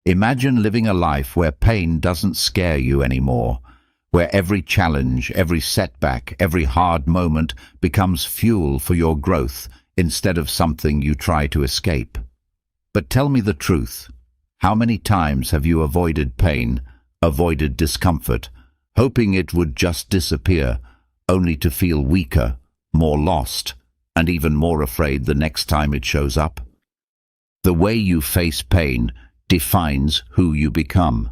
Imagine living a life where pain doesn't scare you anymore, where every challenge, every setback, every hard moment becomes fuel for your growth instead of something you try to escape. But tell me the truth. How many times have you avoided pain, avoided discomfort, hoping it would just disappear, only to feel weaker, more lost, and even more afraid the next time it shows up? The way you face pain defines who you become.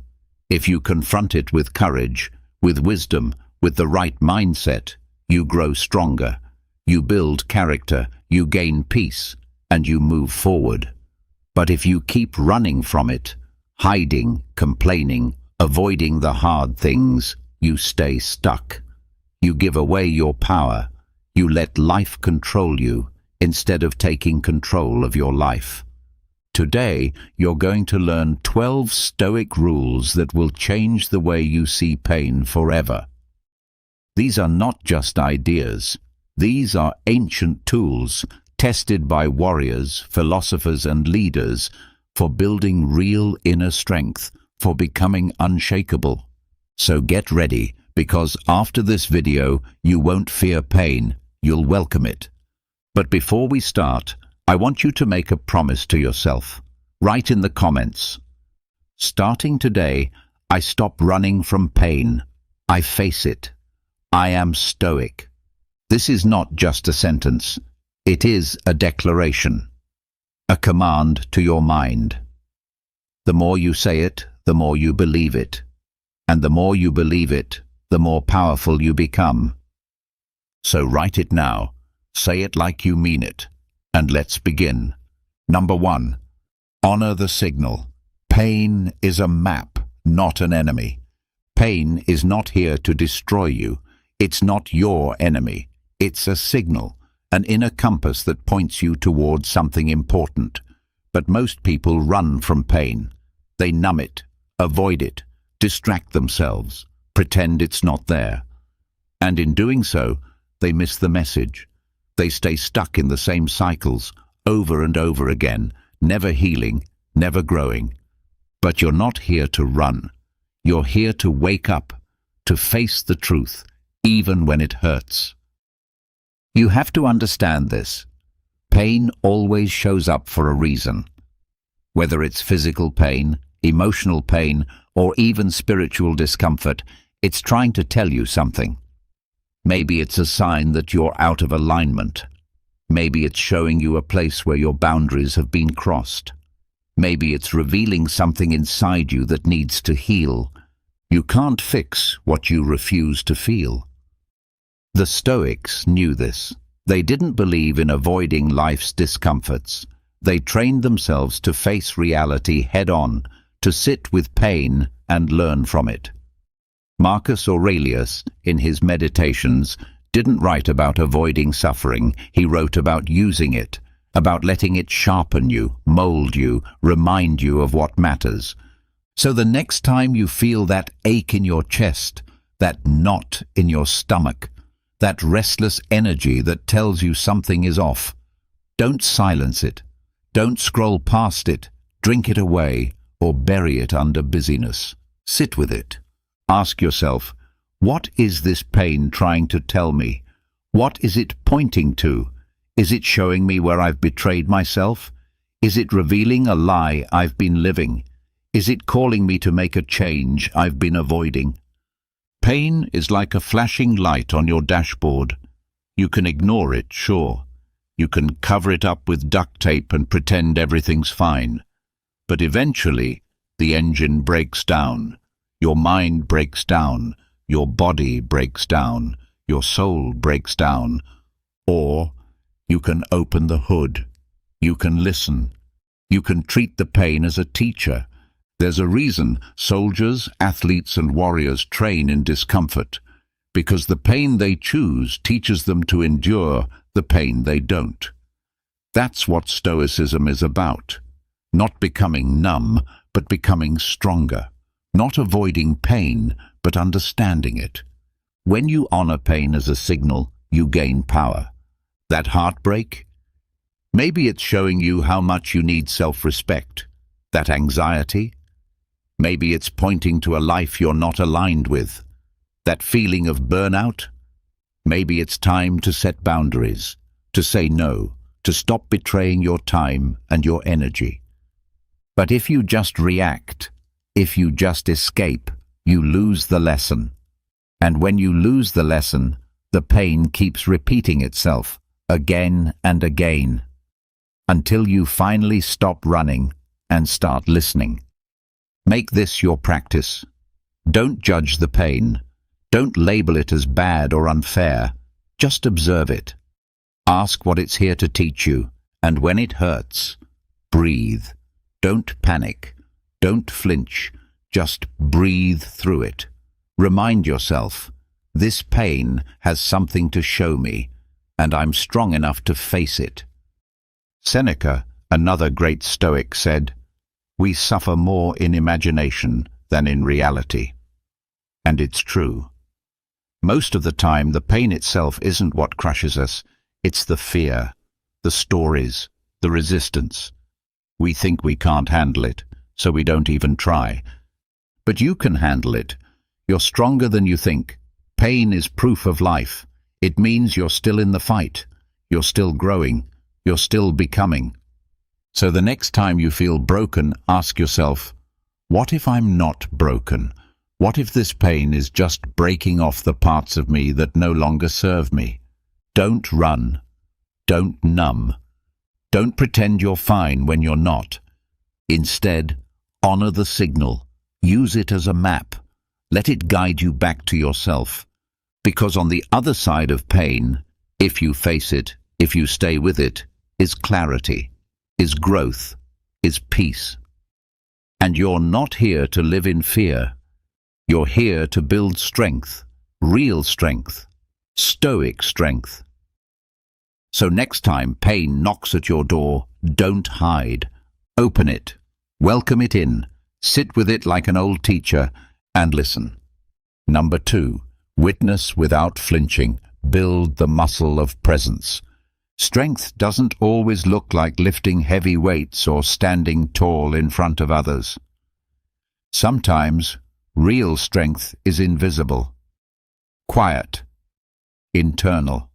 If you confront it with courage, with wisdom, with the right mindset, you grow stronger. You build character, you gain peace, and you move forward. But if you keep running from it, hiding, complaining, avoiding the hard things, you stay stuck. You give away your power. You let life control you instead of taking control of your life. Today, you're going to learn 12 Stoic rules that will change the way you see pain forever. These are not just ideas. These are ancient tools tested by warriors, philosophers, and leaders for building real inner strength, for becoming unshakable. So get ready, because after this video, you won't fear pain, you'll welcome it. But before we start, I want you to make a promise to yourself. Write in the comments. Starting today, I stop running from pain. I face it. I am stoic. This is not just a sentence. It is a declaration, a command to your mind. The more you say it, the more you believe it. And the more you believe it, the more powerful you become. So write it now. Say it like you mean it. And let's begin. Number 1. Honor the signal. Pain is a map, not an enemy. Pain is not here to destroy you. It's not your enemy. It's a signal, an inner compass that points you towards something important. But most people run from pain. They numb it, avoid it, distract themselves, pretend it's not there. And in doing so, they miss the message. They stay stuck in the same cycles, over and over again, never healing, never growing. But you're not here to run. You're here to wake up, to face the truth, even when it hurts. You have to understand this. Pain always shows up for a reason. Whether it's physical pain, emotional pain, or even spiritual discomfort, it's trying to tell you something. Maybe it's a sign that you're out of alignment. Maybe it's showing you a place where your boundaries have been crossed. Maybe it's revealing something inside you that needs to heal. You can't fix what you refuse to feel. The Stoics knew this. They didn't believe in avoiding life's discomforts. They trained themselves to face reality head-on, to sit with pain and learn from it. Marcus Aurelius, in his Meditations, didn't write about avoiding suffering. He wrote about using it, about letting it sharpen you, mold you, remind you of what matters. So the next time you feel that ache in your chest, that knot in your stomach, that restless energy that tells you something is off, don't silence it. Don't scroll past it, drink it away, or bury it under busyness. Sit with it. Ask yourself, what is this pain trying to tell me? What is it pointing to? Is it showing me where I've betrayed myself? Is it revealing a lie I've been living? Is it calling me to make a change I've been avoiding? Pain is like a flashing light on your dashboard. You can ignore it, sure. You can cover it up with duct tape and pretend everything's fine. But eventually, the engine breaks down. Your mind breaks down. Your body breaks down. Your soul breaks down. Or you can open the hood. You can listen. You can treat the pain as a teacher. There's a reason soldiers, athletes, and warriors train in discomfort, because the pain they choose teaches them to endure the pain they don't. That's what Stoicism is about. Not becoming numb, but becoming stronger. Not avoiding pain, but understanding it. When you honor pain as a signal, you gain power. That heartbreak? Maybe it's showing you how much you need self-respect. That anxiety? Maybe it's pointing to a life you're not aligned with. That feeling of burnout? Maybe it's time to set boundaries, to say no, to stop betraying your time and your energy. But if you just react, if you just escape, you lose the lesson. And when you lose the lesson, the pain keeps repeating itself again and again, until you finally stop running and start listening. Make this your practice. Don't judge the pain. Don't label it as bad or unfair. Just observe it. Ask what it's here to teach you, and when it hurts, breathe. Don't panic. Don't flinch. Just breathe through it. Remind yourself, this pain has something to show me, and I'm strong enough to face it. Seneca, another great Stoic, said, "We suffer more in imagination than in reality." And it's true. Most of the time, the pain itself isn't what crushes us. It's the fear, the stories, the resistance. We think we can't handle it, so we don't even try. But you can handle it. You're stronger than you think. Pain is proof of life. It means you're still in the fight. You're still growing. You're still becoming. So the next time you feel broken, ask yourself, what if I'm not broken? What if this pain is just breaking off the parts of me that no longer serve me? Don't run. Don't numb. Don't pretend you're fine when you're not. Instead, honor the signal. Use it as a map. Let it guide you back to yourself. Because on the other side of pain, if you face it, if you stay with it, is clarity, is growth, is peace. And you're not here to live in fear. You're here to build strength, real strength, stoic strength. So next time pain knocks at your door, don't hide. Open it, welcome it in, sit with it like an old teacher, and listen. Number 2, witness without flinching. Build the muscle of presence. Strength doesn't always look like lifting heavy weights or standing tall in front of others. Sometimes, real strength is invisible, quiet, internal.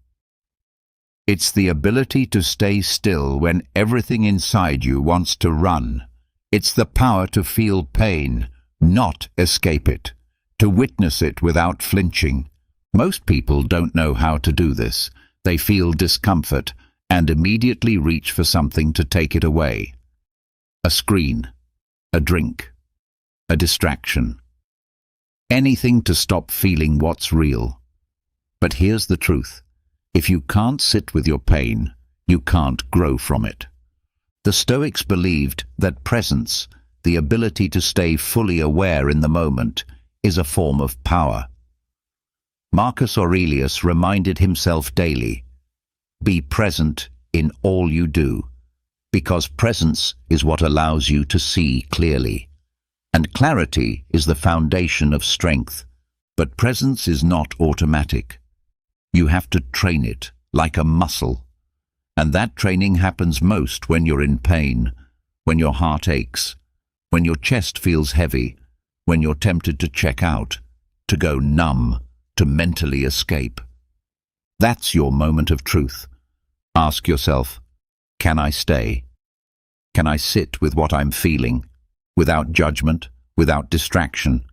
It's the ability to stay still when everything inside you wants to run. It's the power to feel pain, not escape it, to witness it without flinching. Most people don't know how to do this. They feel discomfort and immediately reach for something to take it away. A screen, a drink, a distraction. Anything to stop feeling what's real. But here's the truth. If you can't sit with your pain, you can't grow from it. The Stoics believed that presence, the ability to stay fully aware in the moment, is a form of power. Marcus Aurelius reminded himself daily, be present in all you do, because presence is what allows you to see clearly. And clarity is the foundation of strength, but presence is not automatic. You have to train it like a muscle, and that training happens most when you're in pain, when your heart aches, when your chest feels heavy, when you're tempted to check out, to go numb, to mentally escape. That's your moment of truth. Ask yourself, can I stay? Can I sit with what I'm feeling, without judgment, without distraction,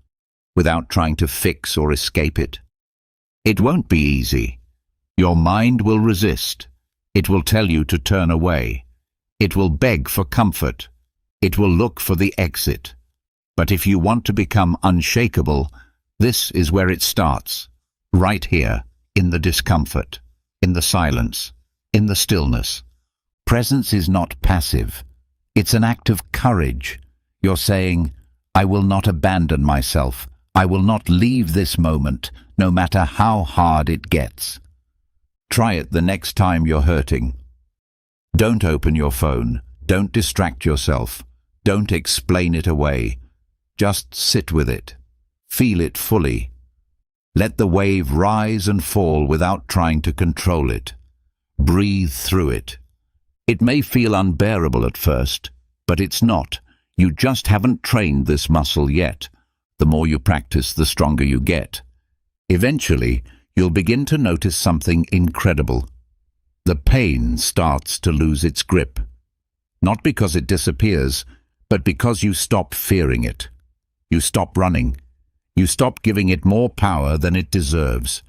without trying to fix or escape it? It won't be easy. Your mind will resist. It will tell you to turn away. It will beg for comfort. It will look for the exit. But if you want to become unshakable, this is where it starts. Right here, in the discomfort, in the silence, in the stillness. Presence is not passive. It's an act of courage. You're saying, I will not abandon myself. I will not leave this moment, no matter how hard it gets. Try it the next time you're hurting. Don't open your phone. Don't distract yourself. Don't explain it away. Just sit with it. Feel it fully. Let the wave rise and fall without trying to control it. Breathe through it. It may feel unbearable at first, but it's not. You just haven't trained this muscle yet. The more you practice, the stronger you get. Eventually, you'll begin to notice something incredible. The pain starts to lose its grip. Not because it disappears, but because you stop fearing it. You stop running. You stop giving it more power than it deserves.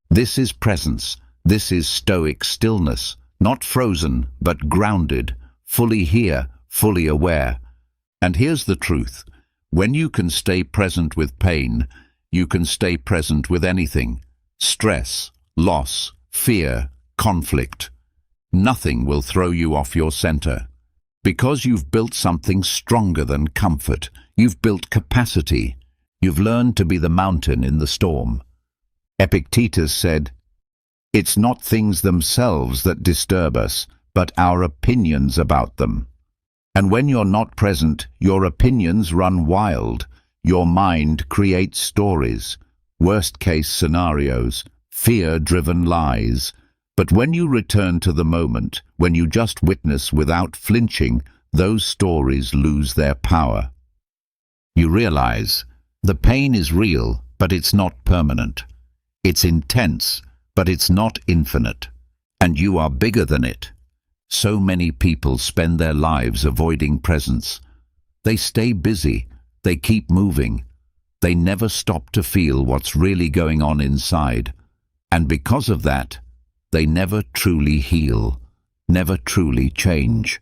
This is presence. This is Stoic stillness. Not frozen, but grounded, fully here, fully aware. And here's the truth. When you can stay present with pain, you can stay present with anything. Stress, loss, fear, conflict. Nothing will throw you off your center. Because you've built something stronger than comfort. You've built capacity. You've learned to be the mountain in the storm. Epictetus said, "It's not things themselves that disturb us, but our opinions about them." And when you're not present, your opinions run wild. Your mind creates stories, worst-case scenarios, fear-driven lies. But when you return to the moment, when you just witness without flinching, those stories lose their power. You realize the pain is real, but it's not permanent. It's intense, but it's not infinite. And you are bigger than it. So many people spend their lives avoiding presence. They stay busy. They keep moving. They never stop to feel what's really going on inside. And because of that, they never truly heal, never truly change.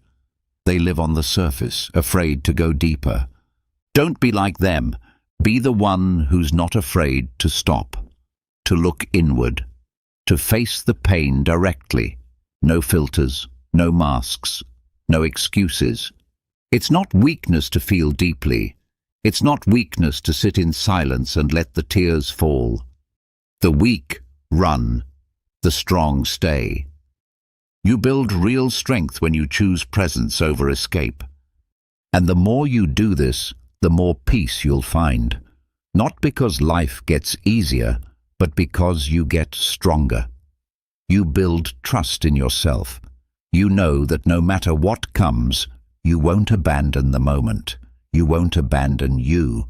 They live on the surface, afraid to go deeper. Don't be like them. Be the one who's not afraid to stop, to look inward, to face the pain directly. No filters, no masks, no excuses. It's not weakness to feel deeply. It's not weakness to sit in silence and let the tears fall. The weak run. The strong stay. You build real strength when you choose presence over escape. And the more you do this, the more peace you'll find. Not because life gets easier, but because you get stronger. You build trust in yourself. You know that no matter what comes, you won't abandon the moment. You won't abandon you.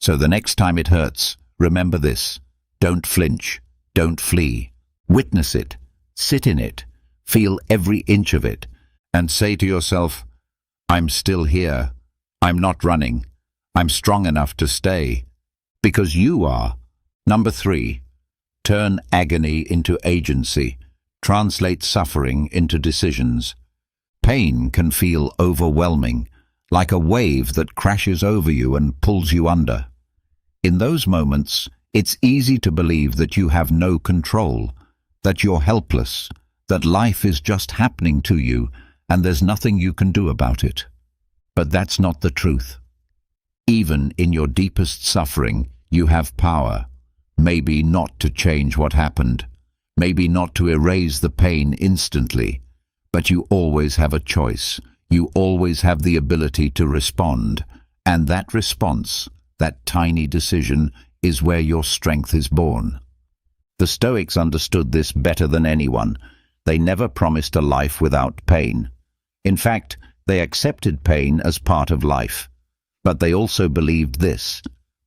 So the next time it hurts, remember this. Don't flinch. Don't flee. Witness it, sit in it, feel every inch of it, and say to yourself, "I'm still here. I'm not running. I'm strong enough to stay." Because you are. Number 3, turn agony into agency. Translate suffering into decisions. Pain can feel overwhelming, like a wave that crashes over you and pulls you under. In those moments, it's easy to believe that you have no control, that you're helpless, that life is just happening to you and there's nothing you can do about it. But that's not the truth. Even in your deepest suffering, you have power. Maybe not to change what happened, maybe not to erase the pain instantly, but you always have a choice. You always have the ability to respond, and that response, that tiny decision, is where your strength is born. The Stoics understood this better than anyone. They never promised a life without pain. In fact, they accepted pain as part of life. But they also believed this: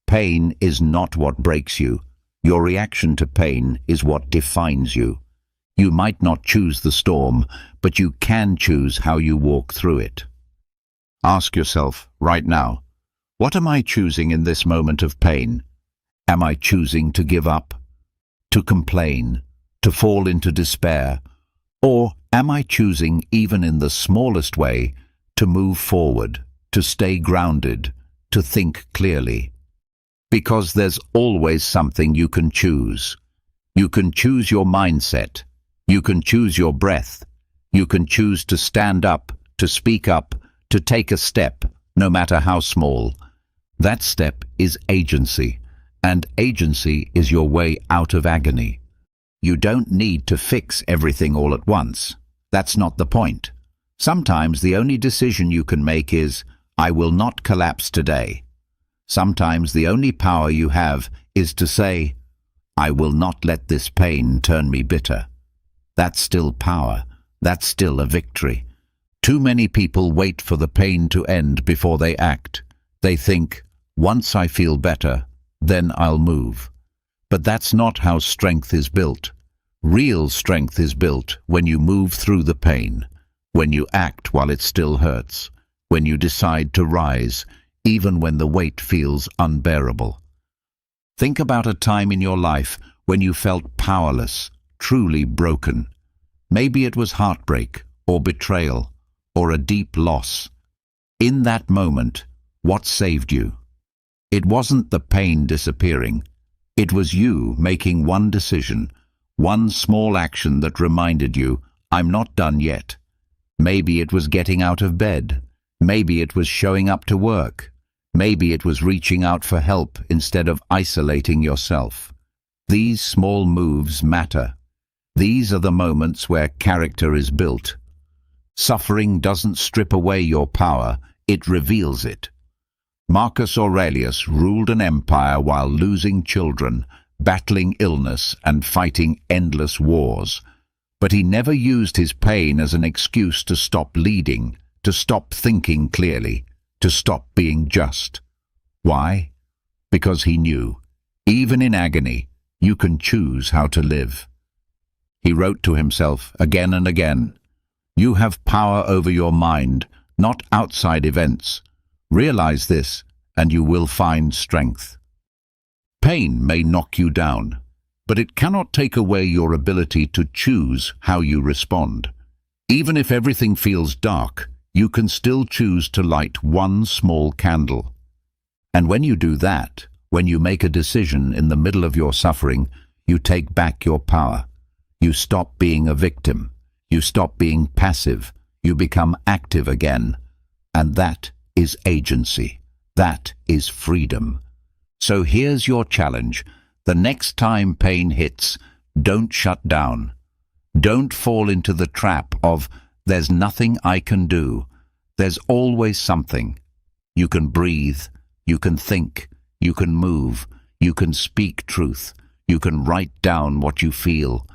pain is not what breaks you. Your reaction to pain is what defines you. You might not choose the storm, but you can choose how you walk through it. Ask yourself right now, what am I choosing in this moment of pain? Am I choosing to give up, to complain, to fall into despair? Or am I choosing, even in the smallest way, to move forward, to stay grounded, to think clearly? Because there's always something you can choose. You can choose your mindset. You can choose your breath. You can choose to stand up, to speak up, to take a step, no matter how small. That step is agency, and agency is your way out of agony. You don't need to fix everything all at once. That's not the point. Sometimes the only decision you can make is, I will not collapse today. Sometimes the only power you have is to say, I will not let this pain turn me bitter. That's still power. That's still a victory. Too many people wait for the pain to end before they act. They think, once I feel better, then I'll move. But that's not how strength is built. Real strength is built when you move through the pain, when you act while it still hurts, when you decide to rise, even when the weight feels unbearable. Think about a time in your life when you felt powerless, truly broken. Maybe it was heartbreak, or betrayal, or a deep loss. In that moment, what saved you? It wasn't the pain disappearing. It was you making one decision, one small action that reminded you, I'm not done yet. Maybe it was getting out of bed. Maybe it was showing up to work. Maybe it was reaching out for help instead of isolating yourself. These small moves matter. These are the moments where character is built. Suffering doesn't strip away your power, it reveals it. Marcus Aurelius ruled an empire while losing children, battling illness and fighting endless wars. But he never used his pain as an excuse to stop leading, to stop thinking clearly, to stop being just. Why? Because he knew, even in agony, you can choose how to live. He wrote to himself again and again, you have power over your mind, not outside events. Realize this, and you will find strength. Pain may knock you down, but it cannot take away your ability to choose how you respond. Even if everything feels dark, you can still choose to light one small candle. And when you do that, when you make a decision in the middle of your suffering, you take back your power. You stop being a victim. You stop being passive. You become active again. And that is agency. That is freedom. So here's your challenge. The next time pain hits, don't shut down. Don't fall into the trap of, there's nothing I can do. There's always something. You can breathe. You can think. You can move. You can speak truth. You can write down what you feel.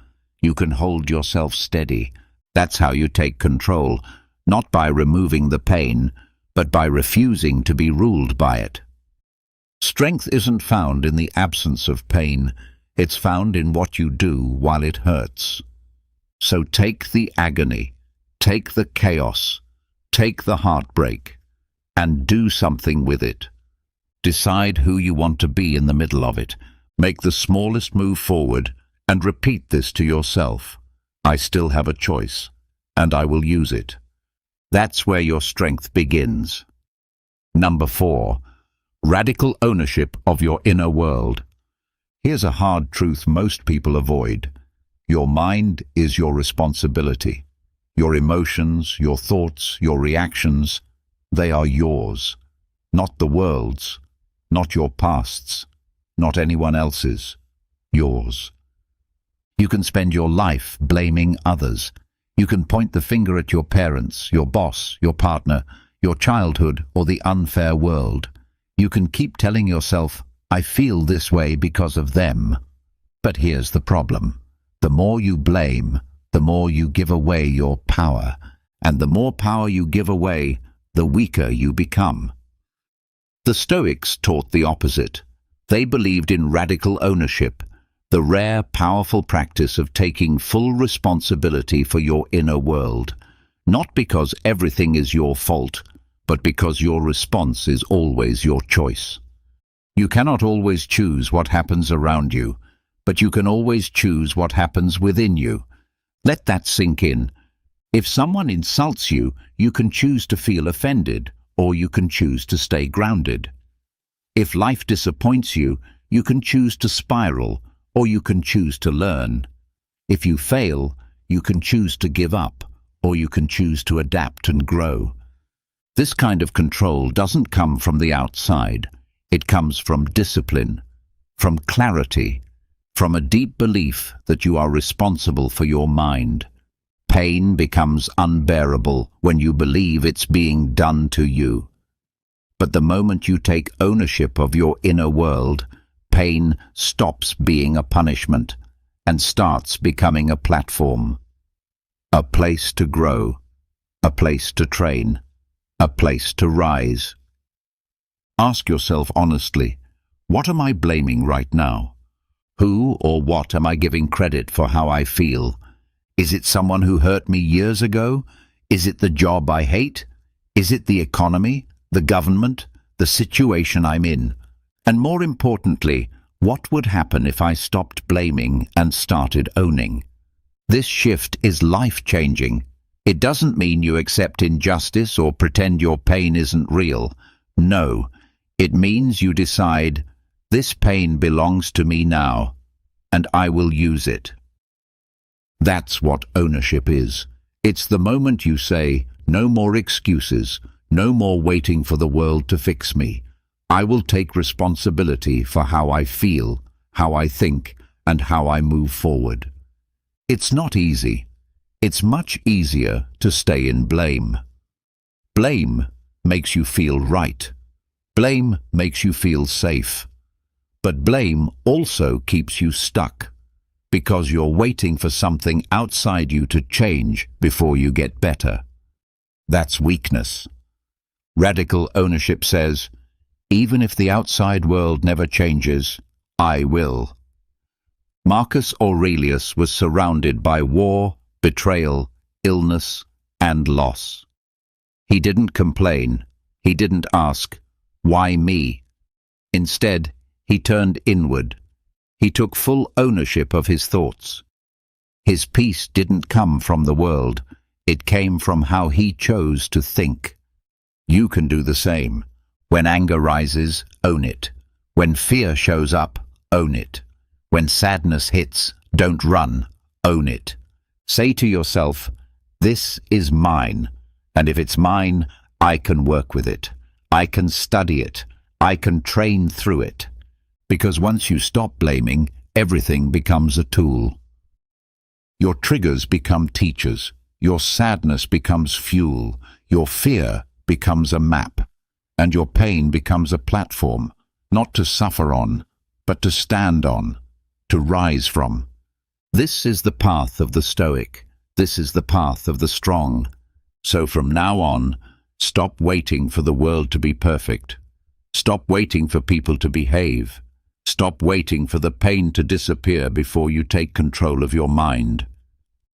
You can hold yourself steady. That's how you take control, not by removing the pain, but by refusing to be ruled by it. Strength isn't found in the absence of pain. It's found in what you do while it hurts. So take the agony, take the chaos, take the heartbreak, and do something with it. Decide who you want to be in the middle of it. Make the smallest move forward and repeat this to yourself. I still have a choice, and I will use it. That's where your strength begins. Number 4. Radical ownership of your inner world. Here's a hard truth most people avoid. Your mind is your responsibility. Your emotions, your thoughts, your reactions, they are yours, not the world's, not your past's, not anyone else's, yours. You can spend your life blaming others. You can point the finger at your parents, your boss, your partner, your childhood, or the unfair world. You can keep telling yourself, I feel this way because of them. But here's the problem. The more you blame, the more you give away your power. And the more power you give away, the weaker you become. The Stoics taught the opposite. They believed in radical ownership, the rare, powerful practice of taking full responsibility for your inner world, not because everything is your fault, but because your response is always your choice. You cannot always choose what happens around you, but you can always choose what happens within you. Let that sink in. If someone insults you, you can choose to feel offended, or you can choose to stay grounded. If life disappoints you, you can choose to spiral, or you can choose to learn. If you fail, you can choose to give up, or you can choose to adapt and grow. This kind of control doesn't come from the outside. It comes from discipline, from clarity, from a deep belief that you are responsible for your mind. Pain becomes unbearable when you believe it's being done to you. But the moment you take ownership of your inner world, pain stops being a punishment and starts becoming a platform, a place to grow, a place to train, a place to rise. Ask yourself honestly, what am I blaming right now? Who or what am I giving credit for how I feel? Is it someone who hurt me years ago? Is it the job I hate? Is it the economy, the government, the situation I'm in? And more importantly, what would happen if I stopped blaming and started owning? This shift is life-changing. It doesn't mean you accept injustice or pretend your pain isn't real. No, it means you decide, this pain belongs to me now, and I will use it. That's what ownership is. It's the moment you say, no more excuses, no more waiting for the world to fix me. I will take responsibility for how I feel, how I think, and how I move forward. It's not easy. It's much easier to stay in blame. Blame makes you feel right. Blame makes you feel safe. But blame also keeps you stuck, because you're waiting for something outside you to change before you get better. That's weakness. Radical ownership says, even if the outside world never changes, I will. Marcus Aurelius was surrounded by war, betrayal, illness, and loss. He didn't complain. He didn't ask, why me? Instead, he turned inward. He took full ownership of his thoughts. His peace didn't come from the world. It came from how he chose to think. You can do the same. When anger rises, own it. When fear shows up, own it. When sadness hits, don't run, own it. Say to yourself, this is mine, and if it's mine, I can work with it. I can study it. I can train through it. Because once you stop blaming, everything becomes a tool. Your triggers become teachers. Your sadness becomes fuel. Your fear becomes a map. And your pain becomes a platform, not to suffer on, but to stand on, to rise from. This is the path of the Stoic. This is the path of the strong. So from now on, stop waiting for the world to be perfect. Stop waiting for people to behave. Stop waiting for the pain to disappear before you take control of your mind.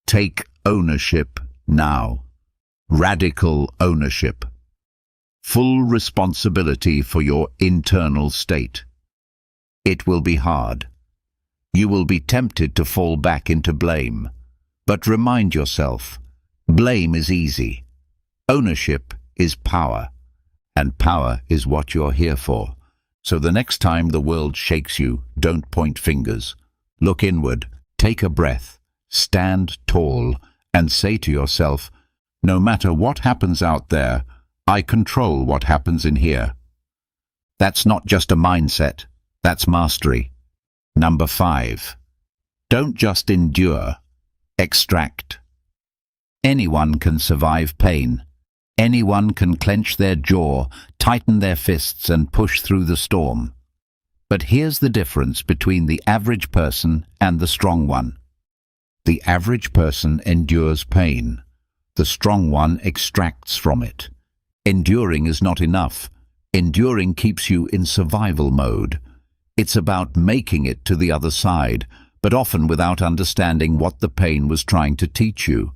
Take ownership now. Radical ownership. Full responsibility for your internal state. It will be hard. You will be tempted to fall back into blame. But remind yourself, blame is easy. Ownership is power. And power is what you're here for. So the next time the world shakes you, don't point fingers. Look inward, take a breath, stand tall, and say to yourself, no matter what happens out there, I control what happens in here. That's not just a mindset, that's mastery. Number 5. Don't just endure, extract. Anyone can survive pain. Anyone can clench their jaw, tighten their fists, and push through the storm. But here's the difference between the average person and the strong one. The average person endures pain. The strong one extracts from it. Enduring is not enough. Enduring keeps you in survival mode. It's about making it to the other side, but often without understanding what the pain was trying to teach you.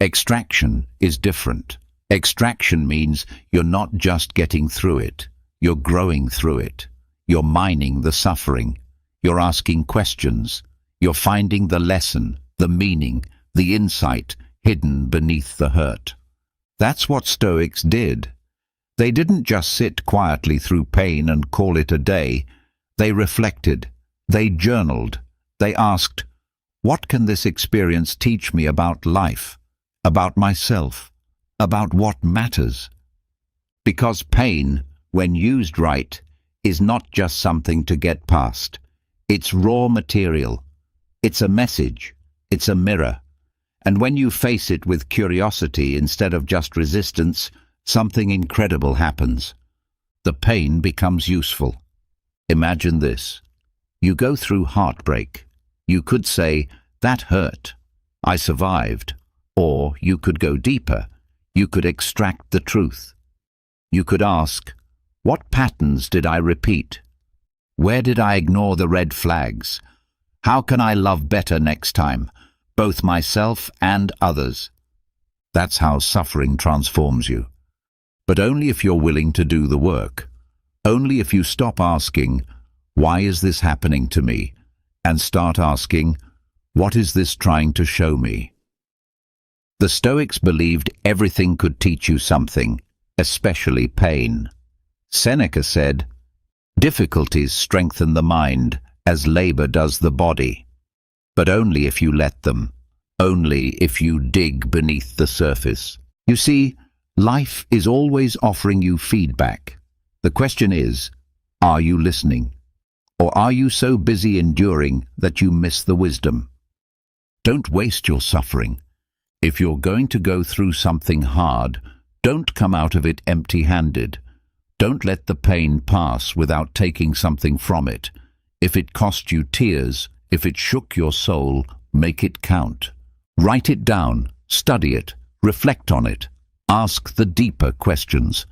Extraction is different. Extraction means you're not just getting through it, you're growing through it. You're mining the suffering. You're asking questions. You're finding the lesson, the meaning, the insight hidden beneath the hurt. That's what Stoics did. They didn't just sit quietly through pain and call it a day. They reflected. They journaled. They asked, what can this experience teach me about life, about myself? About what matters. Because pain, when used right, is not just something to get past. It's raw material. It's a message. It's a mirror. And when you face it with curiosity instead of just resistance, something incredible happens. The pain becomes useful. Imagine this. You go through heartbreak. You could say, that hurt. I survived. Or you could go deeper. You could extract the truth. You could ask, what patterns did I repeat? Where did I ignore the red flags? How can I love better next time, both myself and others? That's how suffering transforms you. But only if you're willing to do the work. Only if you stop asking, why is this happening to me? And start asking, what is this trying to show me? The Stoics believed everything could teach you something, especially pain. Seneca said, difficulties strengthen the mind as labor does the body, but only if you let them, only if you dig beneath the surface. You see, life is always offering you feedback. The question is, are you listening? Or are you so busy enduring that you miss the wisdom? Don't waste your suffering. If you're going to go through something hard, don't come out of it empty-handed. Don't let the pain pass without taking something from it. If it cost you tears, if it shook your soul, make it count. Write it down, study it, reflect on it. Ask the deeper questions.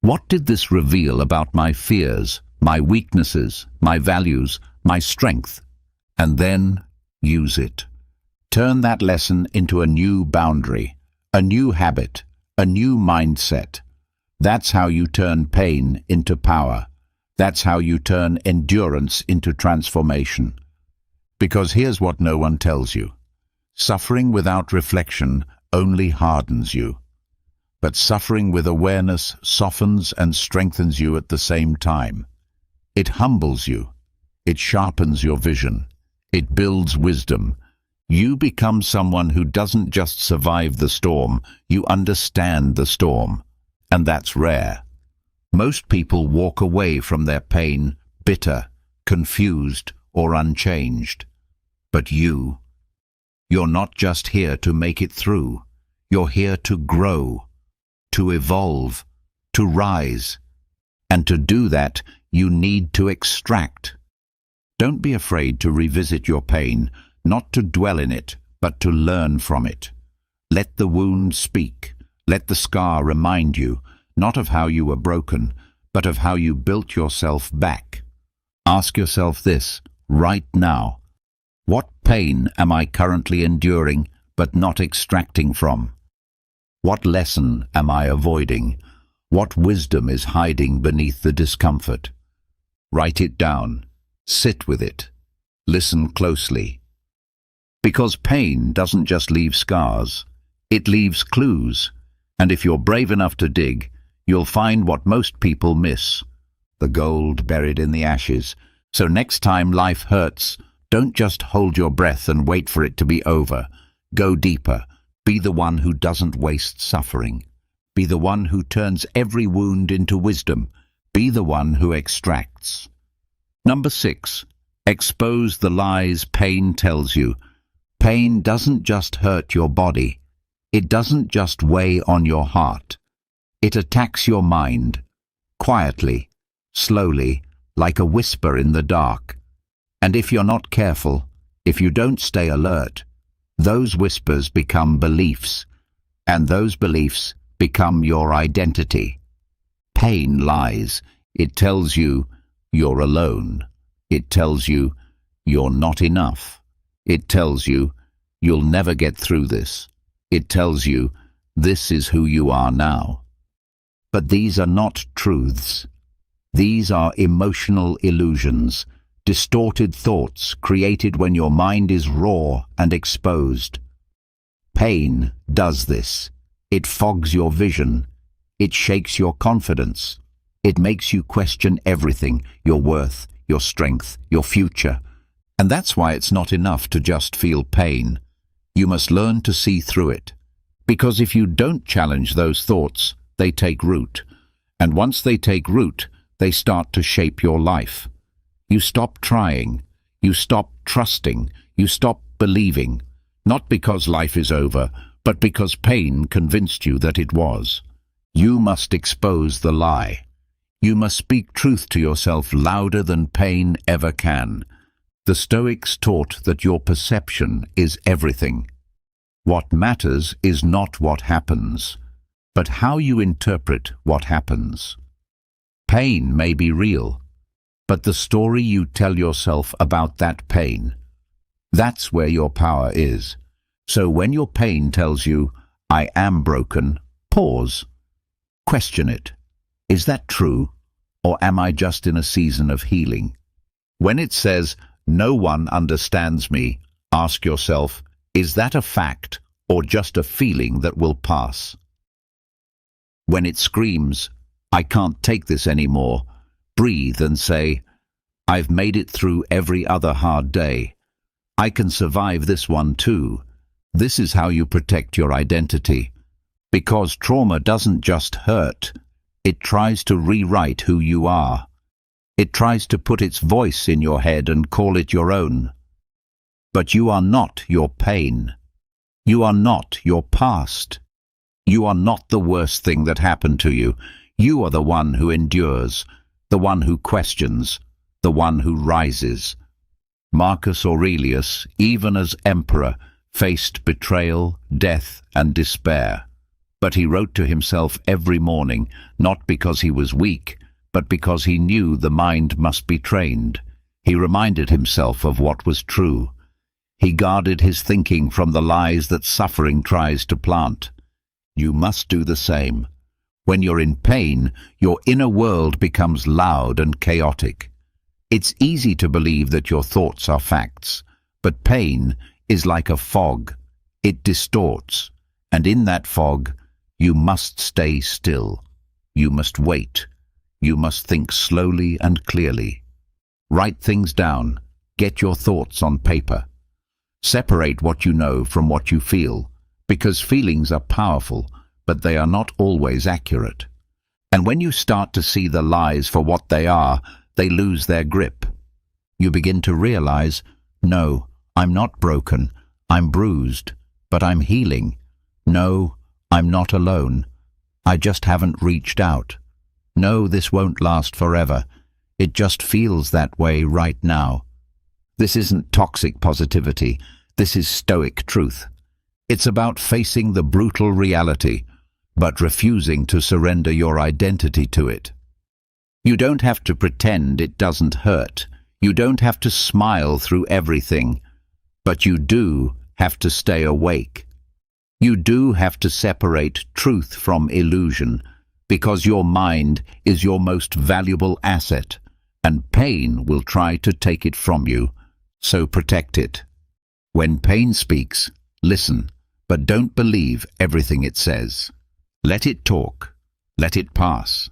What did this reveal about my fears, my weaknesses, my values, my strength? And then use it. Turn that lesson into a new boundary, a new habit, a new mindset. That's how you turn pain into power. That's how you turn endurance into transformation. Because here's what no one tells you. Suffering without reflection only hardens you. But suffering with awareness softens and strengthens you at the same time. It humbles you. It sharpens your vision. It builds wisdom. You become someone who doesn't just survive the storm, you understand the storm. And that's rare. Most people walk away from their pain bitter, confused, or unchanged. But you're not just here to make it through. You're here to grow, to evolve, to rise. And to do that, you need to extract. Don't be afraid to revisit your pain, not to dwell in it, but to learn from it. Let the wound speak. Let the scar remind you, not of how you were broken, but of how you built yourself back. Ask yourself this, right now. What pain am I currently enduring, but not extracting from? What lesson am I avoiding? What wisdom is hiding beneath the discomfort? Write it down. Sit with it. Listen closely. Because pain doesn't just leave scars, it leaves clues. And if you're brave enough to dig, you'll find what most people miss, the gold buried in the ashes. So next time life hurts, don't just hold your breath and wait for it to be over. Go deeper. Be the one who doesn't waste suffering. Be the one who turns every wound into wisdom. Be the one who extracts. Number 6. Expose the lies pain tells you. Pain doesn't just hurt your body. It doesn't just weigh on your heart. It attacks your mind, quietly, slowly, like a whisper in the dark. And if you're not careful, if you don't stay alert, those whispers become beliefs, and those beliefs become your identity. Pain lies. It tells you you're alone. It tells you you're not enough. It tells you you'll never get through this. It tells you this is who you are now. But these are not truths. These are emotional illusions, distorted thoughts created when your mind is raw and exposed. Pain does this. It fogs your vision. It shakes your confidence. It makes you question everything, your worth, your strength, your future. And that's why it's not enough to just feel pain. You must learn to see through it. Because if you don't challenge those thoughts, they take root. And once they take root, they start to shape your life. You stop trying. You stop trusting. You stop believing. Not because life is over, but because pain convinced you that it was. You must expose the lie. You must speak truth to yourself louder than pain ever can. The Stoics taught that your perception is everything. What matters is not what happens, but how you interpret what happens. Pain may be real, but the story you tell yourself about that pain, that's where your power is. So when your pain tells you, "I am broken," pause. Question it. Is that true, or am I just in a season of healing? When it says, "No one understands me," ask yourself, is that a fact or just a feeling that will pass? When it screams, "I can't take this anymore," breathe and say, "I've made it through every other hard day. I can survive this one too." This is how you protect your identity. Because trauma doesn't just hurt, it tries to rewrite who you are. It tries to put its voice in your head and call it your own. But you are not your pain. You are not your past. You are not the worst thing that happened to you. You are the one who endures, the one who questions, the one who rises. Marcus Aurelius, even as emperor, faced betrayal, death, and despair. But he wrote to himself every morning, not because he was weak, but because he knew the mind must be trained. He reminded himself of what was true. He guarded his thinking from the lies that suffering tries to plant. You must do the same. When you're in pain, your inner world becomes loud and chaotic. It's easy to believe that your thoughts are facts, but pain is like a fog. It distorts, and in that fog, you must stay still. You must wait. You must think slowly and clearly. Write things down. Get your thoughts on paper. Separate what you know from what you feel, because feelings are powerful, but they are not always accurate. And when you start to see the lies for what they are, they lose their grip. You begin to realize, no, I'm not broken, I'm bruised, but I'm healing. No, I'm not alone. I just haven't reached out. No, this won't last forever. It just feels that way right now. This isn't toxic positivity. This is Stoic truth. It's about facing the brutal reality, but refusing to surrender your identity to it. You don't have to pretend it doesn't hurt. You don't have to smile through everything. But you do have to stay awake. You do have to separate truth from illusion, because your mind is your most valuable asset, and pain will try to take it from you, so protect it. When pain speaks, listen, but don't believe everything it says. Let it talk, let it pass,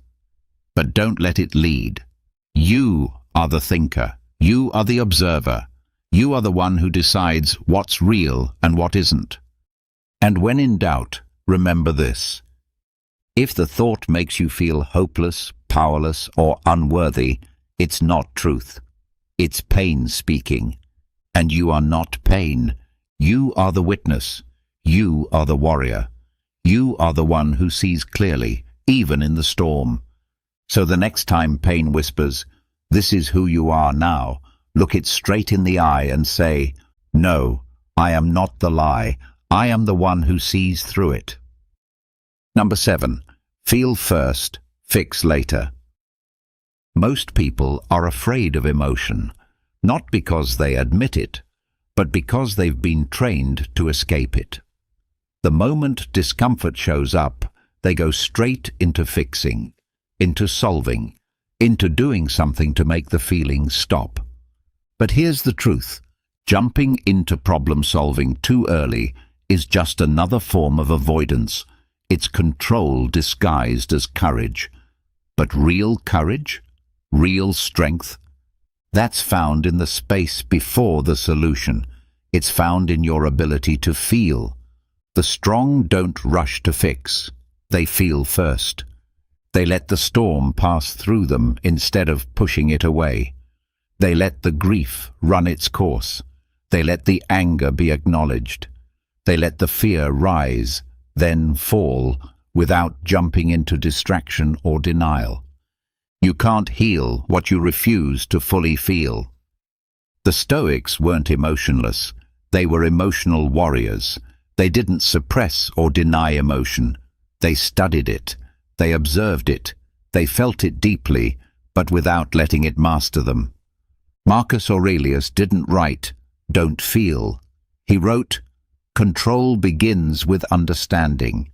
but don't let it lead. You are the thinker, you are the observer, you are the one who decides what's real and what isn't. And when in doubt, remember this. If the thought makes you feel hopeless, powerless, or unworthy, it's not truth. It's pain speaking. And you are not pain. You are the witness. You are the warrior. You are the one who sees clearly, even in the storm. So the next time pain whispers, "This is who you are now," look it straight in the eye and say, "No, I am not the lie. I am the one who sees through it." Number 7. Feel first, fix later. Most people are afraid of emotion, not because they admit it, but because they've been trained to escape it. The moment discomfort shows up, they go straight into fixing, into solving, into doing something to make the feeling stop. But here's the truth. Jumping into problem solving too early is just another form of avoidance. It's control disguised as courage. But real courage, real strength, that's found in the space before the solution. It's found in your ability to feel. The strong don't rush to fix. They feel first. They let the storm pass through them instead of pushing it away. They let the grief run its course. They let the anger be acknowledged. They let the fear rise, then fall, without jumping into distraction or denial. You can't heal what you refuse to fully feel. The Stoics weren't emotionless. They were emotional warriors. They didn't suppress or deny emotion. They studied it. They observed it. They felt it deeply, but without letting it master them. Marcus Aurelius didn't write, "Don't feel." He wrote, "Control begins with understanding."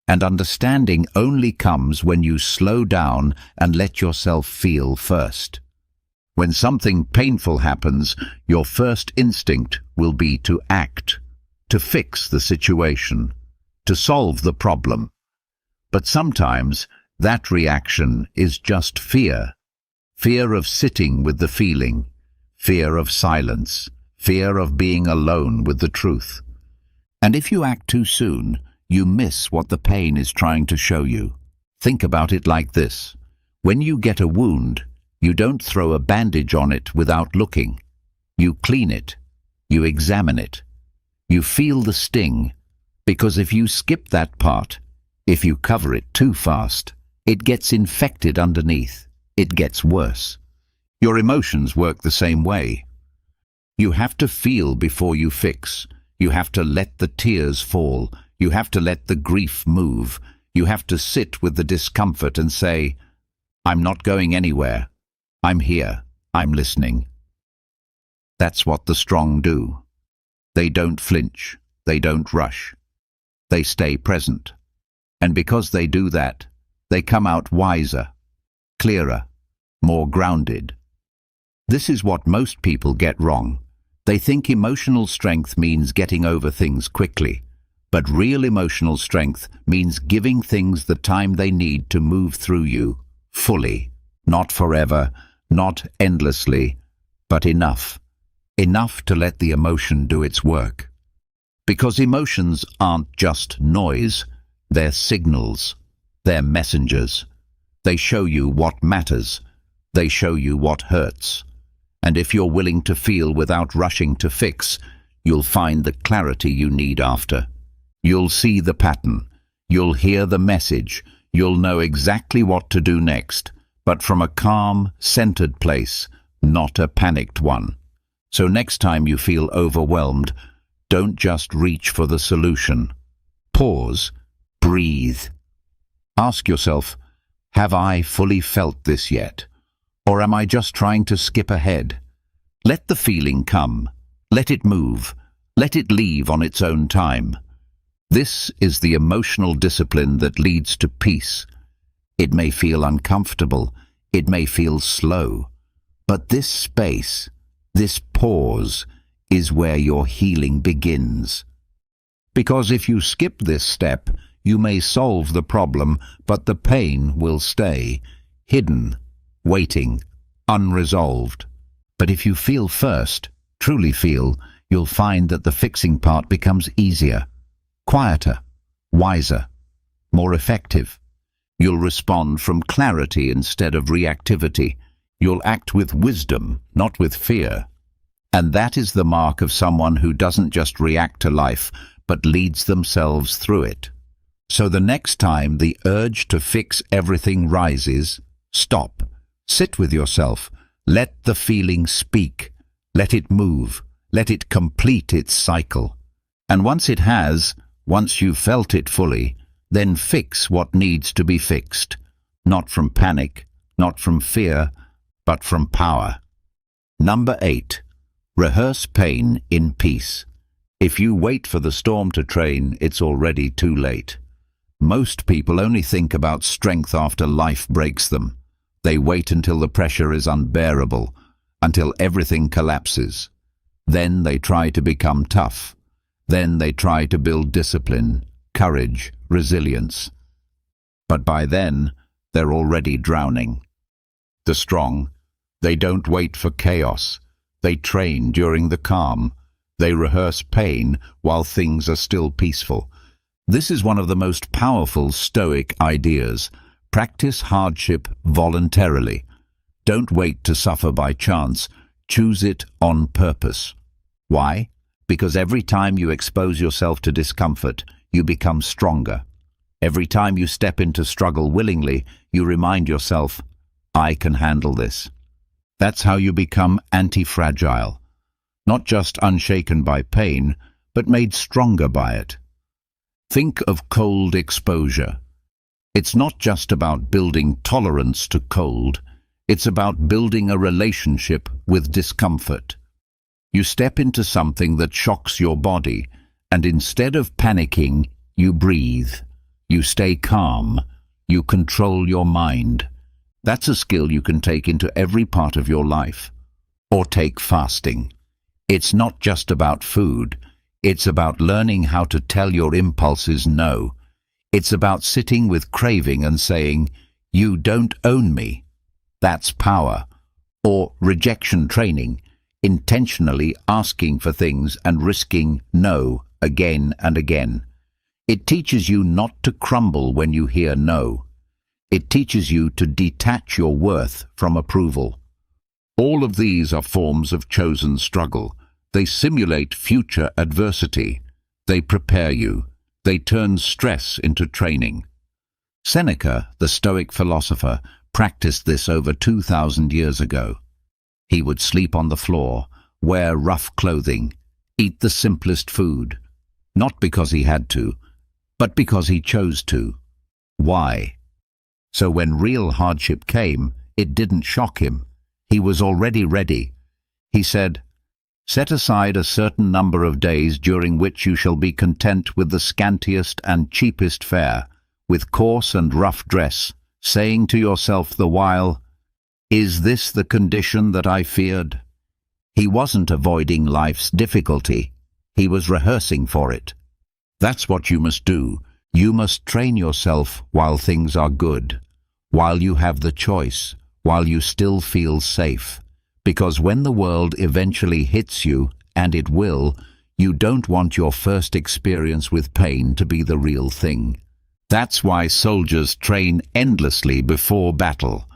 And understanding only comes when you slow down and let yourself feel first. When something painful happens, your first instinct will be to act, to fix the situation, to solve the problem. But sometimes that reaction is just fear. Fear of sitting with the feeling, fear of silence, fear of being alone with the truth. And if you act too soon, you miss what the pain is trying to show you. Think about it like this. When you get a wound, you don't throw a bandage on it without looking. You clean it. You examine it. You feel the sting, because if you skip that part, if you cover it too fast, it gets infected underneath. It gets worse. Your emotions work the same way. You have to feel before you fix. You have to let the tears fall. You have to let the grief move. You have to sit with the discomfort and say, "I'm not going anywhere. I'm here. I'm listening." That's what the strong do. They don't flinch. They don't rush. They stay present. And because they do that, they come out wiser, clearer, more grounded. This is what most people get wrong. They think emotional strength means getting over things quickly. But real emotional strength means giving things the time they need to move through you, fully, not forever, not endlessly, but enough. Enough to let the emotion do its work. Because emotions aren't just noise, they're signals, they're messengers. They show you what matters, they show you what hurts. And if you're willing to feel without rushing to fix, you'll find the clarity you need after. You'll see the pattern, you'll hear the message, you'll know exactly what to do next, but from a calm, centered place, not a panicked one. So next time you feel overwhelmed, don't just reach for the solution. Pause, breathe. Ask yourself, have I fully felt this yet? Or am I just trying to skip ahead? Let the feeling come, let it move, let it leave on its own time. This is the emotional discipline that leads to peace. It may feel uncomfortable, it may feel slow, but this space, this pause, is where your healing begins. Because if you skip this step, you may solve the problem, but the pain will stay, hidden, waiting, unresolved. But if you feel first, truly feel, you'll find that the fixing part becomes easier. Quieter, wiser, more effective. You'll respond from clarity instead of reactivity. You'll act with wisdom, not with fear. And that is the mark of someone who doesn't just react to life, but leads themselves through it. So the next time the urge to fix everything rises, stop, sit with yourself, let the feeling speak, let it move, let it complete its cycle. And once it has, once you've felt it fully, then fix what needs to be fixed, not from panic, not from fear, but from power. Number 8. Rehearse pain in peace. If you wait for the storm to train, it's already too late. Most people only think about strength after life breaks them. They wait until the pressure is unbearable, until everything collapses. Then they try to become tough. Then they try to build discipline, courage, resilience. But by then, they're already drowning. The strong, they don't wait for chaos. They train during the calm. They rehearse pain while things are still peaceful. This is one of the most powerful Stoic ideas. Practice hardship voluntarily. Don't wait to suffer by chance. Choose it on purpose. Why? Because every time you expose yourself to discomfort, you become stronger. Every time you step into struggle willingly, you remind yourself, I can handle this. That's how you become anti-fragile. Not just unshaken by pain, but made stronger by it. Think of cold exposure. It's not just about building tolerance to cold, it's about building a relationship with discomfort. You step into something that shocks your body, and instead of panicking, you breathe. You stay calm. You control your mind. That's a skill you can take into every part of your life. Or take fasting. It's not just about food. It's about learning how to tell your impulses no. It's about sitting with craving and saying, "You don't own me." That's power. Or rejection training, intentionally asking for things and risking no again and again. It teaches you not to crumble when you hear no. It teaches you to detach your worth from approval. All of these are forms of chosen struggle. They simulate future adversity. They prepare you. They turn stress into training. Seneca, the Stoic philosopher, practiced this over 2,000 years ago. He would sleep on the floor, wear rough clothing, eat the simplest food, not because he had to, but because he chose to. Why? So when real hardship came, it didn't shock him. He was already ready. He said, "Set aside a certain number of days during which you shall be content with the scantiest and cheapest fare, with coarse and rough dress, saying to yourself the while, 'Is this the condition that I feared?'" He wasn't avoiding life's difficulty. He was rehearsing for it. That's what you must do. You must train yourself while things are good, while you have the choice, while you still feel safe. Because when the world eventually hits you, and it will, you don't want your first experience with pain to be the real thing. That's why soldiers train endlessly before battle,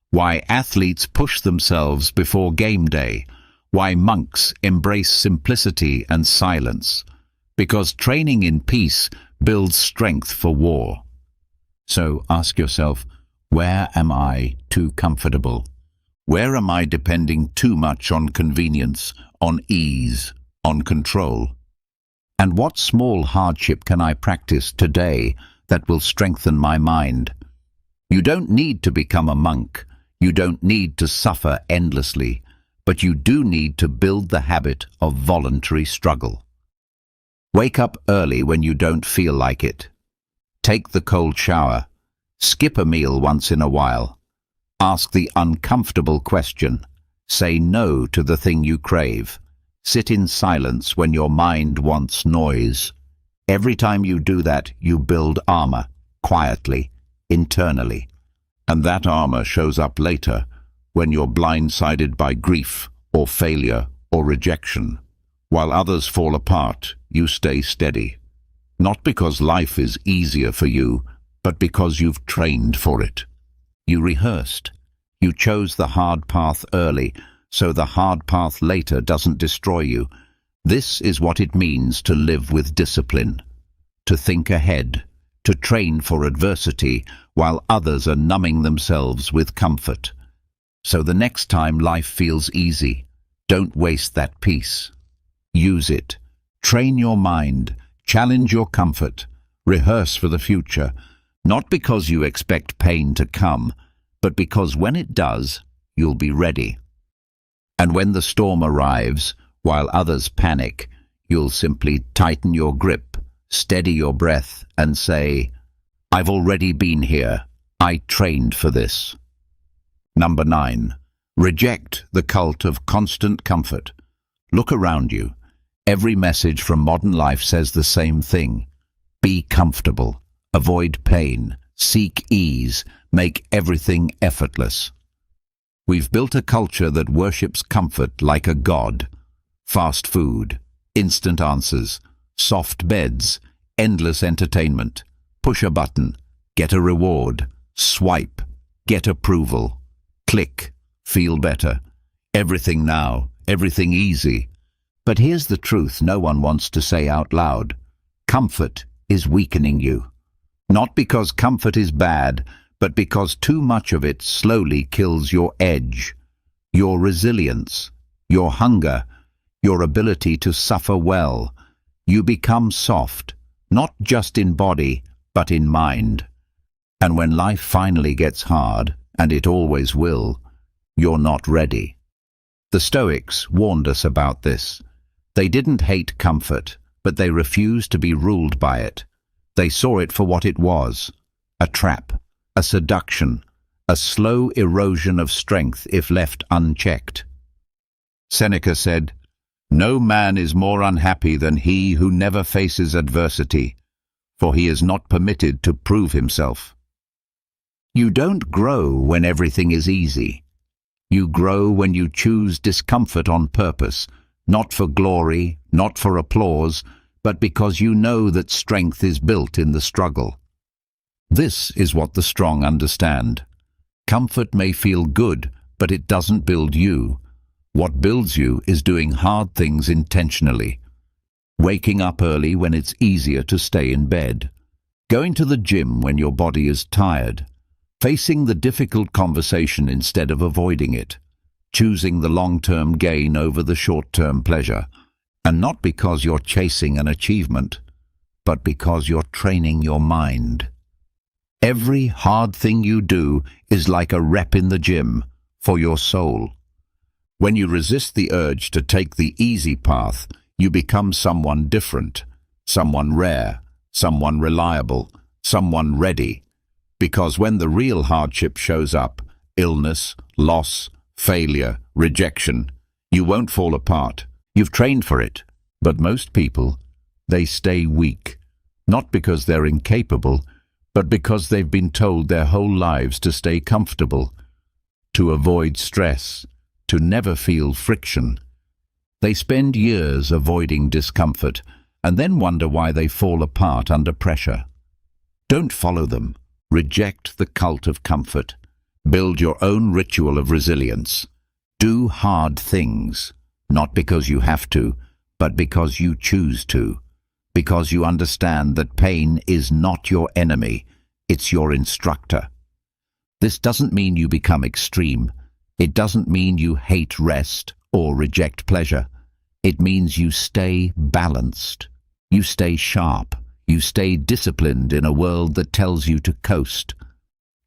why athletes push themselves before game day, why monks embrace simplicity and silence. Because training in peace builds strength for war. So ask yourself, where am I too comfortable? Where am I depending too much on convenience, on ease, on control? And what small hardship can I practice today that will strengthen my mind? You don't need to become a monk. You don't need to suffer endlessly, but you do need to build the habit of voluntary struggle. Wake up early when you don't feel like it. Take the cold shower. Skip a meal once in a while. Ask the uncomfortable question. Say no to the thing you crave. Sit in silence when your mind wants noise. Every time you do that, you build armor, quietly, internally. And that armor shows up later, when you're blindsided by grief, or failure, or rejection. While others fall apart, you stay steady. Not because life is easier for you, but because you've trained for it. You rehearsed. You chose the hard path early, so the hard path later doesn't destroy you. This is what it means to live with discipline, to think ahead, to train for adversity while others are numbing themselves with comfort. So the next time life feels easy, don't waste that peace. Use it. Train your mind, challenge your comfort, rehearse for the future, not because you expect pain to come, but because when it does, you'll be ready. And when the storm arrives, while others panic, you'll simply tighten your grip, steady your breath, and say, "I've already been here. I trained for this." Number 9. Reject the cult of constant comfort. Look around you. Every message from modern life says the same thing. Be comfortable. Avoid pain. Seek ease. Make everything effortless. We've built a culture that worships comfort like a god. Fast food, instant answers, soft beds, endless entertainment. Push a button, get a reward. Swipe, get approval. Click, feel better. Everything now, everything easy. But here's the truth no one wants to say out loud. Comfort is weakening you. Not because comfort is bad, but because too much of it slowly kills your edge, your resilience, your hunger, your ability to suffer well. You become soft, not just in body, but in mind. And when life finally gets hard, and it always will, you're not ready. The Stoics warned us about this. They didn't hate comfort, but they refused to be ruled by it. They saw it for what it was: a trap, a seduction, a slow erosion of strength if left unchecked. Seneca said, "No man is more unhappy than he who never faces adversity, for he is not permitted to prove himself." You don't grow when everything is easy. You grow when you choose discomfort on purpose, not for glory, not for applause, but because you know that strength is built in the struggle. This is what the strong understand. Comfort may feel good, but it doesn't build you. What builds you is doing hard things intentionally. Waking up early when it's easier to stay in bed. Going to the gym when your body is tired. Facing the difficult conversation instead of avoiding it. Choosing the long-term gain over the short-term pleasure. And not because you're chasing an achievement, but because you're training your mind. Every hard thing you do is like a rep in the gym for your soul. When you resist the urge to take the easy path, you become someone different, someone rare, someone reliable, someone ready. Because when the real hardship shows up, illness, loss, failure, rejection, you won't fall apart. You've trained for it. But most people, they stay weak, not because they're incapable, but because they've been told their whole lives to stay comfortable, to avoid stress, to never feel friction. They spend years avoiding discomfort and then wonder why they fall apart under pressure. Don't follow them. Reject the cult of comfort. Build your own ritual of resilience. Do hard things, not because you have to, but because you choose to. Because you understand that pain is not your enemy, it's your instructor. This doesn't mean you become extreme. It doesn't mean you hate rest or reject pleasure. It means you stay balanced. You stay sharp. You stay disciplined in a world that tells you to coast.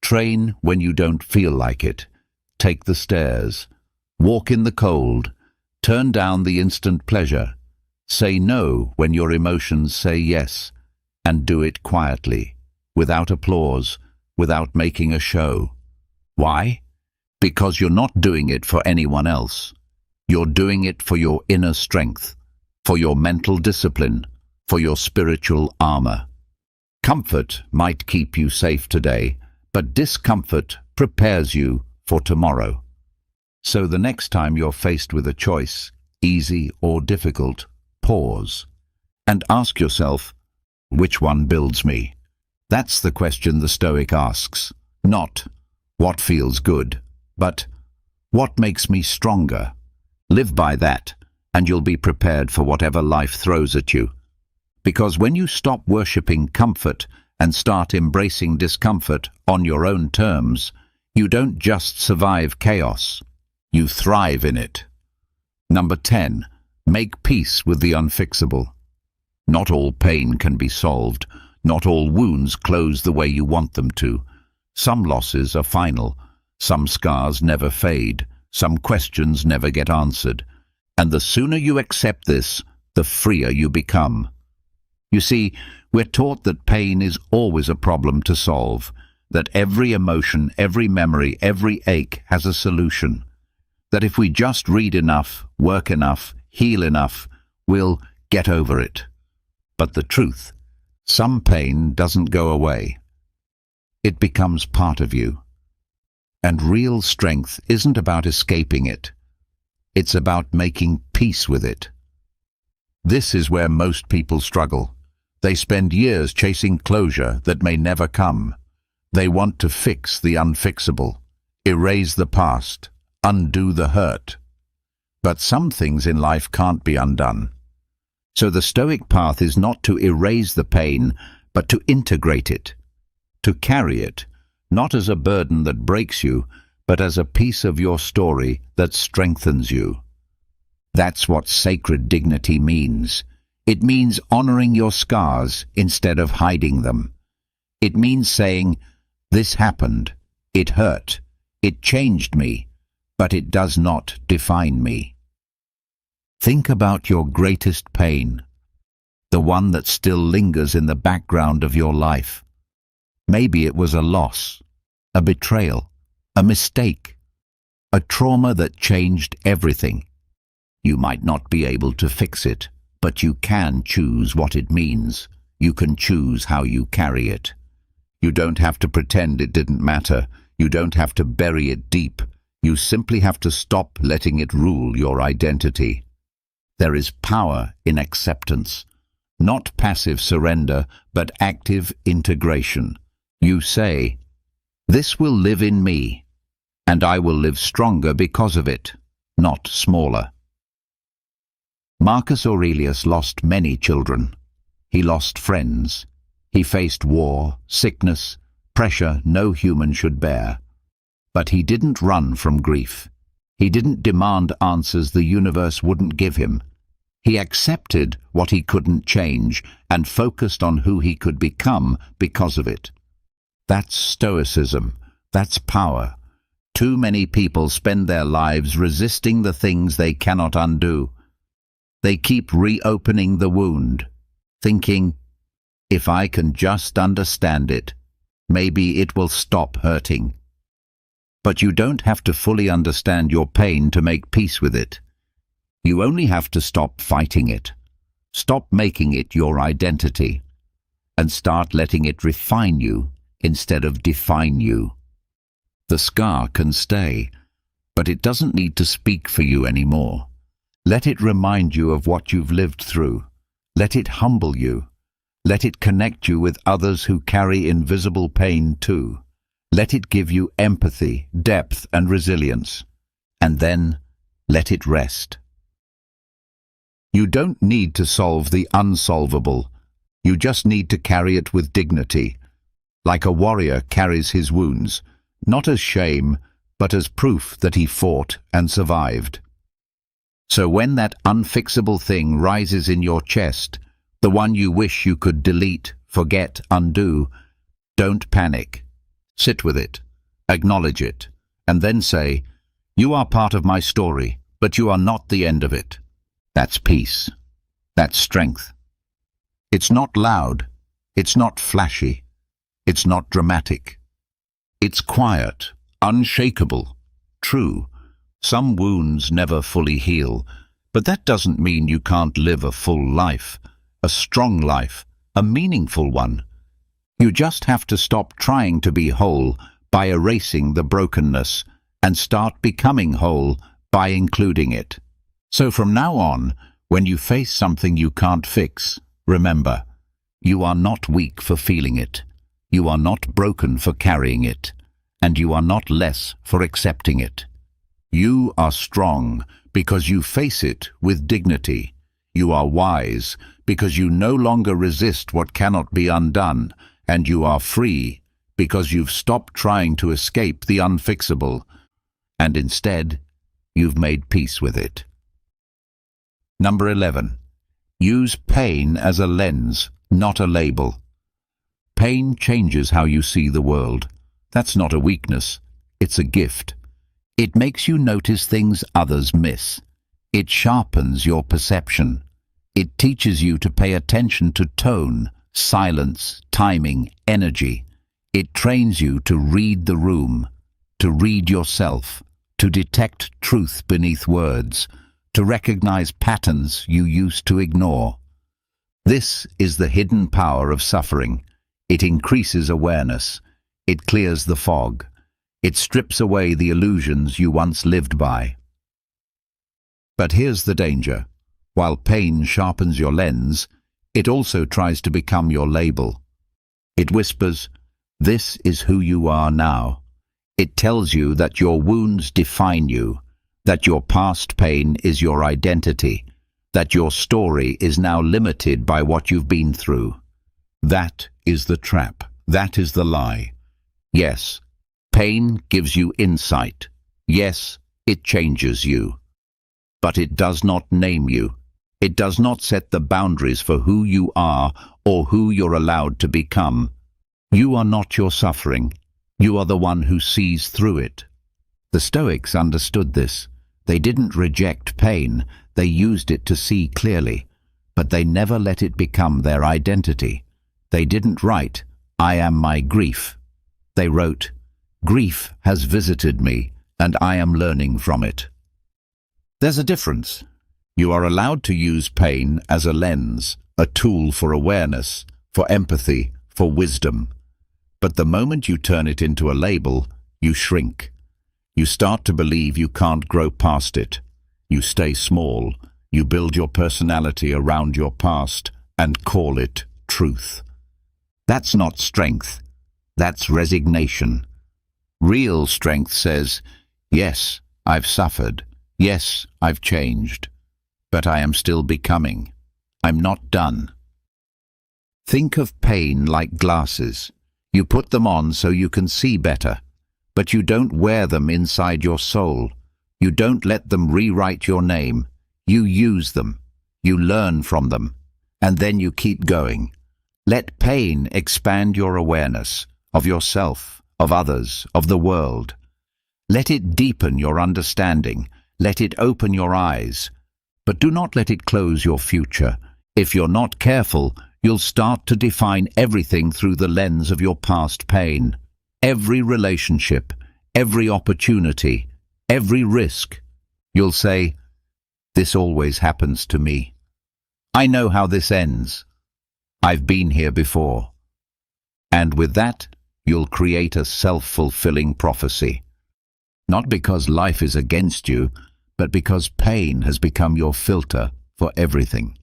Train when you don't feel like it. Take the stairs. Walk in the cold. Turn down the instant pleasure. Say no when your emotions say yes, and do it quietly, without applause, without making a show. Why? Because you're not doing it for anyone else. You're doing it for your inner strength, for your mental discipline, for your spiritual armor. Comfort might keep you safe today, but discomfort prepares you for tomorrow. So the next time you're faced with a choice, easy or difficult, pause and ask yourself, which one builds me? That's the question the Stoic asks. Not, what feels good, but what makes me stronger? Live by that, and you'll be prepared for whatever life throws at you. Because when you stop worshipping comfort and start embracing discomfort on your own terms, you don't just survive chaos, you thrive in it. Number 10. Make peace with the unfixable. Not all pain can be solved. Not all wounds close the way you want them to. Some losses are final. Some scars never fade. Some questions never get answered. And the sooner you accept this, the freer you become. You see, we're taught that pain is always a problem to solve, that every emotion, every memory, every ache has a solution, that if we just read enough, work enough, heal enough, we'll get over it. But the truth, some pain doesn't go away. It becomes part of you. And real strength isn't about escaping it. It's about making peace with it. This is where most people struggle. They spend years chasing closure that may never come. They want to fix the unfixable, erase the past, undo the hurt. But some things in life can't be undone. So the Stoic path is not to erase the pain, but to integrate it, to carry it, not as a burden that breaks you, but as a piece of your story that strengthens you. That's what sacred dignity means. It means honoring your scars instead of hiding them. It means saying, "This happened, it hurt, it changed me, but it does not define me." Think about your greatest pain, the one that still lingers in the background of your life. Maybe it was a loss, a betrayal, a mistake, a trauma that changed everything. You might not be able to fix it, but you can choose what it means. You can choose how you carry it. You don't have to pretend it didn't matter. You don't have to bury it deep. You simply have to stop letting it rule your identity. There is power in acceptance, not passive surrender, but active integration. You say, "This will live in me, and I will live stronger because of it, not smaller." Marcus Aurelius lost many children. He lost friends. He faced war, sickness, pressure no human should bear. But he didn't run from grief. He didn't demand answers the universe wouldn't give him. He accepted what he couldn't change and focused on who he could become because of it. That's Stoicism. That's power. Too many people spend their lives resisting the things they cannot undo. They keep reopening the wound, thinking, "If I can just understand it, maybe it will stop hurting." But you don't have to fully understand your pain to make peace with it. You only have to stop fighting it, stop making it your identity, and start letting it refine you instead of define you. The scar can stay, but it doesn't need to speak for you anymore. Let it remind you of what you've lived through. Let it humble you. Let it connect you with others who carry invisible pain too. Let it give you empathy, depth, and resilience. And then let it rest. You don't need to solve the unsolvable. You just need to carry it with dignity, like a warrior carries his wounds, not as shame, but as proof that he fought and survived. So when that unfixable thing rises in your chest, the one you wish you could delete, forget, undo, don't panic. Sit with it, acknowledge it, and then say, "You are part of my story, but you are not the end of it." That's peace. That's strength. It's not loud. It's not flashy. It's not dramatic. It's quiet, unshakable, true. Some wounds never fully heal, but that doesn't mean you can't live a full life, a strong life, a meaningful one. You just have to stop trying to be whole by erasing the brokenness and start becoming whole by including it. So from now on, when you face something you can't fix, remember, you are not weak for feeling it. You are not broken for carrying it, and you are not less for accepting it. You are strong because you face it with dignity. You are wise because you no longer resist what cannot be undone, and you are free because you've stopped trying to escape the unfixable, and instead, you've made peace with it. Number 11. Use pain as a lens, not a label. Pain changes how you see the world. That's not a weakness, it's a gift. It makes you notice things others miss. It sharpens your perception. It teaches you to pay attention to tone, silence, timing, energy. It trains you to read the room, to read yourself, to detect truth beneath words, to recognize patterns you used to ignore. This is the hidden power of suffering. It increases awareness. It clears the fog. It strips away the illusions you once lived by. But here's the danger. While pain sharpens your lens, it also tries to become your label. It whispers, "This is who you are now." It tells you that your wounds define you, that your past pain is your identity, that your story is now limited by what you've been through. That is the trap. That is the lie. Yes, pain gives you insight. Yes, it changes you. But it does not name you. It does not set the boundaries for who you are or who you're allowed to become. You are not your suffering. You are the one who sees through it. The Stoics understood this. They didn't reject pain. They used it to see clearly. But they never let it become their identity. They didn't write, "I am my grief." They wrote, "Grief has visited me, and I am learning from it." There's a difference. You are allowed to use pain as a lens, a tool for awareness, for empathy, for wisdom. But the moment you turn it into a label, you shrink. You start to believe you can't grow past it. You stay small. You build your personality around your past and call it truth. That's not strength. That's resignation. Real strength says, yes, I've suffered. Yes, I've changed. But I am still becoming. I'm not done. Think of pain like glasses. You put them on so you can see better, but you don't wear them inside your soul. You don't let them rewrite your name. You use them. You learn from them. And then you keep going. Let pain expand your awareness of yourself, of others, of the world. Let it deepen your understanding. Let it open your eyes. But do not let it close your future. If you're not careful, you'll start to define everything through the lens of your past pain. Every relationship, every opportunity, every risk. You'll say, "This always happens to me. I know how this ends. I've been here before." And with that, you'll create a self-fulfilling prophecy. Not because life is against you, but because pain has become your filter for everything.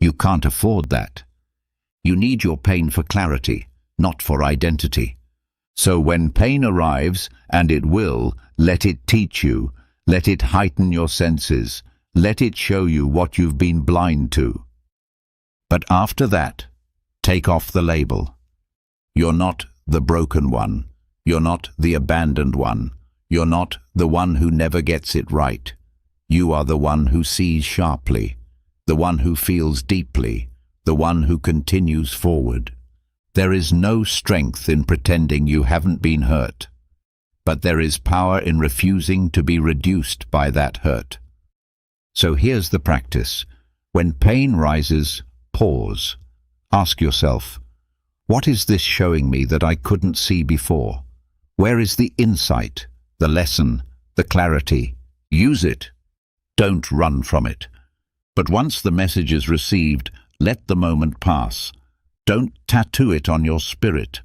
You can't afford that. You need your pain for clarity, not for identity. So when pain arrives, and it will, let it teach you, let it heighten your senses, let it show you what you've been blind to. But after that, take off the label. You're not the broken one. You're not the abandoned one. You're not the one who never gets it right. You are the one who sees sharply, the one who feels deeply, the one who continues forward. There is no strength in pretending you haven't been hurt, but there is power in refusing to be reduced by that hurt. So here's the practice. When pain rises, pause. Ask yourself, what is this showing me that I couldn't see before? Where is the insight, the lesson, the clarity? Use it. Don't run from it. But once the message is received, let the moment pass. Don't tattoo it on your spirit.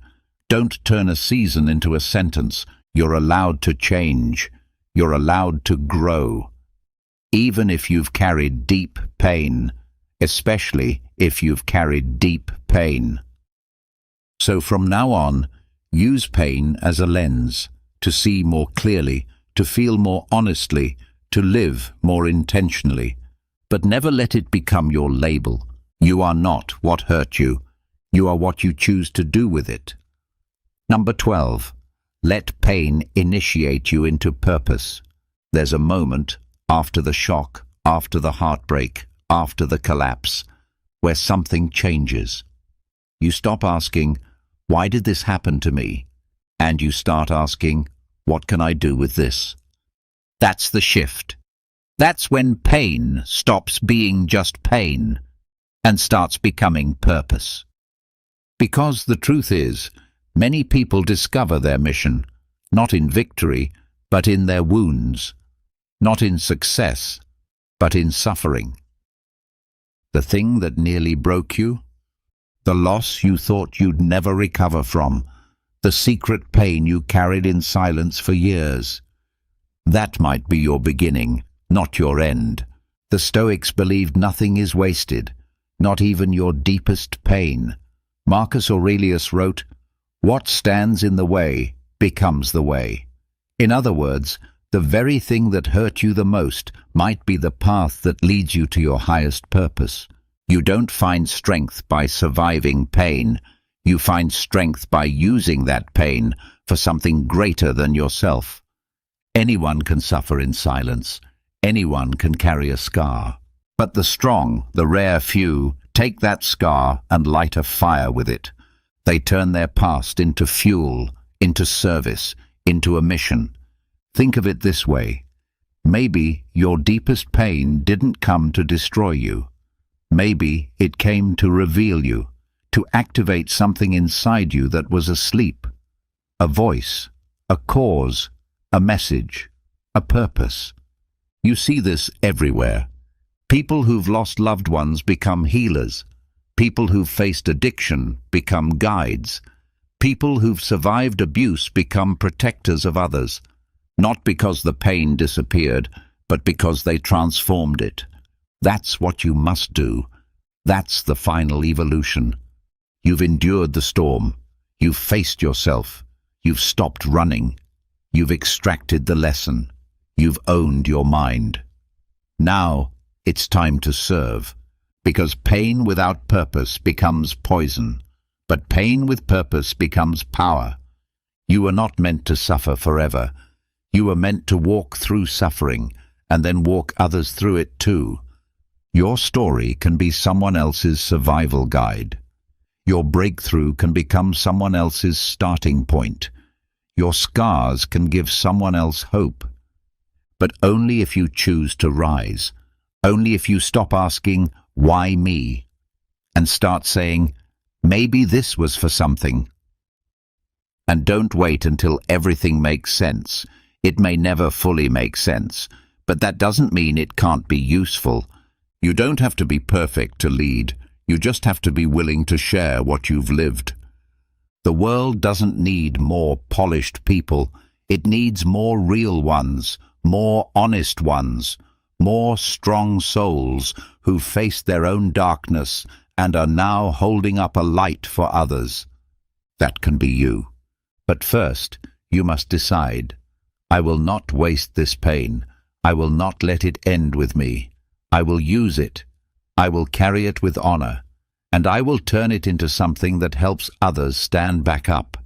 Don't turn a season into a sentence. You're allowed to change. You're allowed to grow. Even if you've carried deep pain, especially if you've carried deep pain. So from now on, use pain as a lens, to see more clearly, to feel more honestly, to live more intentionally. But never let it become your label. You are not what hurt you. You are what you choose to do with it. Number 12. Let pain initiate you into purpose. There's a moment after the shock, after the heartbreak, after the collapse, where something changes. You stop asking, "Why did this happen to me?" And you start asking, "What can I do with this?" That's the shift. That's when pain stops being just pain and starts becoming purpose. Because the truth is, many people discover their mission, not in victory, but in their wounds, not in success, but in suffering. The thing that nearly broke you, the loss you thought you'd never recover from, the secret pain you carried in silence for years. That might be your beginning, not your end. The Stoics believed nothing is wasted, not even your deepest pain. Marcus Aurelius wrote, "What stands in the way becomes the way." In other words, the very thing that hurt you the most might be the path that leads you to your highest purpose. You don't find strength by surviving pain. You find strength by using that pain for something greater than yourself. Anyone can suffer in silence. Anyone can carry a scar. But the strong, the rare few, take that scar and light a fire with it. They turn their past into fuel, into service, into a mission. Think of it this way. Maybe your deepest pain didn't come to destroy you. Maybe it came to reveal you, to activate something inside you that was asleep. A voice, a cause, a message, a purpose. You see this everywhere. People who've lost loved ones become healers. People who've faced addiction become guides. People who've survived abuse become protectors of others. Not because the pain disappeared, but because they transformed it. That's what you must do. That's the final evolution. You've endured the storm. You've faced yourself. You've stopped running. You've extracted the lesson. You've owned your mind. Now it's time to serve, because pain without purpose becomes poison, but pain with purpose becomes power. You are not meant to suffer forever. You are meant to walk through suffering and then walk others through it too. Your story can be someone else's survival guide. Your breakthrough can become someone else's starting point. Your scars can give someone else hope. But only if you choose to rise. Only if you stop asking, "Why me?" and start saying, "Maybe this was for something." And don't wait until everything makes sense. It may never fully make sense, but that doesn't mean it can't be useful. You don't have to be perfect to lead. You just have to be willing to share what you've lived. The world doesn't need more polished people. It needs more real ones, more honest ones, more strong souls who faced their own darkness and are now holding up a light for others. That can be you. But first, you must decide. I will not waste this pain. I will not let it end with me. I will use it. I will carry it with honor. And I will turn it into something that helps others stand back up.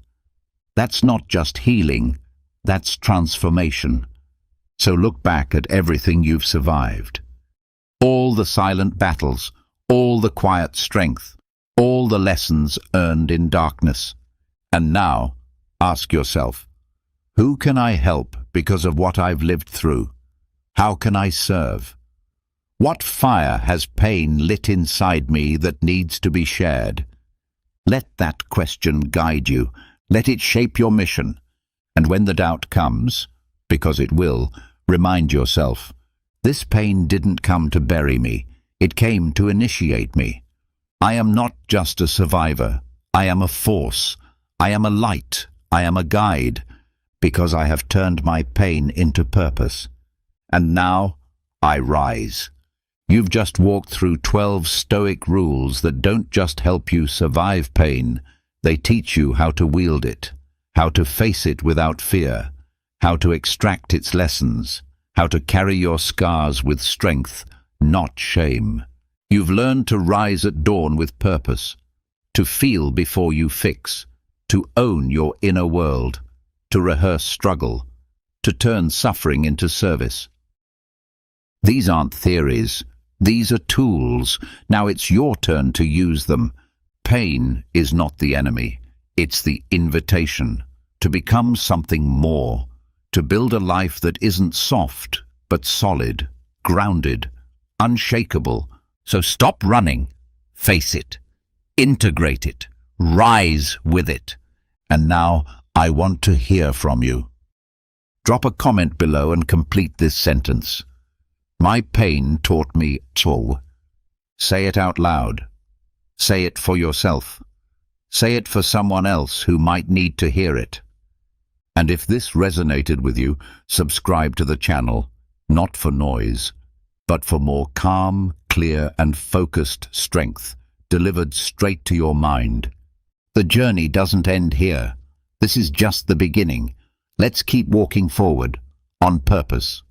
That's not just healing. That's transformation. So look back at everything you've survived. All the silent battles, all the quiet strength, all the lessons earned in darkness. And now, ask yourself, who can I help because of what I've lived through? How can I serve? What fire has pain lit inside me that needs to be shared? Let that question guide you. Let it shape your mission. And when the doubt comes, because it will, remind yourself, this pain didn't come to bury me. It came to initiate me. I am not just a survivor. I am a force. I am a light. I am a guide, because I have turned my pain into purpose. And now I rise. You've just walked through 12 Stoic rules that don't just help you survive pain. They teach you how to wield it, how to face it without fear, how to extract its lessons, how to carry your scars with strength, not shame. You've learned to rise at dawn with purpose, to feel before you fix, to own your inner world, to rehearse struggle, to turn suffering into service. These aren't theories. These are tools. Now it's your turn to use them. Pain is not the enemy. It's the invitation to become something more, to build a life that isn't soft, but solid, grounded, unshakable. So stop running. Face it. Integrate it. Rise with it. And now I want to hear from you. Drop a comment below and complete this sentence. My pain taught me so. Say it out loud. Say it for yourself. Say it for someone else who might need to hear it. And if this resonated with you, subscribe to the channel, not for noise, but for more calm, clear, and focused strength, delivered straight to your mind. The journey doesn't end here. This is just the beginning. Let's keep walking forward, on purpose.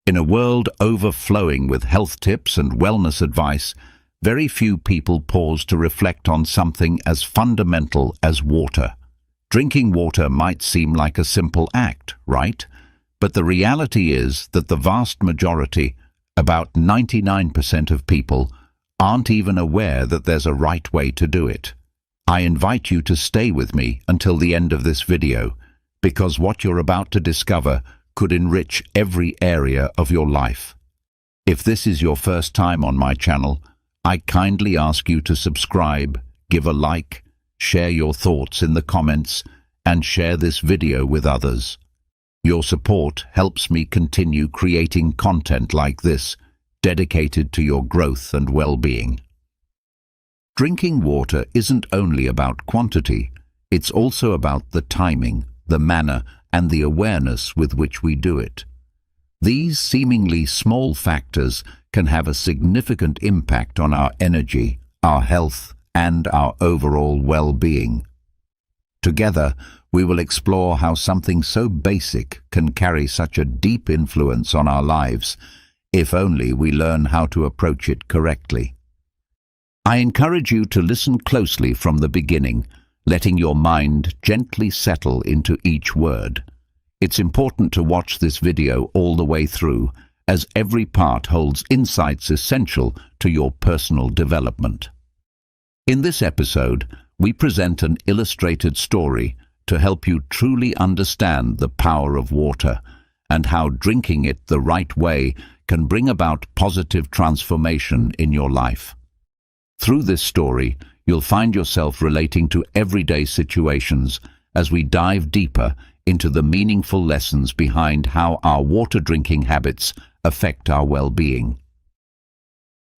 In a world overflowing with health tips and wellness advice, very few people pause to reflect on something as fundamental as water. Drinking water might seem like a simple act, right? But the reality is that the vast majority, About 99% of people aren't even aware that there's a right way to do it. I invite you to stay with me until the end of this video, because what you're about to discover could enrich every area of your life. If this is your first time on my channel, I kindly ask you to subscribe, give a like, share your thoughts in the comments, and share this video with others. Your support helps me continue creating content like this, dedicated to your growth and well-being. Drinking water isn't only about quantity, it's also about the timing, the manner, and the awareness with which we do it. These seemingly small factors can have a significant impact on our energy, our health, and our overall well-being. Together, we will explore how something so basic can carry such a deep influence on our lives, if only we learn how to approach it correctly. I encourage you to listen closely from the beginning, letting your mind gently settle into each word. It's important to watch this video all the way through, as every part holds insights essential to your personal development. In this episode, we present an illustrated story to help you truly understand the power of water and how drinking it the right way can bring about positive transformation in your life. Through this story, you'll find yourself relating to everyday situations as we dive deeper into the meaningful lessons behind how our water drinking habits affect our well-being.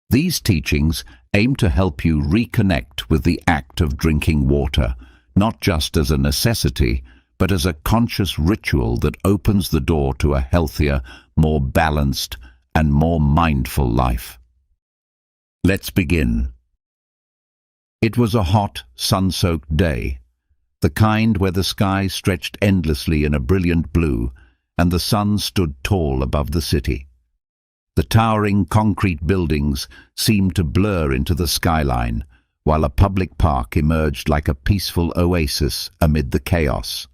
These teachings aim to help you reconnect with the act of drinking water, not just as a necessity, but as a conscious ritual that opens the door to a healthier, more balanced, and more mindful life. Let's begin. It was a hot, sun-soaked day, the kind where the sky stretched endlessly in a brilliant blue and the sun stood tall above the city. The towering concrete buildings seemed to blur into the skyline, while a public park emerged like a peaceful oasis amid the chaos.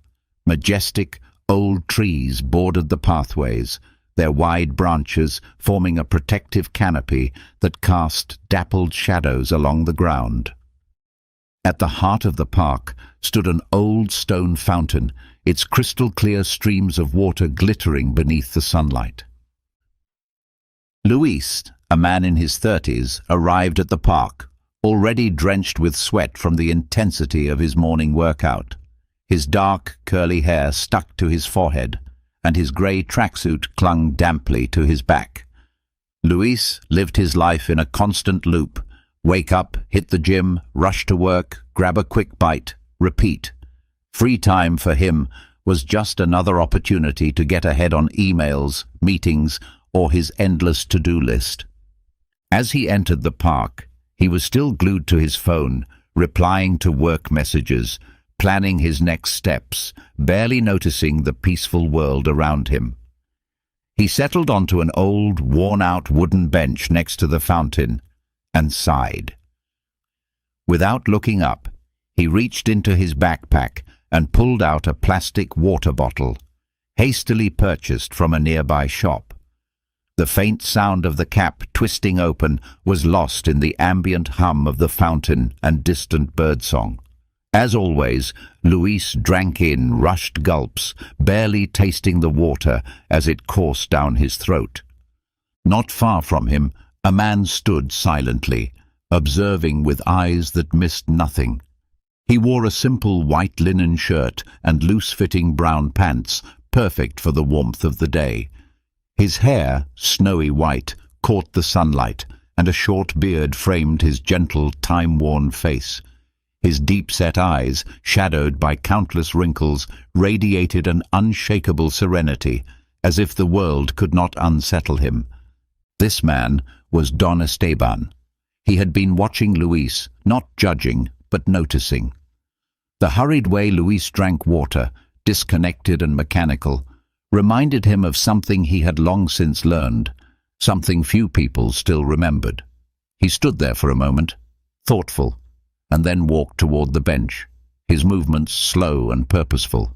Majestic, old trees bordered the pathways, their wide branches forming a protective canopy that cast dappled shadows along the ground. At the heart of the park stood an old stone fountain, its crystal-clear streams of water glittering beneath the sunlight. Luis, a man in his 30s, arrived at the park, already drenched with sweat from the intensity of his morning workout. His dark, curly hair stuck to his forehead, and his grey tracksuit clung damply to his back. Luis lived his life in a constant loop. Wake up, hit the gym, rush to work, grab a quick bite, repeat. Free time for him was just another opportunity to get ahead on emails, meetings, or his endless to-do list. As he entered the park, he was still glued to his phone, replying to work messages, planning his next steps, barely noticing the peaceful world around him. He settled onto an old, worn-out wooden bench next to the fountain and sighed. Without looking up, he reached into his backpack and pulled out a plastic water bottle, hastily purchased from a nearby shop. The faint sound of the cap twisting open was lost in the ambient hum of the fountain and distant birdsong. As always, Luis drank in rushed gulps, barely tasting the water as it coursed down his throat. Not far from him, a man stood silently, observing with eyes that missed nothing. He wore a simple white linen shirt and loose-fitting brown pants, perfect for the warmth of the day. His hair, snowy white, caught the sunlight, and a short beard framed his gentle, time-worn face. His deep-set eyes, shadowed by countless wrinkles, radiated an unshakable serenity, as if the world could not unsettle him. This man was Don Esteban. He had been watching Luis, not judging, but noticing. The hurried way Luis drank water, disconnected and mechanical, reminded him of something he had long since learned, something few people still remembered. He stood there for a moment, thoughtful, and then walked toward the bench, his movements slow and purposeful.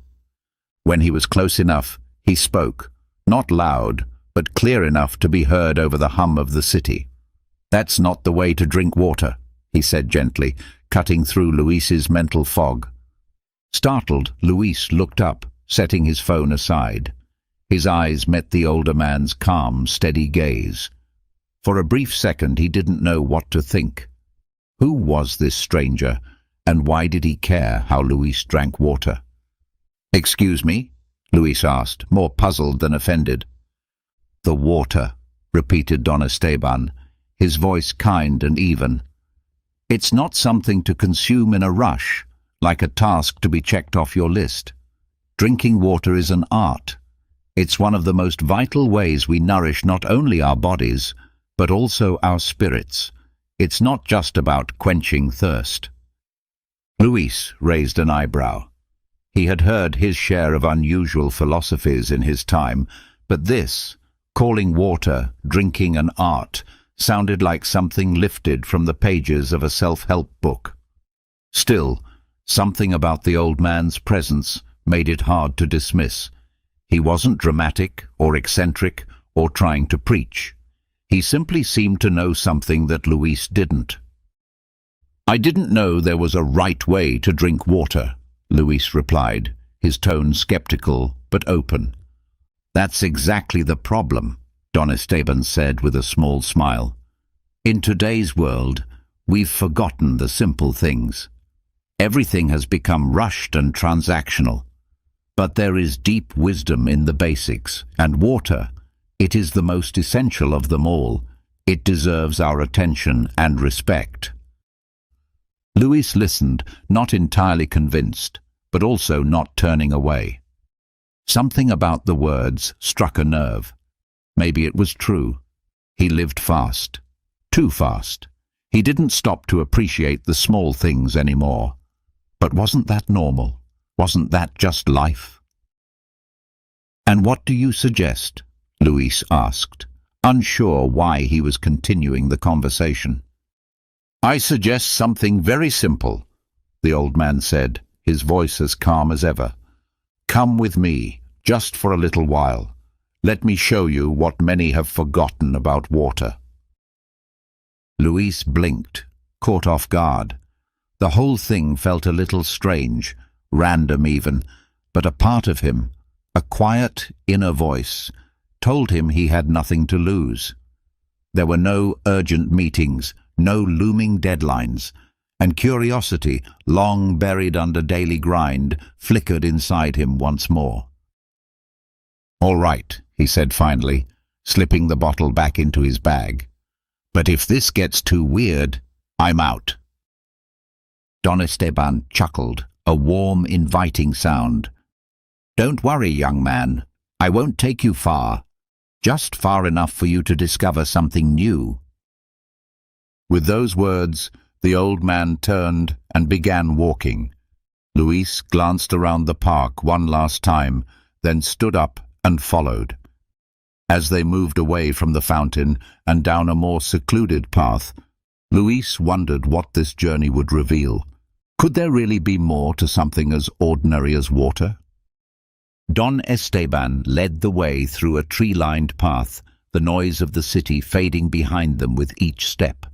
When he was close enough, he spoke, not loud, but clear enough to be heard over the hum of the city. "That's not the way to drink water," he said gently, cutting through Luis's mental fog. Startled, Luis looked up, setting his phone aside. His eyes met the older man's calm, steady gaze. For a brief second he didn't know what to think. Who was this stranger, and why did he care how Luis drank water? "Excuse me?" Luis asked, more puzzled than offended. "The water," repeated Don Esteban, his voice kind and even. "It's not something to consume in a rush, like a task to be checked off your list. Drinking water is an art. It's one of the most vital ways we nourish not only our bodies, but also our spirits. It's not just about quenching thirst." Luis raised an eyebrow. He had heard his share of unusual philosophies in his time, but this, calling water, drinking an art, sounded like something lifted from the pages of a self-help book. Still, something about the old man's presence made it hard to dismiss. He wasn't dramatic or eccentric or trying to preach. He simply seemed to know something that Luis didn't. "I didn't know there was a right way to drink water," Luis replied, his tone skeptical but open. "That's exactly the problem," Don Esteban said with a small smile. "In today's world, we've forgotten the simple things. Everything has become rushed and transactional. But there is deep wisdom in the basics, and water, it is the most essential of them all. It deserves our attention and respect." Luis listened, not entirely convinced, but also not turning away. Something about the words struck a nerve. Maybe it was true. He lived fast. Too fast. He didn't stop to appreciate the small things anymore. But wasn't that normal? Wasn't that just life? "And what do you suggest?" Luis asked, unsure why he was continuing the conversation. "I suggest something very simple," the old man said, his voice as calm as ever. "Come with me, just for a little while. Let me show you what many have forgotten about water." Luis blinked, caught off guard. The whole thing felt a little strange, random even, but a part of him, a quiet inner voice, told him he had nothing to lose. There were no urgent meetings, no looming deadlines, and curiosity, long buried under daily grind, flickered inside him once more. "All right," he said finally, slipping the bottle back into his bag. "But if this gets too weird, I'm out." Don Esteban chuckled, a warm, inviting sound. "Don't worry, young man. I won't take you far. Just far enough for you to discover something new." With those words, the old man turned and began walking. Luis glanced around the park one last time, then stood up and followed. As they moved away from the fountain and down a more secluded path, Luis wondered what this journey would reveal. Could there really be more to something as ordinary as water? Don Esteban led the way through a tree-lined path, the noise of the city fading behind them with each step.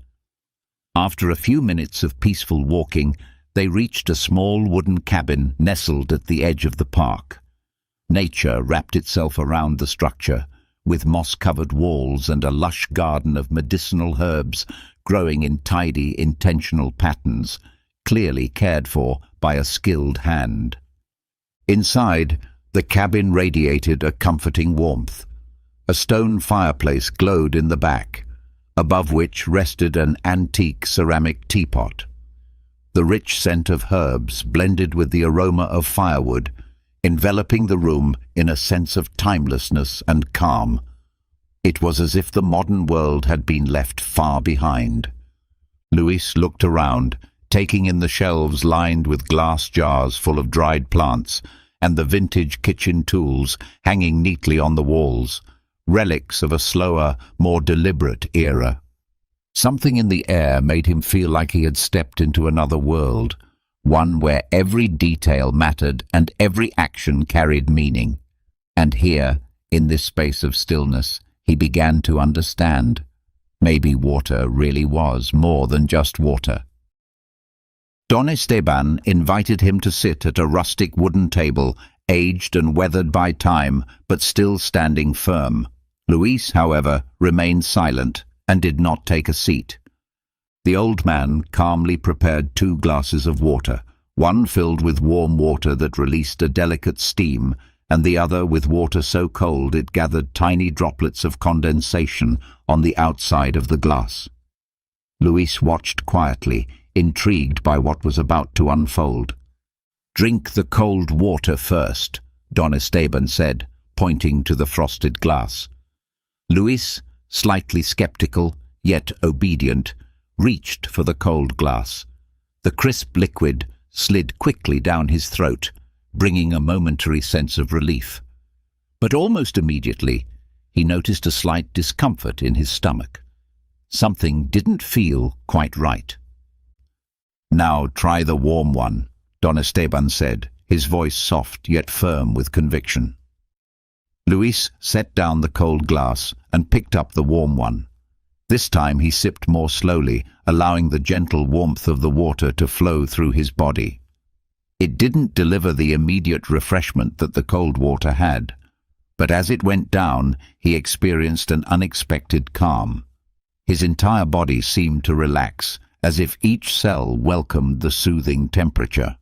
After a few minutes of peaceful walking, they reached a small wooden cabin nestled at the edge of the park. Nature wrapped itself around the structure, with moss-covered walls and a lush garden of medicinal herbs growing in tidy, intentional patterns, clearly cared for by a skilled hand. Inside, the cabin radiated a comforting warmth. A stone fireplace glowed in the back, above which rested an antique ceramic teapot. The rich scent of herbs blended with the aroma of firewood, enveloping the room in a sense of timelessness and calm. It was as if the modern world had been left far behind. Luis looked around, taking in the shelves lined with glass jars full of dried plants and the vintage kitchen tools hanging neatly on the walls, relics of a slower, more deliberate era. Something in the air made him feel like he had stepped into another world, one where every detail mattered and every action carried meaning. And here, in this space of stillness, He began to understand. Maybe water really was more than just water. Don Esteban invited him to sit at a rustic wooden table, aged and weathered by time, but still standing firm. Luis, however, remained silent and did not take a seat. The old man calmly prepared 2 glasses of water, one filled with warm water that released a delicate steam, and the other with water so cold it gathered tiny droplets of condensation on the outside of the glass. Luis watched quietly, intrigued by what was about to unfold. "Drink the cold water first," Don Esteban said, pointing to the frosted glass. Luis, slightly skeptical, yet obedient, reached for the cold glass. The crisp liquid slid quickly down his throat, bringing a momentary sense of relief. But almost immediately, he noticed a slight discomfort in his stomach. Something didn't feel quite right. "Now try the warm one," Don Esteban said, his voice soft yet firm with conviction. Luis set down the cold glass and picked up the warm one. This time he sipped more slowly, allowing the gentle warmth of the water to flow through his body. It didn't deliver the immediate refreshment that the cold water had, but as it went down, he experienced an unexpected calm. His entire body seemed to relax, as if each cell welcomed the soothing temperature.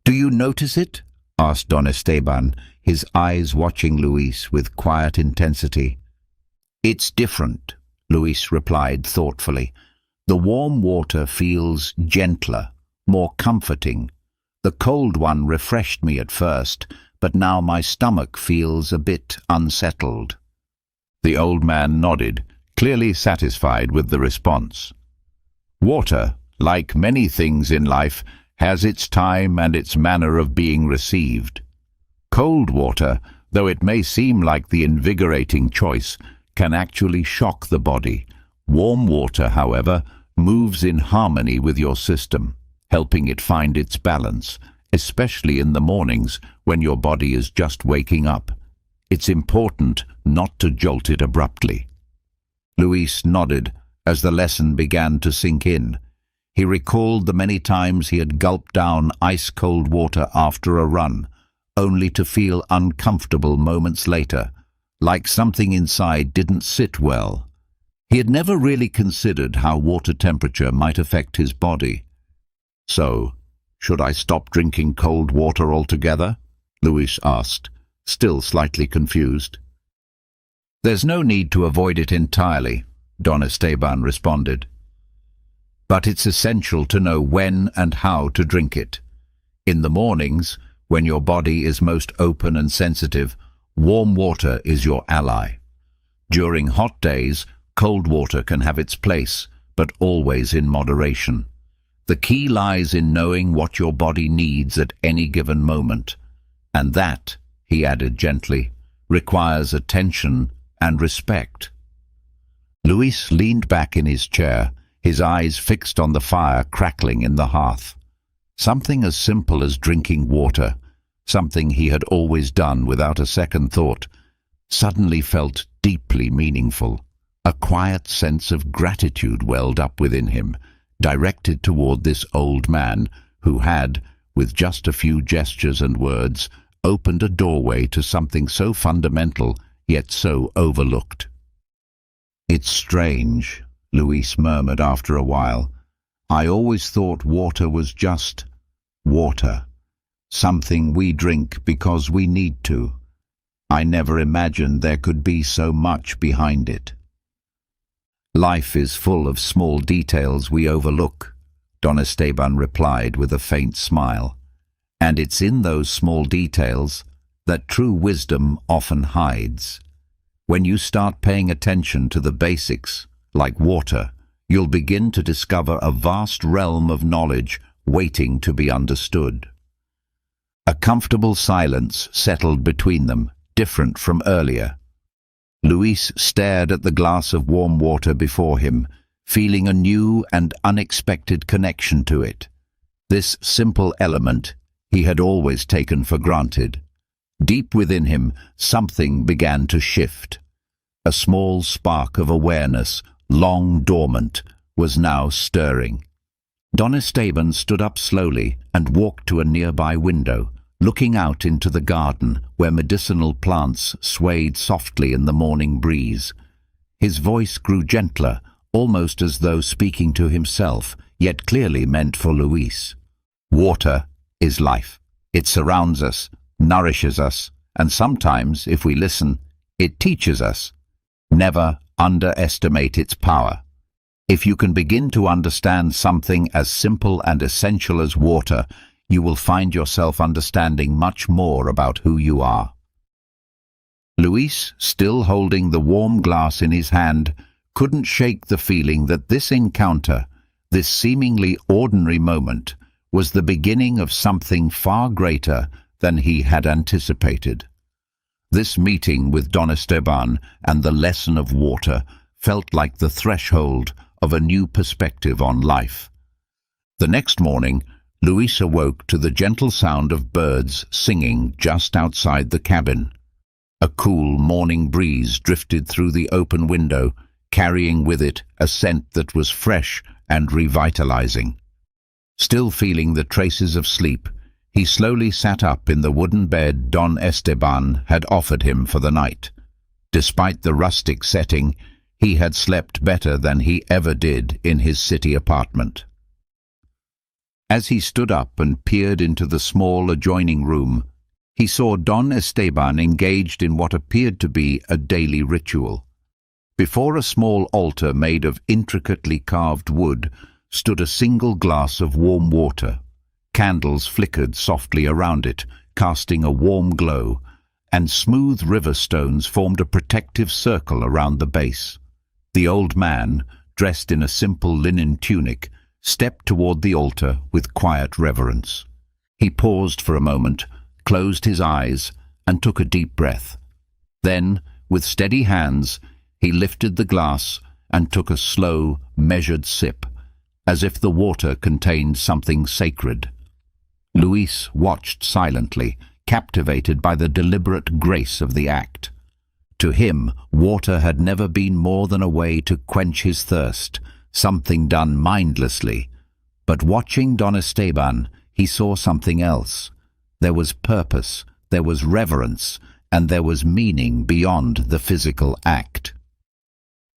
"Do you notice it?" asked Don Esteban, his eyes watching Luis with quiet intensity. "It's different," Luis replied thoughtfully. "The warm water feels gentler, more comforting. The cold one refreshed me at first, but now my stomach feels a bit unsettled." The old man nodded, clearly satisfied with the response. Water, like many things in life, has its time and its manner of being received. Cold water, though it may seem like the invigorating choice, can actually shock the body. Warm water, however, moves in harmony with your system, helping it find its balance, especially in the mornings when your body is just waking up. It's important not to jolt it abruptly. Luis nodded as the lesson began to sink in. He recalled the many times he had gulped down ice-cold water after a run, only to feel uncomfortable moments later, like something inside didn't sit well. He had never really considered how water temperature might affect his body. "So, should I stop drinking cold water altogether?" Luis asked, still slightly confused. "There's no need to avoid it entirely," Don Esteban responded. "But it's essential to know when and how to drink it. In the mornings, when your body is most open and sensitive, warm water is your ally. During hot days, cold water can have its place, but always in moderation. The key lies in knowing what your body needs at any given moment. And that," he added gently, "requires attention and respect." Luis leaned back in his chair, his eyes fixed on the fire crackling in the hearth. Something as simple as drinking water, something he had always done without a second thought, suddenly felt deeply meaningful. A quiet sense of gratitude welled up within him, directed toward this old man who had, with just a few gestures and words, opened a doorway to something so fundamental yet so overlooked. "It's strange," Luis murmured after a while. "I always thought water was just water, something we drink because we need to. I never imagined there could be so much behind it." "Life is full of small details we overlook," Don Esteban replied with a faint smile. "And it's in those small details that true wisdom often hides. When you start paying attention to the basics, like water, you'll begin to discover a vast realm of knowledge waiting to be understood." A comfortable silence settled between them, different from earlier. Luis stared at the glass of warm water before him, feeling a new and unexpected connection to it. This simple element he had always taken for granted. Deep within him, something began to shift. A small spark of awareness, long dormant, was now stirring. Don Esteban stood up slowly and walked to a nearby window, looking out into the garden where medicinal plants swayed softly in the morning breeze. His voice grew gentler, almost as though speaking to himself, yet clearly meant for Luis. Water is life. It surrounds us, nourishes us, and sometimes, if we listen, it teaches us. Never underestimate its power. If you can begin to understand something as simple and essential as water, you will find yourself understanding much more about who you are. Luis, still holding the warm glass in his hand, couldn't shake the feeling that this encounter, this seemingly ordinary moment, was the beginning of something far greater than he had anticipated. This meeting with Don Esteban and the lesson of water felt like the threshold of a new perspective on life. The next morning, Luis awoke to the gentle sound of birds singing just outside the cabin. A cool morning breeze drifted through the open window, carrying with it a scent that was fresh and revitalizing. Still feeling the traces of sleep, he slowly sat up in the wooden bed Don Esteban had offered him for the night. Despite the rustic setting, he had slept better than he ever did in his city apartment. As he stood up and peered into the small adjoining room, he saw Don Esteban engaged in what appeared to be a daily ritual. Before a small altar made of intricately carved wood stood a single glass of warm water. Candles flickered softly around it, casting a warm glow, and smooth river stones formed a protective circle around the base. The old man, dressed in a simple linen tunic, stepped toward the altar with quiet reverence. He paused for a moment, closed his eyes, and took a deep breath. Then, with steady hands, he lifted the glass and took a slow, measured sip, as if the water contained something sacred. Luis watched silently, captivated by the deliberate grace of the act. To him, water had never been more than a way to quench his thirst, something done mindlessly. But watching Don Esteban, he saw something else. There was purpose, there was reverence, and there was meaning beyond the physical act.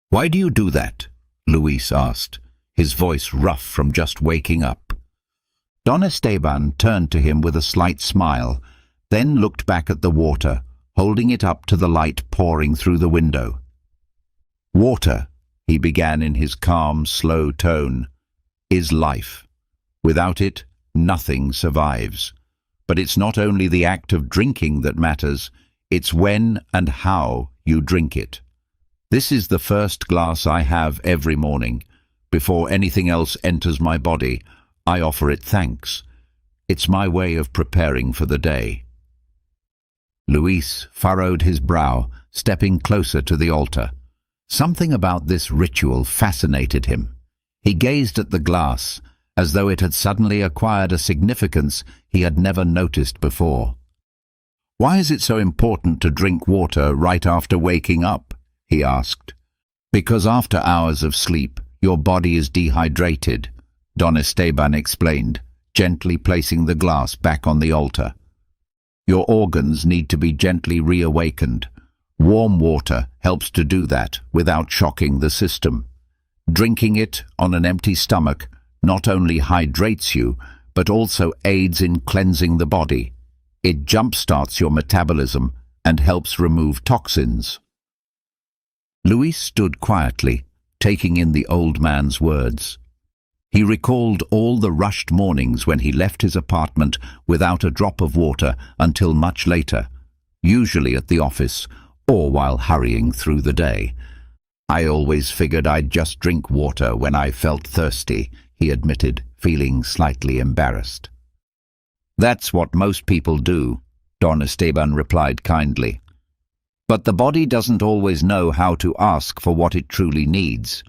"Why do you do that?" Luis asked, his voice rough from just waking up. Don Esteban turned to him with a slight smile, then looked back at the water, holding it up to the light pouring through the window. "Water," he began in his calm, slow tone, "is life. Without it, nothing survives. But it's not only the act of drinking that matters, it's when and how you drink it. This is the first glass I have every morning. Before anything else enters my body, I offer it thanks. It's my way of preparing for the day." Luis furrowed his brow, stepping closer to the altar. Something about this ritual fascinated him. He gazed at the glass, as though it had suddenly acquired a significance he had never noticed before. "Why is it so important to drink water right after waking up?" he asked. "Because after hours of sleep, your body is dehydrated," Don Esteban explained, gently placing the glass back on the altar. "Your organs need to be gently reawakened. Warm water helps to do that without shocking the system. Drinking it on an empty stomach not only hydrates you, but also aids in cleansing the body. It jumpstarts your metabolism and helps remove toxins." Luis stood quietly, taking in the old man's words. He recalled all the rushed mornings when he left his apartment without a drop of water until much later, usually at the office or while hurrying through the day. "I always figured I'd just drink water when I felt thirsty," he admitted, feeling slightly embarrassed. "That's what most people do," Don Esteban replied kindly. "But the body doesn't always know how to ask for what it truly needs.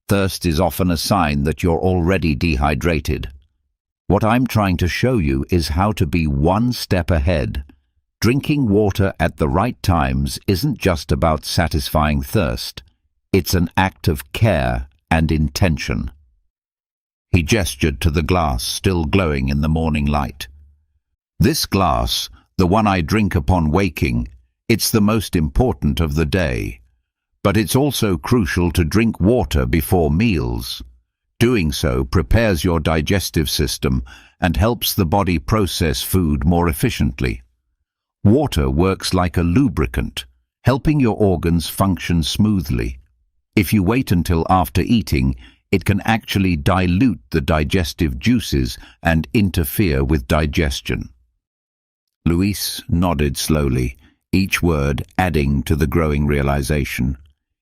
Thirst is often a sign that you're already dehydrated. What I'm trying to show you is how to be one step ahead. Drinking water at the right times isn't just about satisfying thirst. It's an act of care and intention. He gestured to the glass still glowing in the morning light. This glass, the one I drink upon waking, it's the most important of the day. But it's also crucial to drink water before meals. Doing so prepares your digestive system and helps the body process food more efficiently. Water works like a lubricant, helping your organs function smoothly. If you wait until after eating, it can actually dilute the digestive juices and interfere with digestion. Luis nodded slowly, each word adding to the growing realization.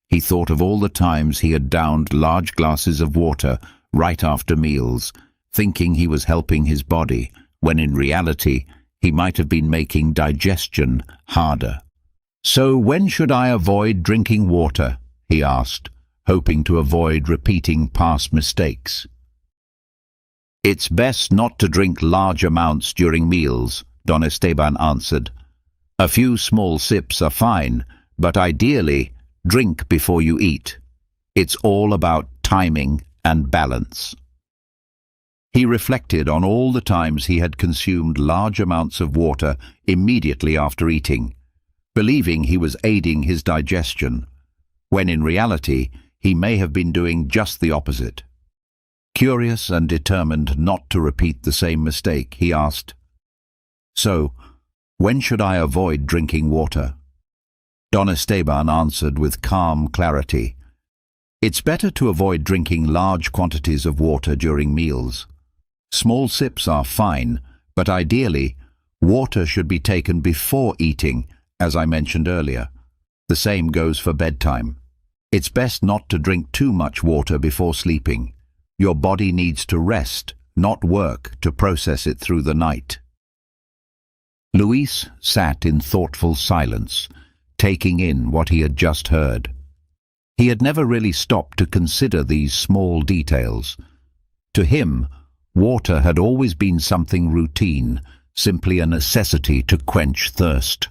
He thought of all the times he had downed large glasses of water right after meals, thinking he was helping his body, when in reality he might have been making digestion harder. "So when should I avoid drinking water?" he asked, hoping to avoid repeating past mistakes. "It's best not to drink large amounts during meals," Don Esteban answered. "A few small sips are fine, but ideally, drink before you eat. It's all about timing and balance." He reflected on all the times he had consumed large amounts of water immediately after eating, believing he was aiding his digestion, when in reality he may have been doing just the opposite. Curious and determined not to repeat the same mistake, he asked, "So, when should I avoid drinking water?" Don Esteban answered with calm clarity, "It's better to avoid drinking large quantities of water during meals. Small sips are fine, but ideally, water should be taken before eating, as I mentioned earlier. The same goes for bedtime. It's best not to drink too much water before sleeping. Your body needs to rest, not work, to process it through the night." Luis sat in thoughtful silence, taking in what he had just heard. He had never really stopped to consider these small details. To him, water had always been something routine, simply a necessity to quench thirst.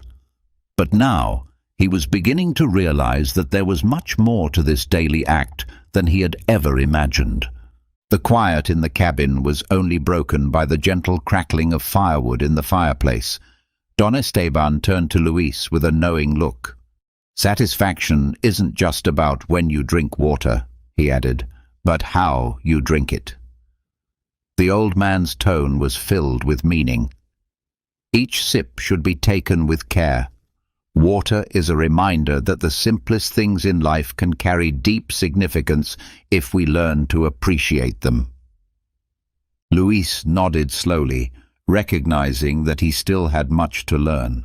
But now, he was beginning to realize that there was much more to this daily act than he had ever imagined. The quiet in the cabin was only broken by the gentle crackling of firewood in the fireplace. Don Esteban turned to Luis with a knowing look. "Satisfaction isn't just about when you drink water," he added, "but how you drink it." The old man's tone was filled with meaning. Each sip should be taken with care. Water is a reminder that the simplest things in life can carry deep significance if we learn to appreciate them. Luis nodded slowly, recognizing that he still had much to learn.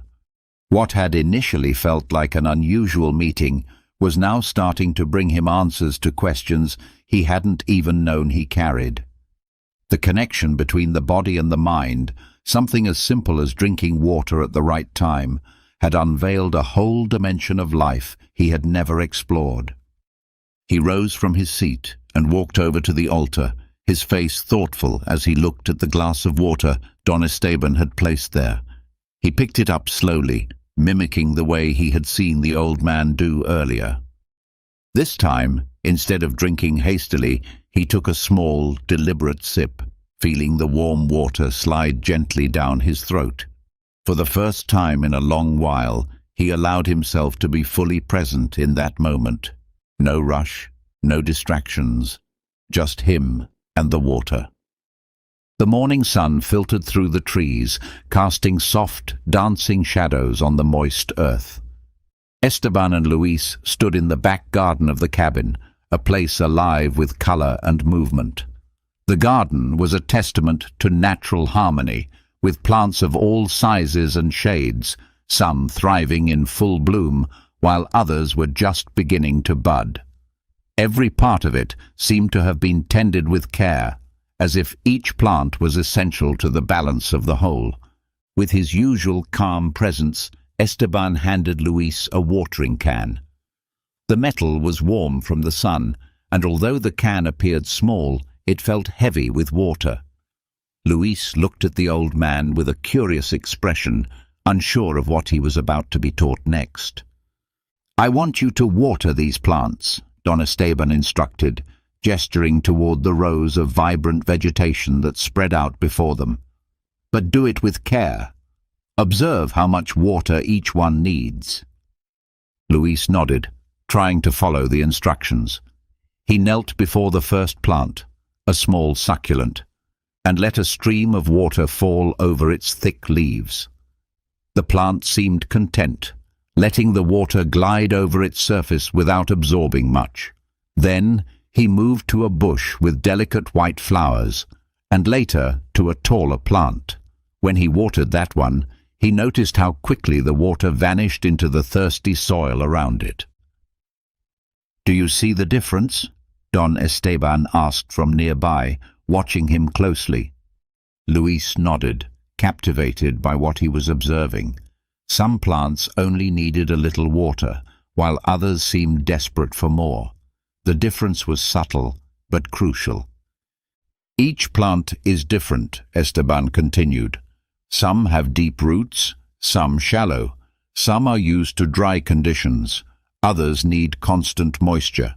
What had initially felt like an unusual meeting was now starting to bring him answers to questions he hadn't even known he carried. The connection between the body and the mind, something as simple as drinking water at the right time, had unveiled a whole dimension of life he had never explored. He rose from his seat and walked over to the altar, his face thoughtful as he looked at the glass of water Don Esteban had placed there. He picked it up slowly, mimicking the way he had seen the old man do earlier. This time, instead of drinking hastily, he took a small, deliberate sip, feeling the warm water slide gently down his throat. For the first time in a long while, he allowed himself to be fully present in that moment. No rush, no distractions, just him and the water. The morning sun filtered through the trees, casting soft, dancing shadows on the moist earth. Esteban and Luis stood in the back garden of the cabin, a place alive with color and movement. The garden was a testament to natural harmony, with plants of all sizes and shades, some thriving in full bloom, while others were just beginning to bud. Every part of it seemed to have been tended with care, as if each plant was essential to the balance of the whole. With his usual calm presence, Esteban handed Luis a watering can. The metal was warm from the sun, and although the can appeared small, it felt heavy with water. Luis looked at the old man with a curious expression, unsure of what he was about to be taught next. "I want you to water these plants," Don Esteban instructed, gesturing toward the rows of vibrant vegetation that spread out before them. "But do it with care. Observe how much water each one needs." Luis nodded, trying to follow the instructions. He knelt before the first plant, a small succulent, and let a stream of water fall over its thick leaves. The plant seemed content, letting the water glide over its surface without absorbing much. Then he moved to a bush with delicate white flowers, and later to a taller plant. When he watered that one, he noticed how quickly the water vanished into the thirsty soil around it. "Do you see the difference?" Don Esteban asked from nearby, watching him closely. Luis nodded, captivated by what he was observing. Some plants only needed a little water, while others seemed desperate for more. The difference was subtle, but crucial. "Each plant is different," Esteban continued. "Some have deep roots, some shallow. Some are used to dry conditions, others need constant moisture.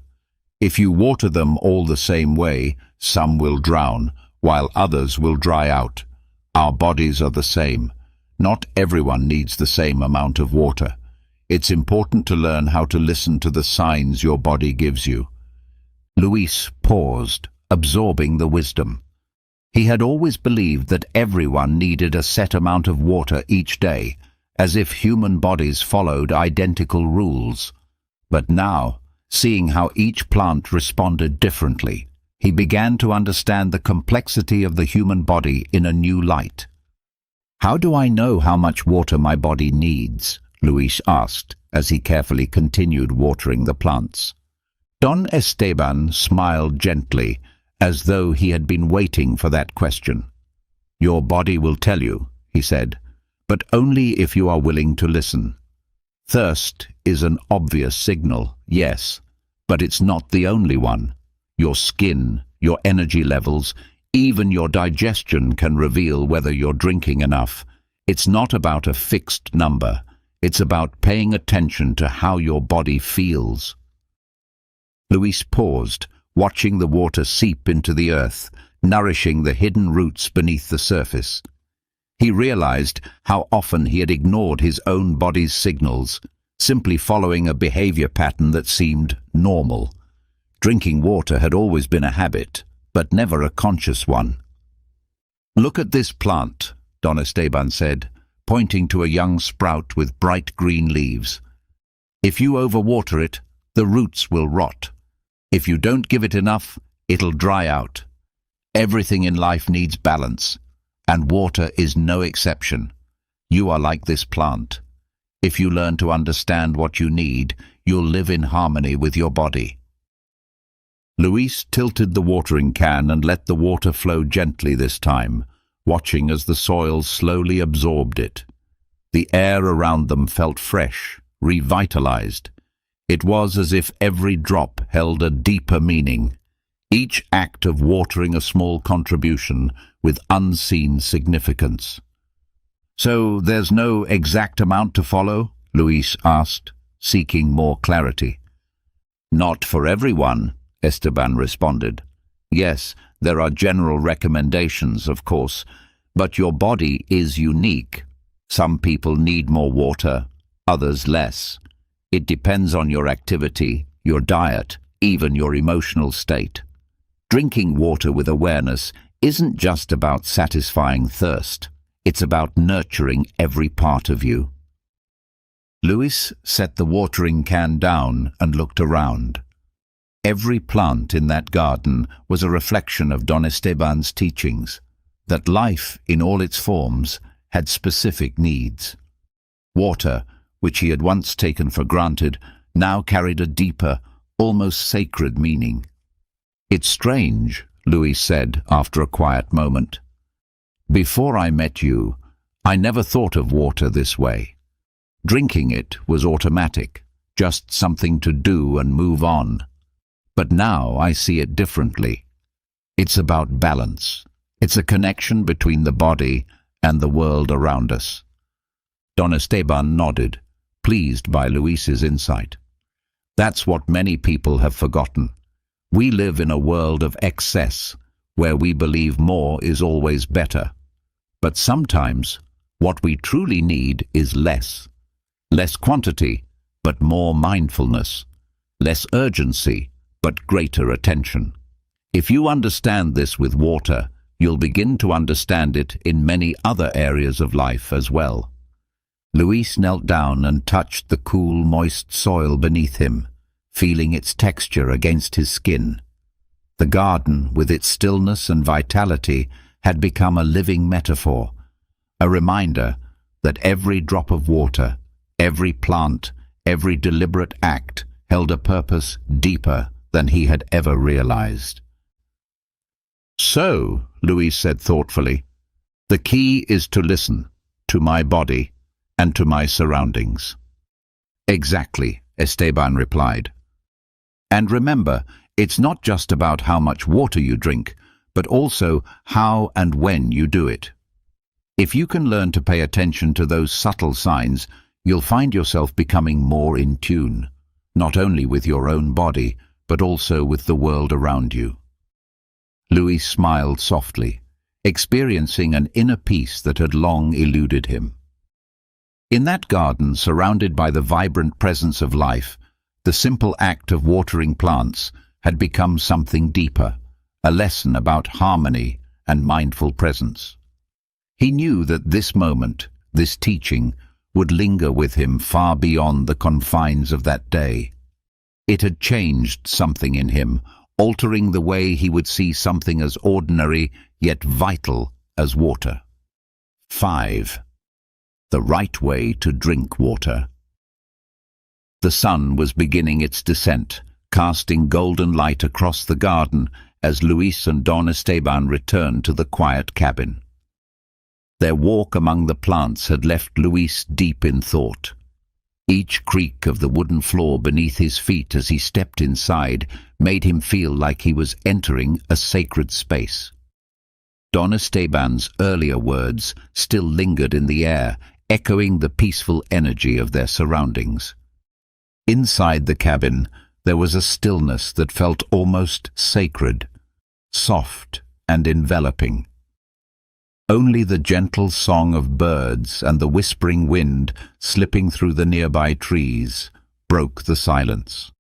If you water them all the same way, some will drown, while others will dry out. Our bodies are the same. Not everyone needs the same amount of water. It's important to learn how to listen to the signs your body gives you." Luis paused, absorbing the wisdom. He had always believed that everyone needed a set amount of water each day, as if human bodies followed identical rules. But now, seeing how each plant responded differently, he began to understand the complexity of the human body in a new light. "How do I know how much water my body needs?" Luis asked, as he carefully continued watering the plants. Don Esteban smiled gently, as though he had been waiting for that question. "Your body will tell you," he said, "but only if you are willing to listen. Thirst is an obvious signal, yes, but it's not the only one. Your skin, your energy levels, even your digestion can reveal whether you're drinking enough. It's not about a fixed number. It's about paying attention to how your body feels." Luis paused, watching the water seep into the earth, nourishing the hidden roots beneath the surface. He realized how often he had ignored his own body's signals, simply following a behavior pattern that seemed normal. Drinking water had always been a habit, but never a conscious one. "Look at this plant," Don Esteban said, pointing to a young sprout with bright green leaves. "If you overwater it, the roots will rot. If you don't give it enough, it'll dry out. Everything in life needs balance, and water is no exception. You are like this plant. If you learn to understand what you need, you'll live in harmony with your body." Luis tilted the watering can and let the water flow gently this time, watching as the soil slowly absorbed it. The air around them felt fresh, revitalized. It was as if every drop held a deeper meaning, each act of watering a small contribution with unseen significance. "So there's no exact amount to follow?" Luis asked, seeking more clarity. "Not for everyone," Esteban responded. "Yes, there are general recommendations, of course, but your body is unique. Some people need more water, others less. It depends on your activity, your diet, even your emotional state. Drinking water with awareness isn't just about satisfying thirst. It's about nurturing every part of you." Luis set the watering can down and looked around. Every plant in that garden was a reflection of Don Esteban's teachings, that life in all its forms had specific needs. Water, which he had once taken for granted, now carried a deeper, almost sacred meaning. "It's strange," Luis said after a quiet moment. "Before I met you, I never thought of water this way. Drinking it was automatic, just something to do and move on. But now I see it differently. It's about balance. It's a connection between the body and the world around us." Don Esteban nodded, pleased by Luis's insight. That's what many people have forgotten. We live in a world of excess, where we believe more is always better. But sometimes, what we truly need is less. Less quantity, but more mindfulness. Less urgency, but greater attention. If you understand this with water, you'll begin to understand it in many other areas of life as well. Luis knelt down and touched the cool, moist soil beneath him, feeling its texture against his skin. The garden, with its stillness and vitality, had become a living metaphor, a reminder that every drop of water, every plant, every deliberate act held a purpose deeper than he had ever realized. So, Luis said thoughtfully, the key is to listen to my body and to my surroundings. Exactly, Esteban replied. And remember, it's not just about how much water you drink, but also how and when you do it. If you can learn to pay attention to those subtle signs, you'll find yourself becoming more in tune, not only with your own body, but also with the world around you. Luis smiled softly, experiencing an inner peace that had long eluded him. In that garden, surrounded by the vibrant presence of life, the simple act of watering plants had become something deeper, a lesson about harmony and mindful presence. He knew that this moment, this teaching, would linger with him far beyond the confines of that day. It had changed something in him, altering the way he would see something as ordinary yet vital as water. 5. The right way to drink water. The sun was beginning its descent, casting golden light across the garden as Luis and Don Esteban returned to the quiet cabin. Their walk among the plants had left Luis deep in thought. Each creak of the wooden floor beneath his feet as he stepped inside made him feel like he was entering a sacred space. Don Esteban's earlier words still lingered in the air, echoing the peaceful energy of their surroundings. Inside the cabin, there was a stillness that felt almost sacred, soft and enveloping. Only the gentle song of birds and the whispering wind slipping through the nearby trees broke the silence.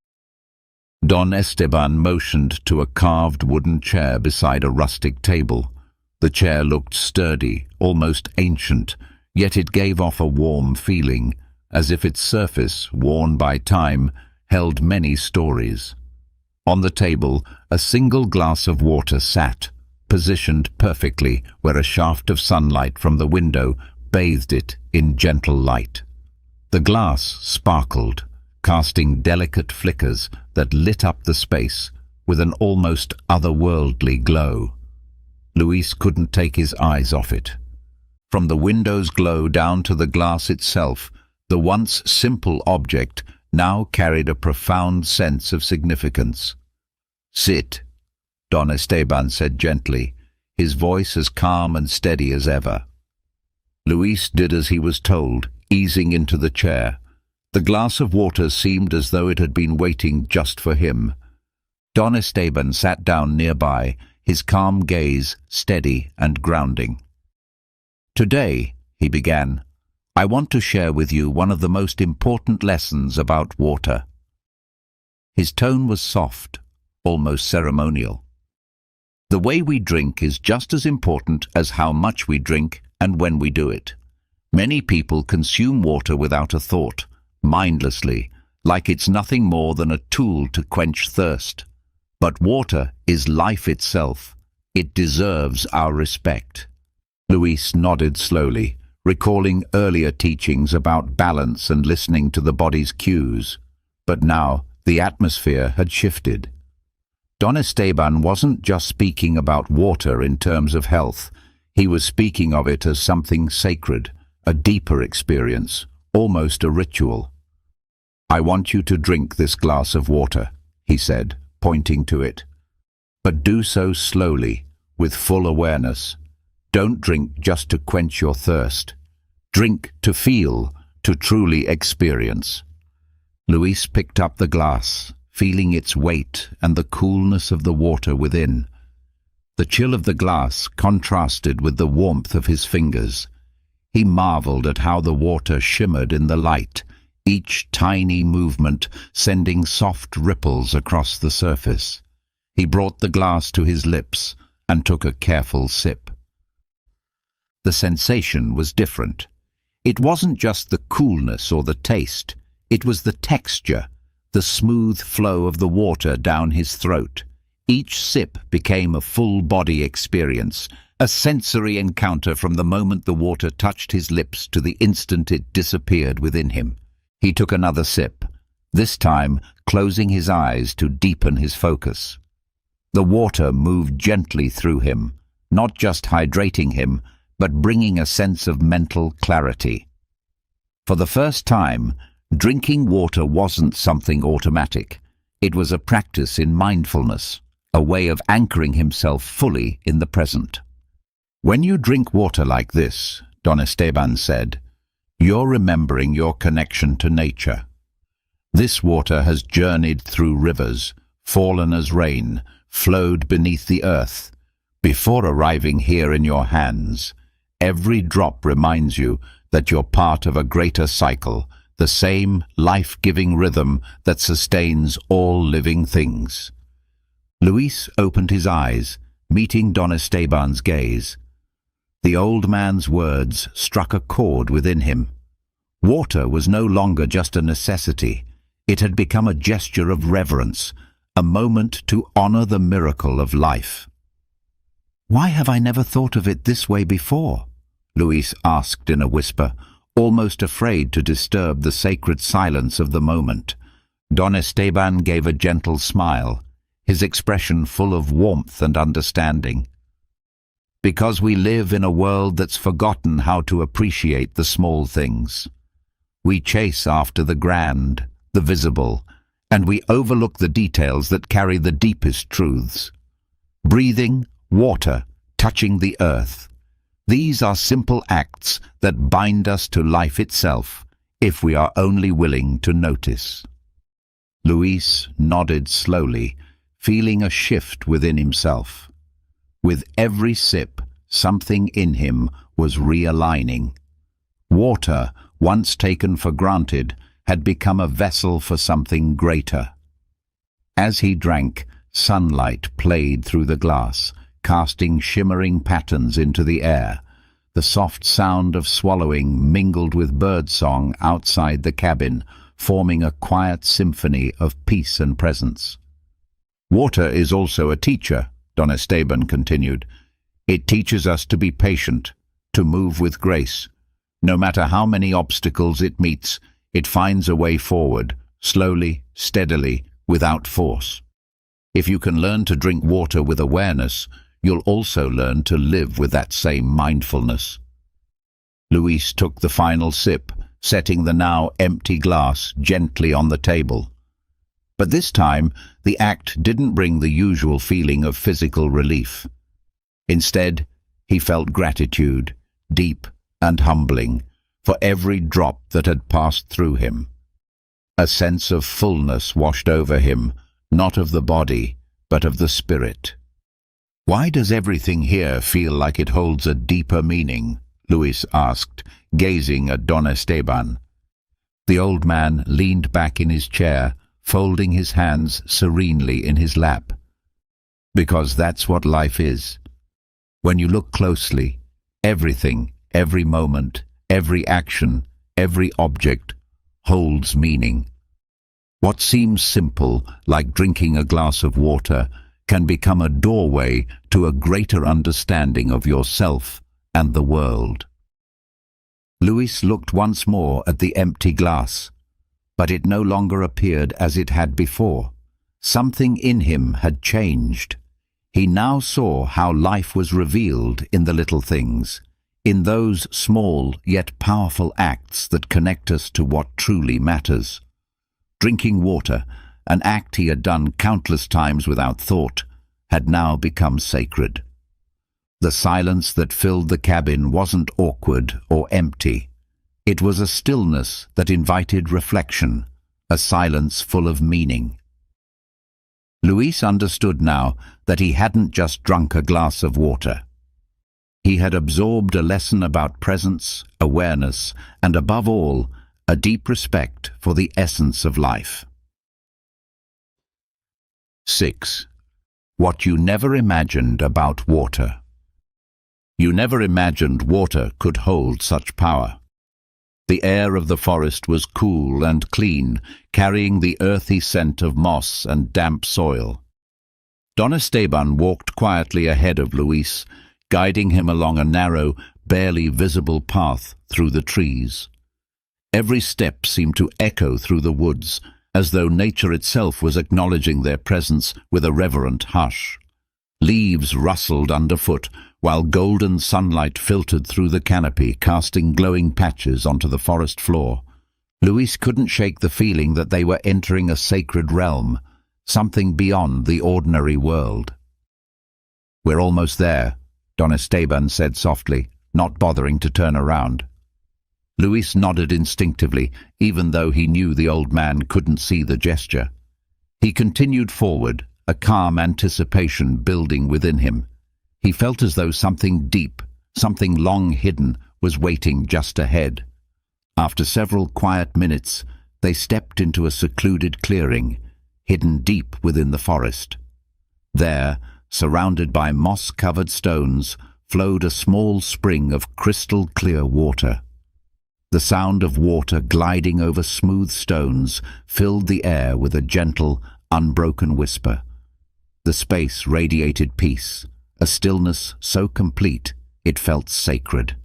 Don Esteban motioned to a carved wooden chair beside a rustic table. The chair looked sturdy, almost ancient, yet it gave off a warm feeling, as if its surface, worn by time, held many stories. On the table, a single glass of water sat, positioned perfectly where a shaft of sunlight from the window bathed it in gentle light. The glass sparkled, casting delicate flickers that lit up the space with an almost otherworldly glow. Luis couldn't take his eyes off it. From the window's glow down to the glass itself, the once simple object now carried a profound sense of significance. "Sit," Don Esteban said gently, his voice as calm and steady as ever. Luis did as he was told, easing into the chair. The glass of water seemed as though it had been waiting just for him. Don Esteban sat down nearby, his calm gaze steady and grounding. "Today," he began, "I want to share with you one of the most important lessons about water." His tone was soft, almost ceremonial. The way we drink is just as important as how much we drink and when we do it. Many people consume water without a thought, mindlessly, like it's nothing more than a tool to quench thirst. But water is life itself. It deserves our respect. Luis nodded slowly, recalling earlier teachings about balance and listening to the body's cues. But now the atmosphere had shifted. Don Esteban wasn't just speaking about water in terms of health. He was speaking of it as something sacred, a deeper experience, almost a ritual. "I want you to drink this glass of water," he said, pointing to it. "But do so slowly, with full awareness. Don't drink just to quench your thirst. Drink to feel, to truly experience. Luis picked up the glass, feeling its weight and the coolness of the water within. The chill of the glass contrasted with the warmth of his fingers. He marveled at how the water shimmered in the light, each tiny movement sending soft ripples across the surface. He brought the glass to his lips and took a careful sip. The sensation was different. It wasn't just the coolness or the taste, it was the texture, the smooth flow of the water down his throat. Each sip became a full-body experience, a sensory encounter from the moment the water touched his lips to the instant it disappeared within him. He took another sip, this time closing his eyes to deepen his focus. The water moved gently through him, not just hydrating him, but bringing a sense of mental clarity. For the first time, drinking water wasn't something automatic. It was a practice in mindfulness, a way of anchoring himself fully in the present. When you drink water like this, Don Esteban said, you're remembering your connection to nature. This water has journeyed through rivers, fallen as rain, flowed beneath the earth. Before arriving here in your hands, every drop reminds you that you're part of a greater cycle, the same life-giving rhythm that sustains all living things. Luis opened his eyes, meeting Don Esteban's gaze. The old man's words struck a chord within him. Water was no longer just a necessity. It had become a gesture of reverence, a moment to honor the miracle of life. "Why have I never thought of it this way before?" Luis asked in a whisper, almost afraid to disturb the sacred silence of the moment. Don Esteban gave a gentle smile, his expression full of warmth and understanding. "Because we live in a world that's forgotten how to appreciate the small things. We chase after the grand, the visible, and we overlook the details that carry the deepest truths. Breathing, water, touching the earth. These are simple acts that bind us to life itself, if we are only willing to notice." Luis nodded slowly, feeling a shift within himself. With every sip, something in him was realigning. Water, once taken for granted, had become a vessel for something greater. As he drank, sunlight played through the glass, casting shimmering patterns into the air. The soft sound of swallowing mingled with birdsong outside the cabin, forming a quiet symphony of peace and presence. "Water is also a teacher," Don Esteban continued. "It teaches us to be patient, to move with grace. No matter how many obstacles it meets, it finds a way forward, slowly, steadily, without force. If you can learn to drink water with awareness, you'll also learn to live with that same mindfulness." Luis took the final sip, setting the now empty glass gently on the table. But this time, the act didn't bring the usual feeling of physical relief. Instead, he felt gratitude, deep and humbling, for every drop that had passed through him. A sense of fullness washed over him, not of the body, but of the spirit. "Why does everything here feel like it holds a deeper meaning?" Luis asked, gazing at Don Esteban. The old man leaned back in his chair, folding his hands serenely in his lap. "Because that's what life is. When you look closely, everything, every moment, every action, every object holds meaning. What seems simple, like drinking a glass of water, can become a doorway to a greater understanding of yourself and the world." Luis looked once more at the empty glass, but it no longer appeared as it had before. Something in him had changed. He now saw how life was revealed in the little things, in those small yet powerful acts that connect us to what truly matters. Drinking water, an act he had done countless times without thought, had now become sacred. The silence that filled the cabin wasn't awkward or empty. It was a stillness that invited reflection, a silence full of meaning. Luis understood now that he hadn't just drunk a glass of water. He had absorbed a lesson about presence, awareness, and above all, a deep respect for the essence of life. 6. What you never imagined about water. You never imagined water could hold such power. The air of the forest was cool and clean, carrying the earthy scent of moss and damp soil. Don Esteban walked quietly ahead of Luis, guiding him along a narrow, barely visible path through the trees. Every step seemed to echo through the woods, as though nature itself was acknowledging their presence with a reverent hush. Leaves rustled underfoot, while golden sunlight filtered through the canopy, casting glowing patches onto the forest floor. Luis couldn't shake the feeling that they were entering a sacred realm, something beyond the ordinary world. "We're almost there," Don Esteban said softly, not bothering to turn around. Luis nodded instinctively, even though he knew the old man couldn't see the gesture. He continued forward, a calm anticipation building within him. He felt as though something deep, something long hidden, was waiting just ahead. After several quiet minutes, they stepped into a secluded clearing, hidden deep within the forest. There, surrounded by moss-covered stones, flowed a small spring of crystal-clear water. The sound of water gliding over smooth stones filled the air with a gentle, unbroken whisper. The space radiated peace, a stillness so complete it felt sacred.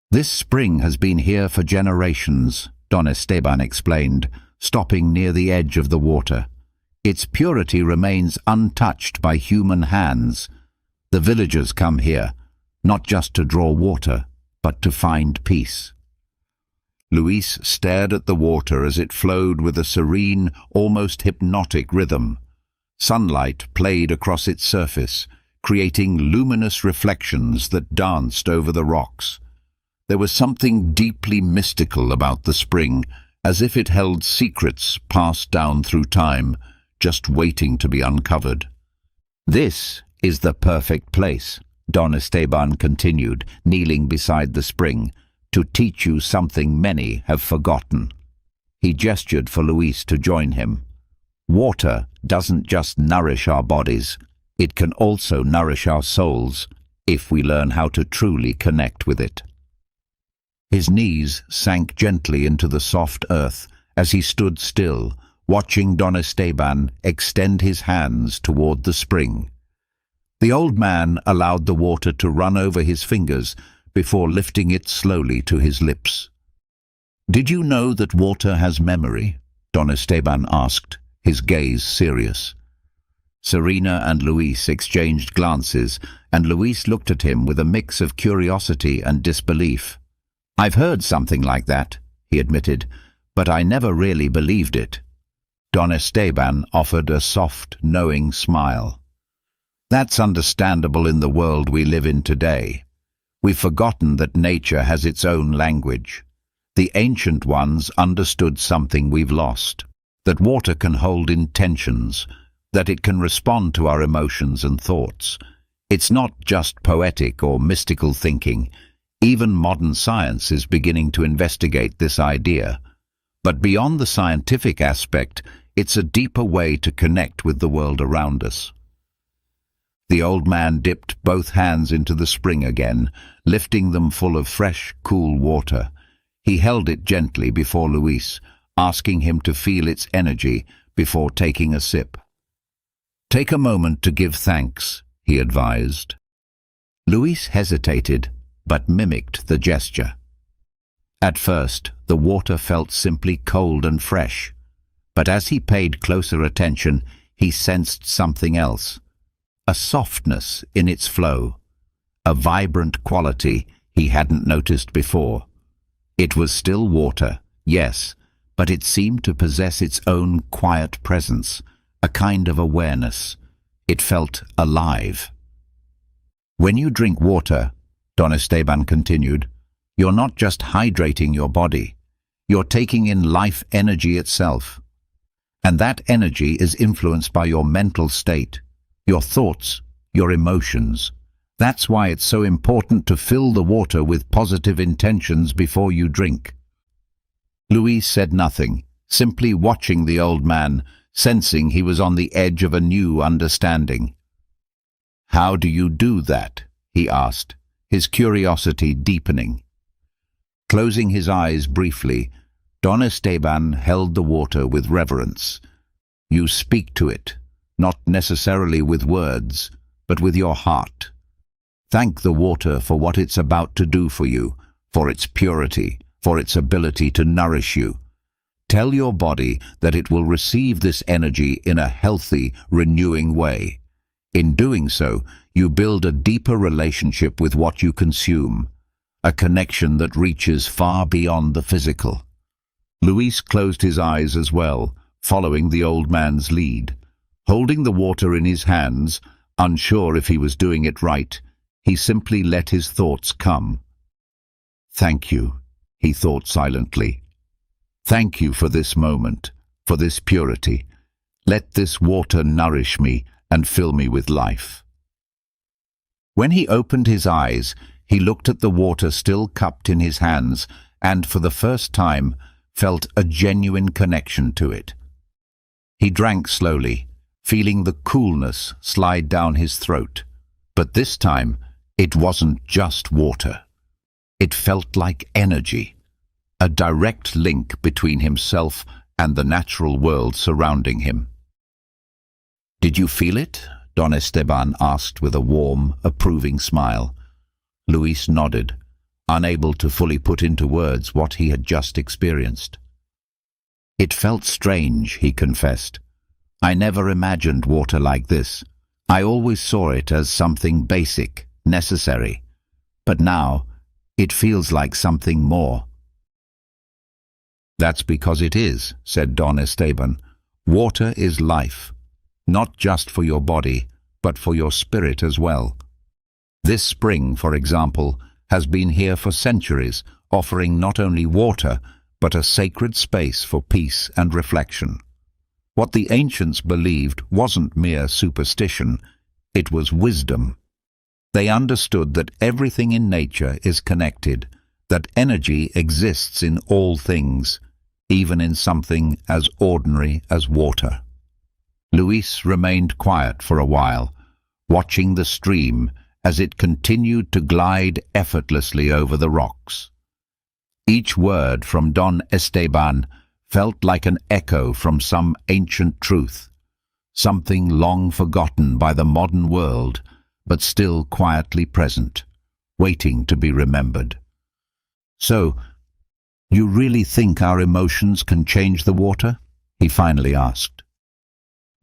"This spring has been here for generations," Don Esteban explained, stopping near the edge of the water. "Its purity remains untouched by human hands. The villagers come here, not just to draw water, but to find peace." Luis stared at the water as it flowed with a serene, almost hypnotic rhythm. Sunlight played across its surface, creating luminous reflections that danced over the rocks. There was something deeply mystical about the spring, as if it held secrets passed down through time, just waiting to be uncovered. "This is the perfect place," Don Esteban continued, kneeling beside the spring, "to teach you something many have forgotten." He gestured for Luis to join him. "Water doesn't just nourish our bodies, it can also nourish our souls, if we learn how to truly connect with it." His knees sank gently into the soft earth as he stood still, watching Don Esteban extend his hands toward the spring. The old man allowed the water to run over his fingers before lifting it slowly to his lips. "Did you know that water has memory?" Don Esteban asked, his gaze serious. Serena and Luis exchanged glances, and Luis looked at him with a mix of curiosity and disbelief. "I've heard something like that," he admitted, "but I never really believed it." Don Esteban offered a soft, knowing smile. "That's understandable in the world we live in today. We've forgotten that nature has its own language. The ancient ones understood something we've lost, that water can hold intentions, that it can respond to our emotions and thoughts. It's not just poetic or mystical thinking. Even modern science is beginning to investigate this idea. But beyond the scientific aspect, it's a deeper way to connect with the world around us." The old man dipped both hands into the spring again, lifting them full of fresh, cool water. He held it gently before Luis, asking him to feel its energy before taking a sip. "Take a moment to give thanks," he advised. Luis hesitated, but mimicked the gesture. At first, the water felt simply cold and fresh, but as he paid closer attention, he sensed something else. A softness in its flow, a vibrant quality he hadn't noticed before. It was still water, yes, but it seemed to possess its own quiet presence, a kind of awareness. It felt alive. "When you drink water," Don Esteban continued, You're not just hydrating your body. You're taking in life energy itself. And that energy is influenced by your mental state, your thoughts, your emotions. That's why it's so important to fill the water with positive intentions before you drink. Luis said nothing, simply watching the old man, sensing he was on the edge of a new understanding. "How do you do that?" he asked, his curiosity deepening. Closing his eyes briefly, Don Esteban held the water with reverence. "You speak to it, not necessarily with words, but with your heart. Thank the water for what it's about to do for you, for its purity, for its ability to nourish you. Tell your body that it will receive this energy in a healthy, renewing way. In doing so, you build a deeper relationship with what you consume, a connection that reaches far beyond the physical." Luis closed his eyes as well, following the old man's lead. Holding the water in his hands, unsure if he was doing it right, he simply let his thoughts come. "Thank you," he thought silently. "Thank you for this moment, for this purity. Let this water nourish me and fill me with life." When he opened his eyes, he looked at the water still cupped in his hands and, for the first time, felt a genuine connection to it. He drank slowly, feeling the coolness slide down his throat. But this time, it wasn't just water. It felt like energy, a direct link between himself and the natural world surrounding him. "Did you feel it?" Don Esteban asked with a warm, approving smile. Luis nodded, unable to fully put into words what he had just experienced. "It felt strange," he confessed. "I never imagined water like this. I always saw it as something basic, necessary. But now, it feels like something more." "That's because it is," said Don Esteban. "Water is life, not just for your body, but for your spirit as well. This spring, for example, has been here for centuries, offering not only water, but a sacred space for peace and reflection. What the ancients believed wasn't mere superstition, it was wisdom. They understood that everything in nature is connected, that energy exists in all things, even in something as ordinary as water." Luis remained quiet for a while, watching the stream as it continued to glide effortlessly over the rocks. Each word from Don Esteban felt like an echo from some ancient truth, something long forgotten by the modern world, but still quietly present, waiting to be remembered. "So, you really think our emotions can change the water?" he finally asked.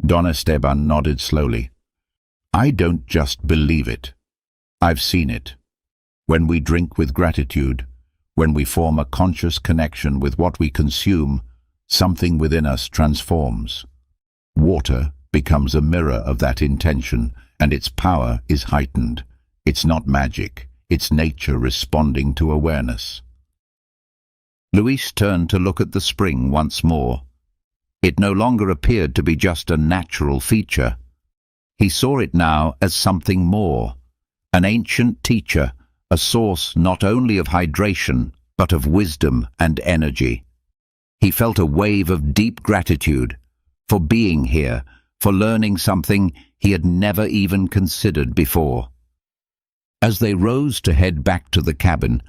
Don Esteban nodded slowly. "I don't just believe it. I've seen it. When we drink with gratitude, when we form a conscious connection with what we consume, something within us transforms. Water becomes a mirror of that intention, and its power is heightened. It's not magic, it's nature responding to awareness." Luis turned to look at the spring once more. It no longer appeared to be just a natural feature. He saw it now as something more, an ancient teacher, a source not only of hydration, but of wisdom and energy. He felt a wave of deep gratitude for being here, for learning something he had never even considered before. As they rose to head back to the cabin,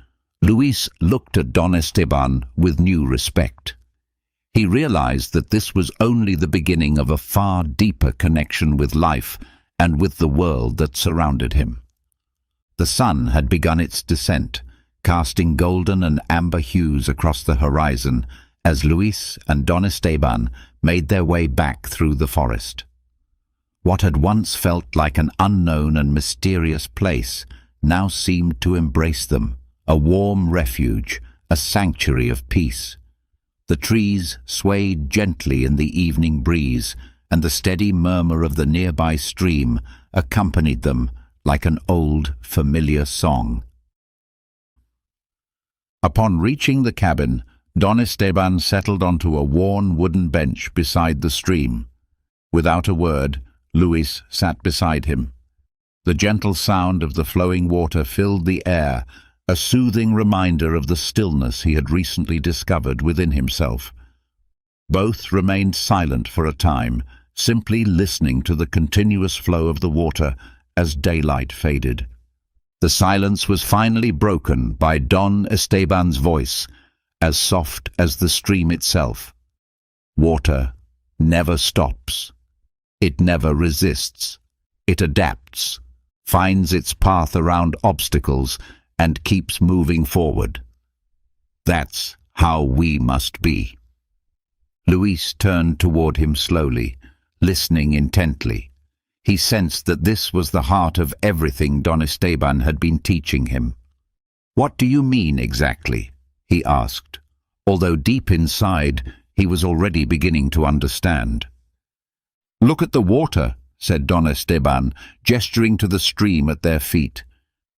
Luis looked at Don Esteban with new respect. He realized that this was only the beginning of a far deeper connection with life and with the world that surrounded him. The sun had begun its descent, casting golden and amber hues across the horizon as Luis and Don Esteban made their way back through the forest. What had once felt like an unknown and mysterious place now seemed to embrace them, a warm refuge, a sanctuary of peace. The trees swayed gently in the evening breeze, and the steady murmur of the nearby stream accompanied them like an old, familiar song. Upon reaching the cabin, Don Esteban settled onto a worn wooden bench beside the stream. Without a word, Luis sat beside him. The gentle sound of the flowing water filled the air, a soothing reminder of the stillness he had recently discovered within himself. Both remained silent for a time, simply listening to the continuous flow of the water as daylight faded. The silence was finally broken by Don Esteban's voice, as soft as the stream itself. Water never stops. It never resists. It adapts, finds its path around obstacles, and keeps moving forward. That's how we must be. Luis turned toward him slowly, listening intently. He sensed that this was the heart of everything Don Esteban had been teaching him. "What do you mean exactly?" he asked, although deep inside he was already beginning to understand. "Look at the water," said Don Esteban, gesturing to the stream at their feet.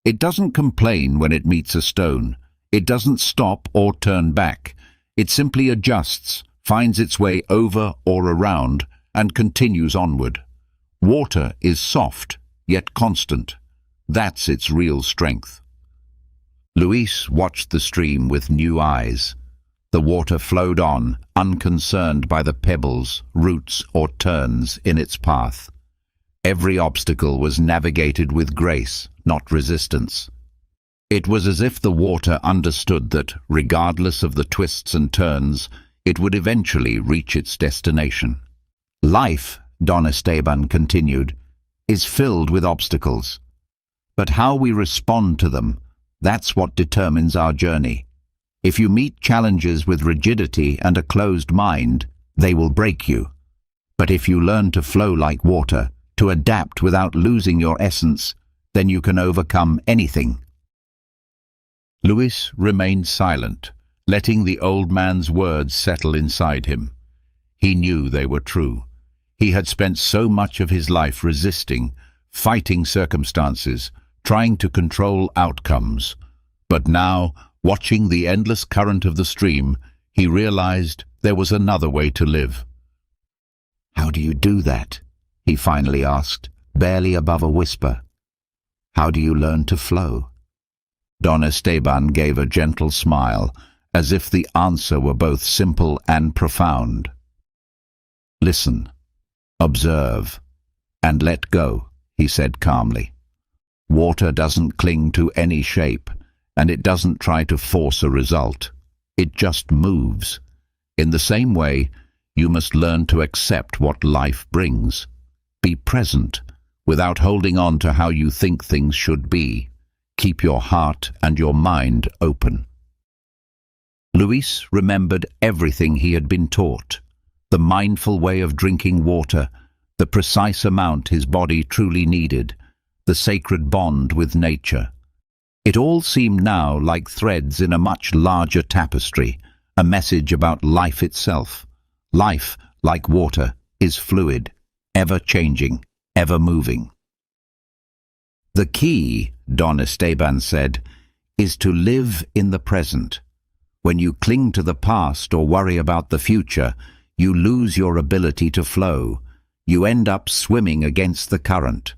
"It doesn't complain when it meets a stone. It doesn't stop or turn back. It simply adjusts, finds its way over or around, and continues onward. Water is soft, yet constant. That's its real strength." Luis watched the stream with new eyes. The water flowed on, unconcerned by the pebbles, roots, or turns in its path. Every obstacle was navigated with grace, not resistance. It was as if the water understood that, regardless of the twists and turns, it would eventually reach its destination. "Life," Don Esteban continued, "is filled with obstacles. But how we respond to them, that's what determines our journey. If you meet challenges with rigidity and a closed mind, they will break you. But if you learn to flow like water, to adapt without losing your essence, then you can overcome anything." Luis remained silent, letting the old man's words settle inside him. He knew they were true. He had spent so much of his life resisting, fighting circumstances, trying to control outcomes. But now, watching the endless current of the stream, he realized there was another way to live. "How do you do that?" he finally asked, barely above a whisper. "How do you learn to flow?" Don Esteban gave a gentle smile, as if the answer were both simple and profound. "Listen, observe, and let go," he said calmly. "Water doesn't cling to any shape, and it doesn't try to force a result. It just moves. In the same way, you must learn to accept what life brings. Be present, without holding on to how you think things should be. Keep your heart and your mind open." Luis remembered everything he had been taught. The mindful way of drinking water, the precise amount his body truly needed, the sacred bond with nature. It all seemed now like threads in a much larger tapestry, a message about life itself. Life, like water, is fluid, ever-changing, ever-moving. "The key," Don Esteban said, "is to live in the present. When you cling to the past or worry about the future, you lose your ability to flow. You end up swimming against the current.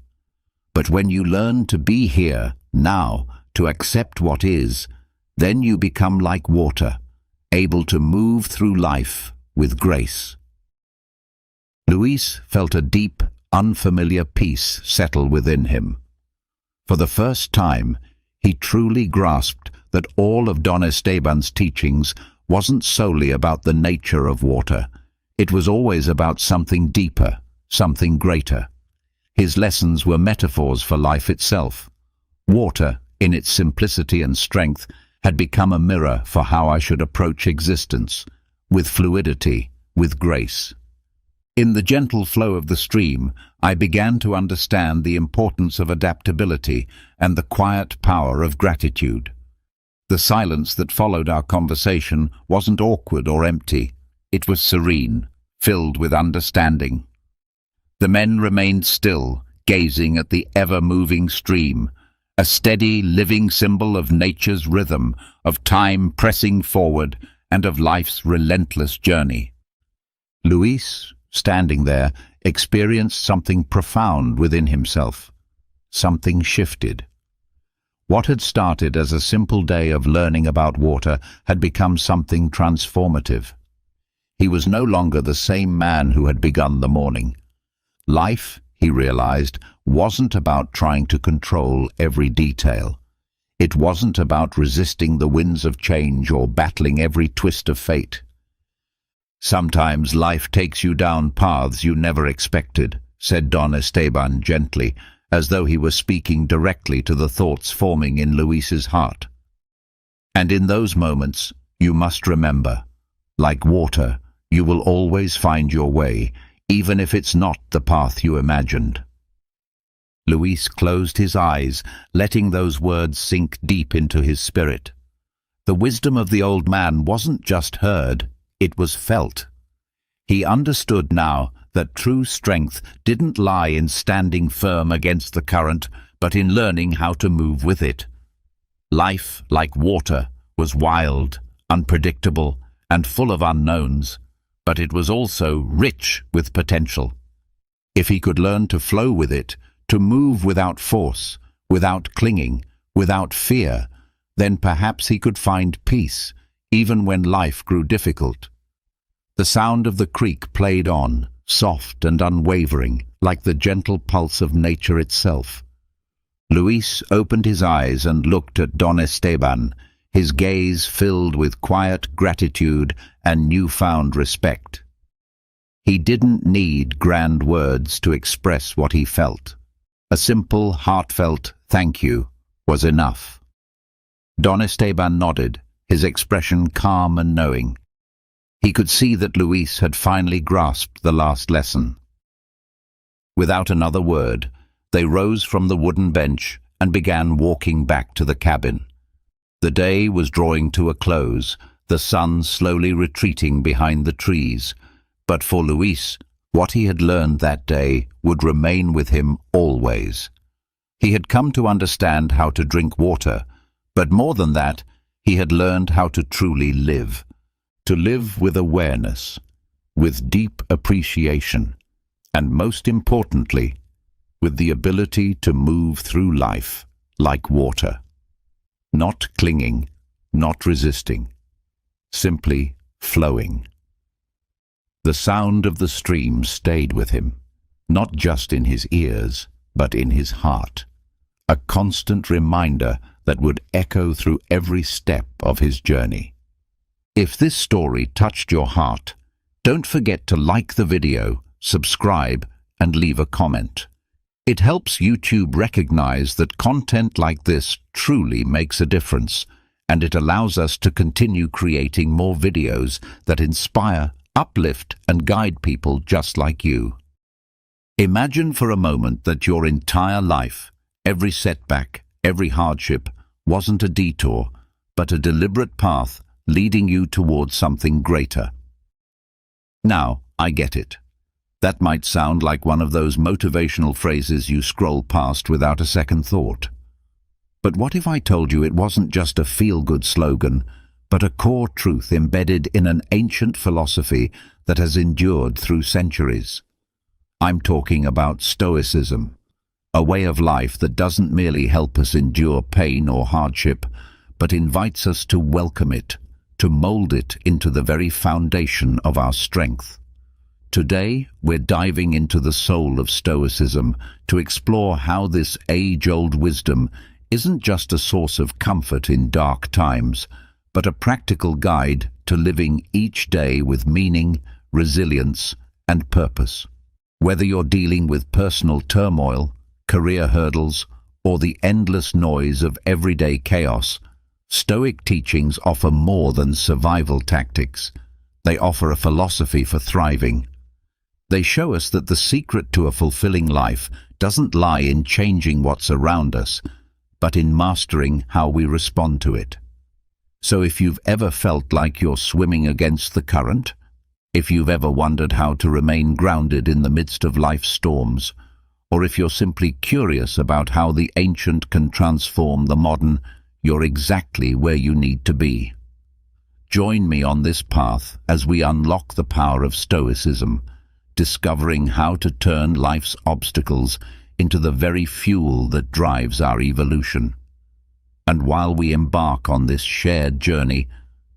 But when you learn to be here, now, to accept what is, then you become like water, able to move through life with grace." Luis felt a deep, unfamiliar peace settle within him. For the first time, he truly grasped that all of Don Esteban's teachings wasn't solely about the nature of water. It was always about something deeper, something greater. His lessons were metaphors for life itself. Water, in its simplicity and strength, had become a mirror for how I should approach existence, with fluidity, with grace. In the gentle flow of the stream, I began to understand the importance of adaptability and the quiet power of gratitude. The silence that followed our conversation wasn't awkward or empty. It was serene, filled with understanding. The men remained still, gazing at the ever-moving stream, a steady, living symbol of nature's rhythm, of time pressing forward, and of life's relentless journey. Luis, standing there, experienced something profound within himself. Something shifted. What had started as a simple day of learning about water had become something transformative. He was no longer the same man who had begun the morning. Life, he realized, wasn't about trying to control every detail. It wasn't about resisting the winds of change or battling every twist of fate. "Sometimes life takes you down paths you never expected," said Don Esteban gently, as though he were speaking directly to the thoughts forming in Luis's heart. "And in those moments, you must remember, like water, you will always find your way, even if it's not the path you imagined." Luis closed his eyes, letting those words sink deep into his spirit. The wisdom of the old man wasn't just heard, it was felt. He understood now that true strength didn't lie in standing firm against the current, but in learning how to move with it. Life, like water, was wild, unpredictable, and full of unknowns, but it was also rich with potential. If he could learn to flow with it, to move without force, without clinging, without fear, then perhaps he could find peace, even when life grew difficult. The sound of the creek played on, soft and unwavering, like the gentle pulse of nature itself. Luis opened his eyes and looked at Don Esteban, his gaze filled with quiet gratitude and newfound respect. He didn't need grand words to express what he felt. A simple, heartfelt thank you was enough. Don Esteban nodded, his expression calm and knowing. He could see that Luis had finally grasped the last lesson. Without another word, they rose from the wooden bench and began walking back to the cabin. The day was drawing to a close, the sun slowly retreating behind the trees, but for Luis, what he had learned that day would remain with him always. He had come to understand how to drink water, but more than that, he had learned how to truly live. To live with awareness, with deep appreciation, and most importantly, with the ability to move through life like water. Not clinging, not resisting, simply flowing. The sound of the stream stayed with him, not just in his ears, but in his heart, a constant reminder that would echo through every step of his journey. If this story touched your heart, don't forget to like the video, subscribe, and leave a comment. It helps YouTube recognize that content like this truly makes a difference, and it allows us to continue creating more videos that inspire, uplift, and guide people just like you. Imagine for a moment that your entire life, every setback, every hardship, wasn't a detour, but a deliberate path leading you towards something greater. Now, I get it. That might sound like one of those motivational phrases you scroll past without a second thought. But what if I told you it wasn't just a feel-good slogan, but a core truth embedded in an ancient philosophy that has endured through centuries? I'm talking about Stoicism, a way of life that doesn't merely help us endure pain or hardship, but invites us to welcome it, to mold it into the very foundation of our strength. Today, we're diving into the soul of Stoicism to explore how this age-old wisdom isn't just a source of comfort in dark times, but a practical guide to living each day with meaning, resilience, and purpose. Whether you're dealing with personal turmoil, career hurdles, or the endless noise of everyday chaos, Stoic teachings offer more than survival tactics. They offer a philosophy for thriving. They show us that the secret to a fulfilling life doesn't lie in changing what's around us, but in mastering how we respond to it. So if you've ever felt like you're swimming against the current, if you've ever wondered how to remain grounded in the midst of life's storms, or if you're simply curious about how the ancient can transform the modern, you're exactly where you need to be. Join me on this path as we unlock the power of Stoicism, discovering how to turn life's obstacles into the very fuel that drives our evolution. And while we embark on this shared journey,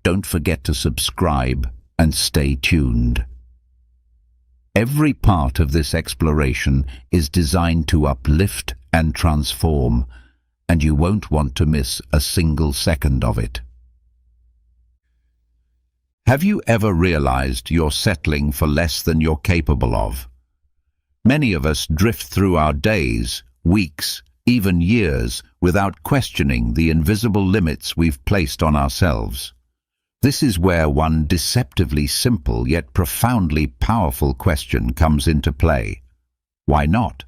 don't forget to subscribe and stay tuned. Every part of this exploration is designed to uplift and transform, and you won't want to miss a single second of it. Have you ever realized you're settling for less than you're capable of? Many of us drift through our days, weeks, even years without questioning the invisible limits we've placed on ourselves. This is where one deceptively simple yet profoundly powerful question comes into play. Why not?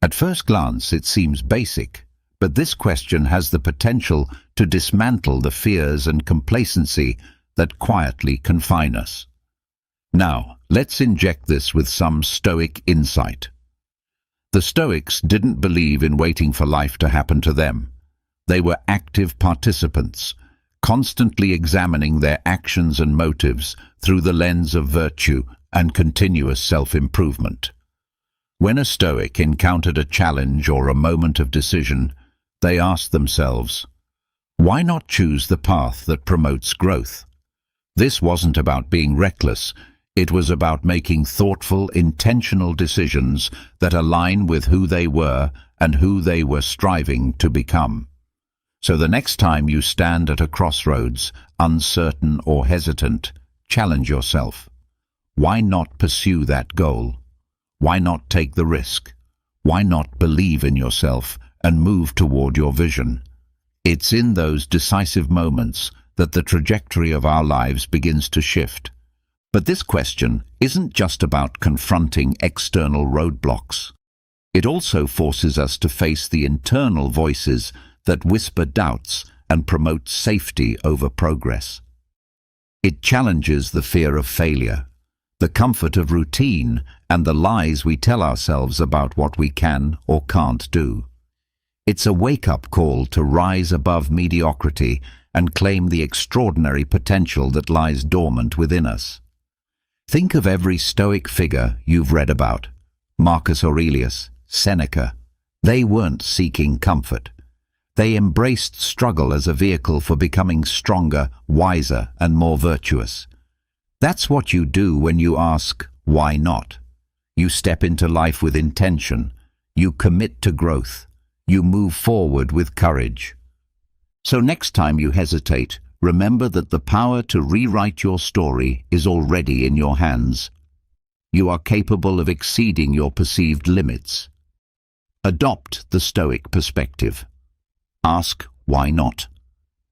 At first glance it seems basic, but this question has the potential to dismantle the fears and complacency that quietly confine us. Now, let's inject this with some Stoic insight. The Stoics didn't believe in waiting for life to happen to them. They were active participants, constantly examining their actions and motives through the lens of virtue and continuous self-improvement. When a Stoic encountered a challenge or a moment of decision, they asked themselves, why not choose the path that promotes growth? This wasn't about being reckless. It was about making thoughtful, intentional decisions that align with who they were and who they were striving to become. So the next time you stand at a crossroads, uncertain or hesitant, challenge yourself. Why not pursue that goal? Why not take the risk? Why not believe in yourself and move toward your vision? It's in those decisive moments that the trajectory of our lives begins to shift. But this question isn't just about confronting external roadblocks. It also forces us to face the internal voices that whisper doubts and promote safety over progress. It challenges the fear of failure, the comfort of routine, and the lies we tell ourselves about what we can or can't do. It's a wake-up call to rise above mediocrity and claim the extraordinary potential that lies dormant within us. Think of every Stoic figure you've read about. Marcus Aurelius, Seneca. They weren't seeking comfort. They embraced struggle as a vehicle for becoming stronger, wiser, and more virtuous. That's what you do when you ask, why not? You step into life with intention. You commit to growth. You move forward with courage. So next time you hesitate, remember that the power to rewrite your story is already in your hands. You are capable of exceeding your perceived limits. Adopt the Stoic perspective. Ask why not,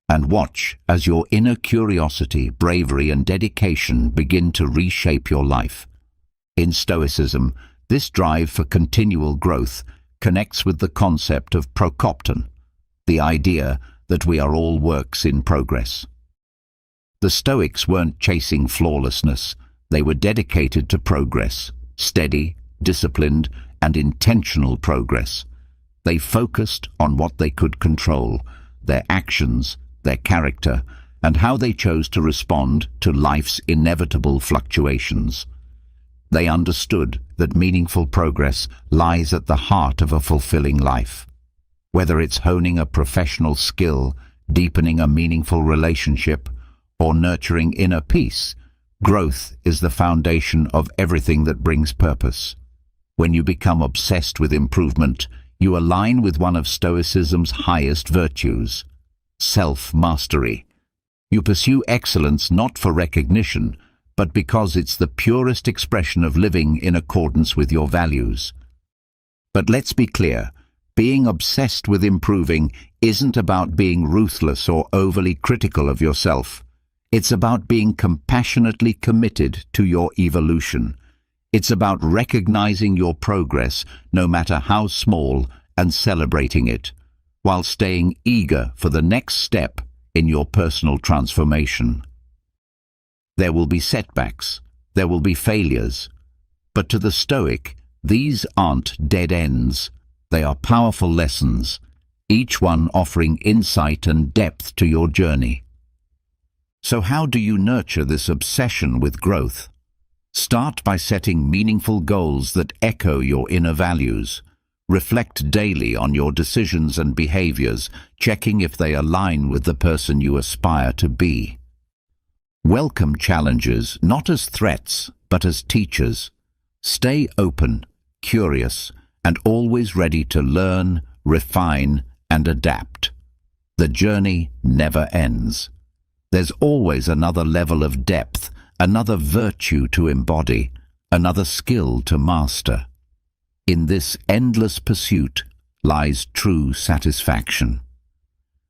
and watch as your inner curiosity, bravery, and dedication begin to reshape your life. In Stoicism, this drive for continual growth connects with the concept of prokopton, the idea that we are all works in progress. The Stoics weren't chasing flawlessness. They were dedicated to progress, steady, disciplined, and intentional progress. They focused on what they could control, their actions, their character, and how they chose to respond to life's inevitable fluctuations. They understood that meaningful progress lies at the heart of a fulfilling life. Whether it's honing a professional skill, deepening a meaningful relationship, or nurturing inner peace, growth is the foundation of everything that brings purpose. When you become obsessed with improvement, you align with one of Stoicism's highest virtues, self-mastery. You pursue excellence not for recognition, but because it's the purest expression of living in accordance with your values. But let's be clear, being obsessed with improving isn't about being ruthless or overly critical of yourself. It's about being compassionately committed to your evolution. It's about recognizing your progress, no matter how small, and celebrating it, while staying eager for the next step in your personal transformation. There will be setbacks, there will be failures, but to the Stoic, These aren't dead ends. They are powerful lessons, each one offering insight and depth to your journey. So how do you nurture this obsession with growth? Start by setting meaningful goals that echo your inner values. Reflect daily on your decisions and behaviors, checking if they align with the person you aspire to be. Welcome challenges not as threats, but as teachers. Stay open, curious, and always ready to learn, refine, and adapt. The journey never ends. There's always another level of depth, another virtue to embody, another skill to master. In this endless pursuit lies true satisfaction.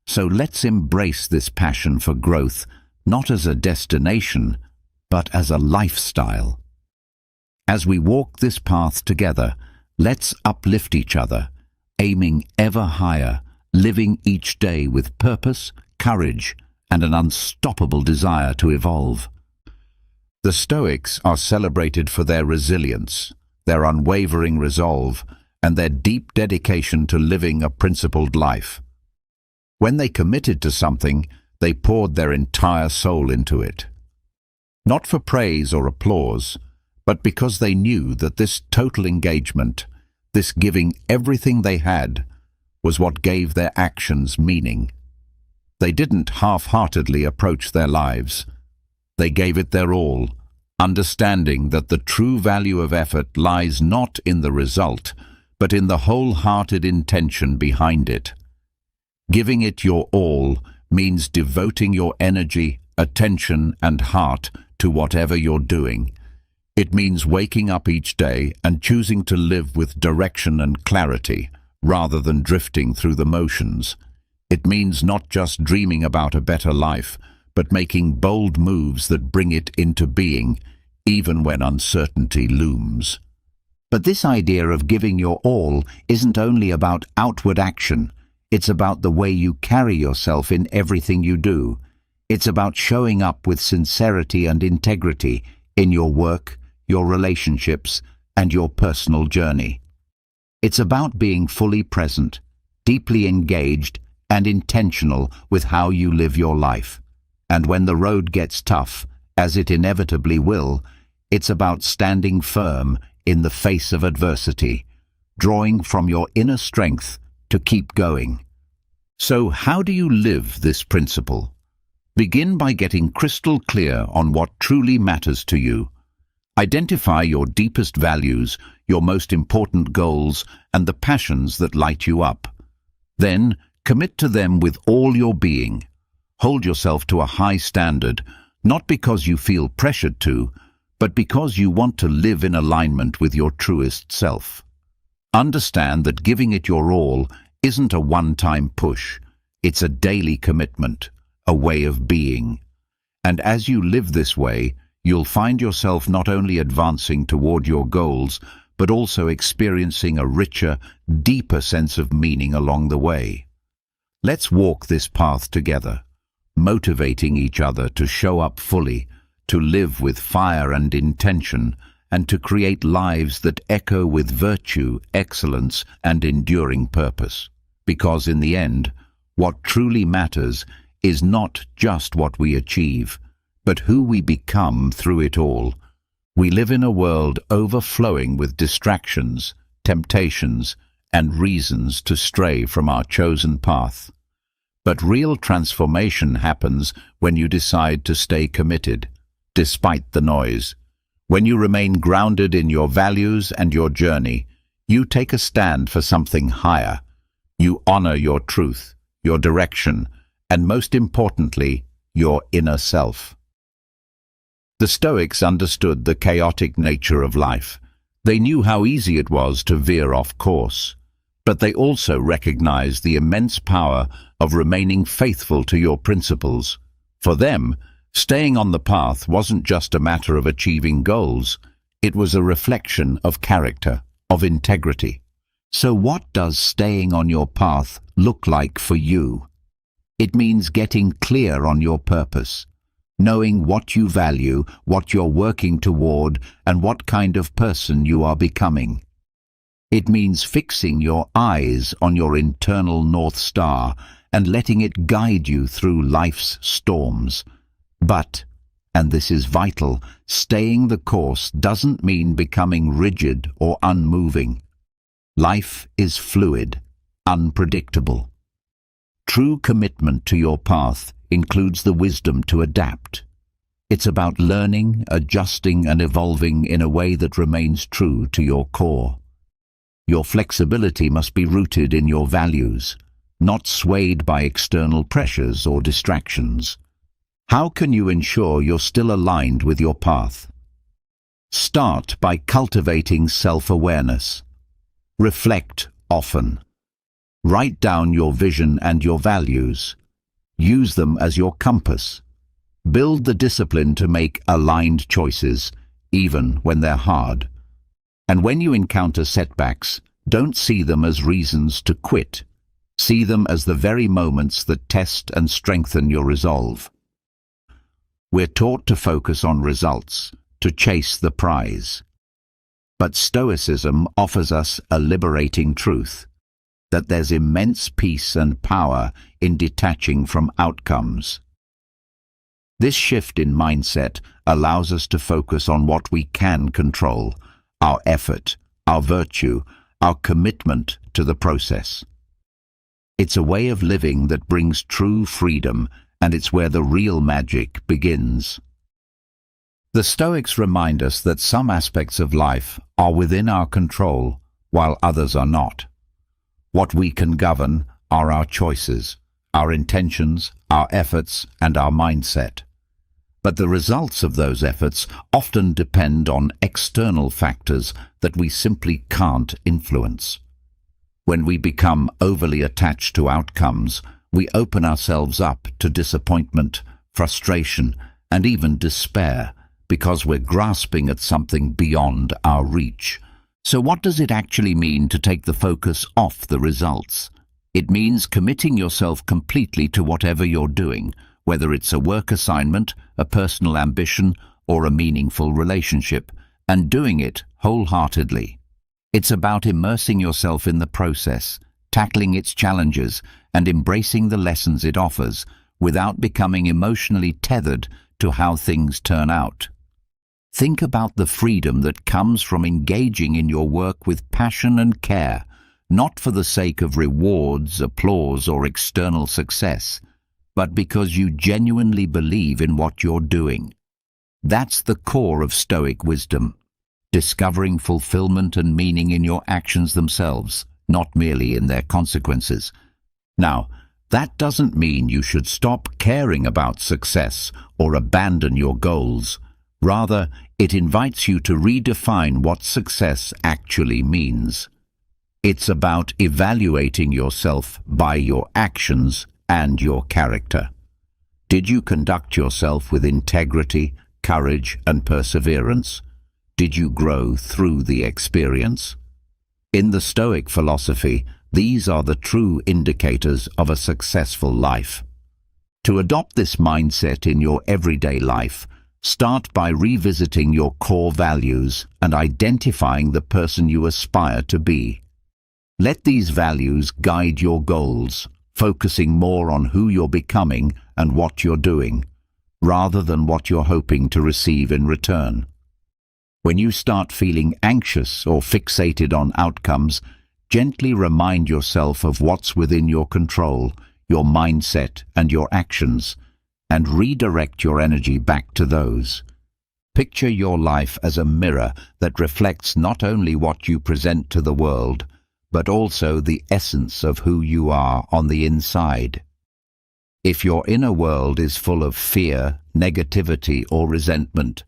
So let's embrace this passion for growth, not as a destination, but as a lifestyle. As we walk this path together, let's uplift each other, aiming ever higher, living each day with purpose, courage, and an unstoppable desire to evolve. The Stoics are celebrated for their resilience, their unwavering resolve, and their deep dedication to living a principled life. When they committed to something, they poured their entire soul into it. Not for praise or applause, but because they knew that this total engagement, this giving everything they had, was what gave their actions meaning. They didn't half-heartedly approach their lives. They gave it their all, understanding that the true value of effort lies not in the result, but in the wholehearted intention behind it. Giving it your all means devoting your energy, attention, and heart to whatever you're doing. It means waking up each day and choosing to live with direction and clarity, rather than drifting through the motions. It means not just dreaming about a better life, but making bold moves that bring it into being, even when uncertainty looms. But this idea of giving your all isn't only about outward action. It's about the way you carry yourself in everything you do. It's about showing up with sincerity and integrity in your work, your relationships, and your personal journey. It's about being fully present, deeply engaged, and intentional with how you live your life. And when the road gets tough, as it inevitably will, it's about standing firm in the face of adversity, drawing from your inner strength to keep going. So how do you live this principle? Begin by getting crystal clear on what truly matters to you. Identify your deepest values, your most important goals, and the passions that light you up. Then, commit to them with all your being. Hold yourself to a high standard, not because you feel pressured to, but because you want to live in alignment with your truest self. Understand that giving it your all isn't a one-time push. It's a daily commitment, a way of being. And as you live this way, you'll find yourself not only advancing toward your goals, but also experiencing a richer, deeper sense of meaning along the way. Let's walk this path together, motivating each other to show up fully, to live with fire and intention, and to create lives that echo with virtue, excellence, and enduring purpose. Because in the end, what truly matters is not just what we achieve, but who we become through it all. We live in a world overflowing with distractions, temptations, and reasons to stray from our chosen path. But real transformation happens when you decide to stay committed, despite the noise. When you remain grounded in your values and your journey, you take a stand for something higher. You honor your truth, your direction, and most importantly, your inner self. The Stoics understood the chaotic nature of life. They knew how easy it was to veer off course. But they also recognized the immense power of remaining faithful to your principles. For them, staying on the path wasn't just a matter of achieving goals. It was a reflection of character, of integrity. So what does staying on your path look like for you? It means getting clear on your purpose, knowing what you value, what you're working toward, and what kind of person you are becoming. It means fixing your eyes on your internal North Star and letting it guide you through life's storms. But, and this is vital, staying the course doesn't mean becoming rigid or unmoving. Life is fluid, unpredictable. True commitment to your path includes the wisdom to adapt. It's about learning, adjusting, and evolving in a way that remains true to your core. Your flexibility must be rooted in your values, not swayed by external pressures or distractions. How can you ensure you're still aligned with your path? Start by cultivating self-awareness. Reflect often. Write down your vision and your values. Use them as your compass. Build the discipline to make aligned choices, even when they're hard. And when you encounter setbacks, don't see them as reasons to quit. See them as the very moments that test and strengthen your resolve. We're taught to focus on results, to chase the prize. But Stoicism offers us a liberating truth, that there's immense peace and power in detaching from outcomes. This shift in mindset allows us to focus on what we can control, our effort, our virtue, our commitment to the process. It's a way of living that brings true freedom, and it's where the real magic begins. The Stoics remind us that some aspects of life are within our control, while others are not. What we can govern are our choices, our intentions, our efforts, and our mindset. But the results of those efforts often depend on external factors that we simply can't influence. When we become overly attached to outcomes, we open ourselves up to disappointment, frustration, and even despair because we're grasping at something beyond our reach. So what does it actually mean to take the focus off the results? It means committing yourself completely to whatever you're doing, whether it's a work assignment, a personal ambition, or a meaningful relationship, and doing it wholeheartedly. It's about immersing yourself in the process, tackling its challenges, and embracing the lessons it offers, without becoming emotionally tethered to how things turn out. Think about the freedom that comes from engaging in your work with passion and care, not for the sake of rewards, applause, or external success, but because you genuinely believe in what you're doing. That's the core of Stoic wisdom, discovering fulfillment and meaning in your actions themselves, not merely in their consequences. Now, that doesn't mean you should stop caring about success or abandon your goals. Rather, it invites you to redefine what success actually means. It's about evaluating yourself by your actions and your character. Did you conduct yourself with integrity, courage, and perseverance? Did you grow through the experience? In the Stoic philosophy, these are the true indicators of a successful life. To adopt this mindset in your everyday life, start by revisiting your core values and identifying the person you aspire to be. Let these values guide your goals, focusing more on who you're becoming and what you're doing, rather than what you're hoping to receive in return. When you start feeling anxious or fixated on outcomes, gently remind yourself of what's within your control, your mindset and your actions, and redirect your energy back to those. Picture your life as a mirror that reflects not only what you present to the world, but also the essence of who you are on the inside. If your inner world is full of fear, negativity, or resentment,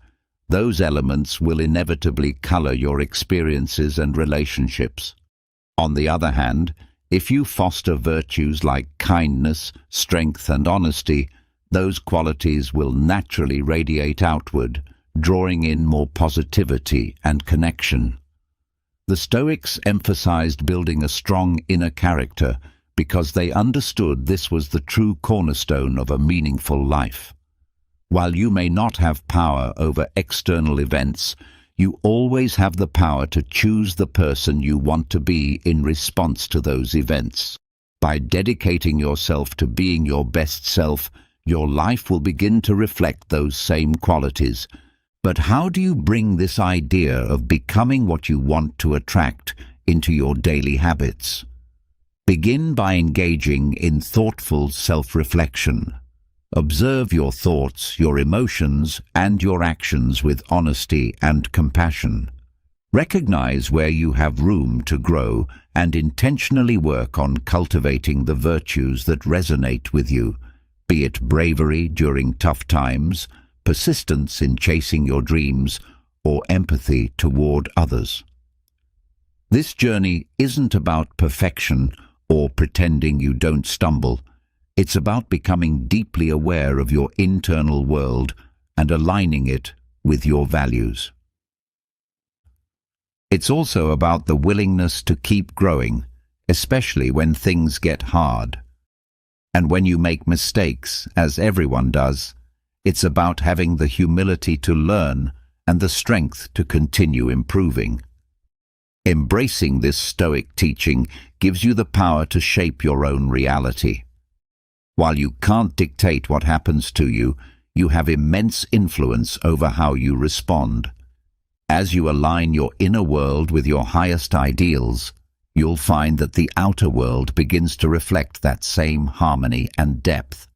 those elements will inevitably color your experiences and relationships. On the other hand, if you foster virtues like kindness, strength, and honesty, those qualities will naturally radiate outward, drawing in more positivity and connection. The Stoics emphasized building a strong inner character because they understood this was the true cornerstone of a meaningful life. While you may not have power over external events, you always have the power to choose the person you want to be in response to those events. By dedicating yourself to being your best self, your life will begin to reflect those same qualities. But how do you bring this idea of becoming what you want to attract into your daily habits? Begin by engaging in thoughtful self-reflection. Observe your thoughts, your emotions, and your actions with honesty and compassion. Recognize where you have room to grow and intentionally work on cultivating the virtues that resonate with you, be it bravery during tough times, persistence in chasing your dreams, or empathy toward others. This journey isn't about perfection or pretending you don't stumble. It's about becoming deeply aware of your internal world and aligning it with your values. It's also about the willingness to keep growing, especially when things get hard. And when you make mistakes, as everyone does, it's about having the humility to learn and the strength to continue improving. Embracing this Stoic teaching gives you the power to shape your own reality. While you can't dictate what happens to you, you have immense influence over how you respond. As you align your inner world with your highest ideals, you'll find that the outer world begins to reflect that same harmony and depth.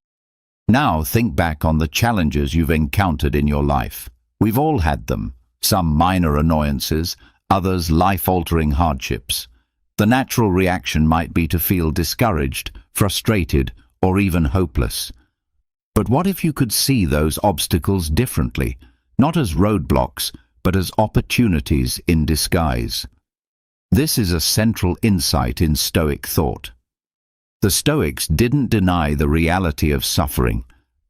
Now think back on the challenges you've encountered in your life. We've all had them, some minor annoyances, others life-altering hardships. The natural reaction might be to feel discouraged, frustrated, or even hopeless. But what if you could see those obstacles differently, not as roadblocks, but as opportunities in disguise? This is a central insight in Stoic thought. The Stoics didn't deny the reality of suffering.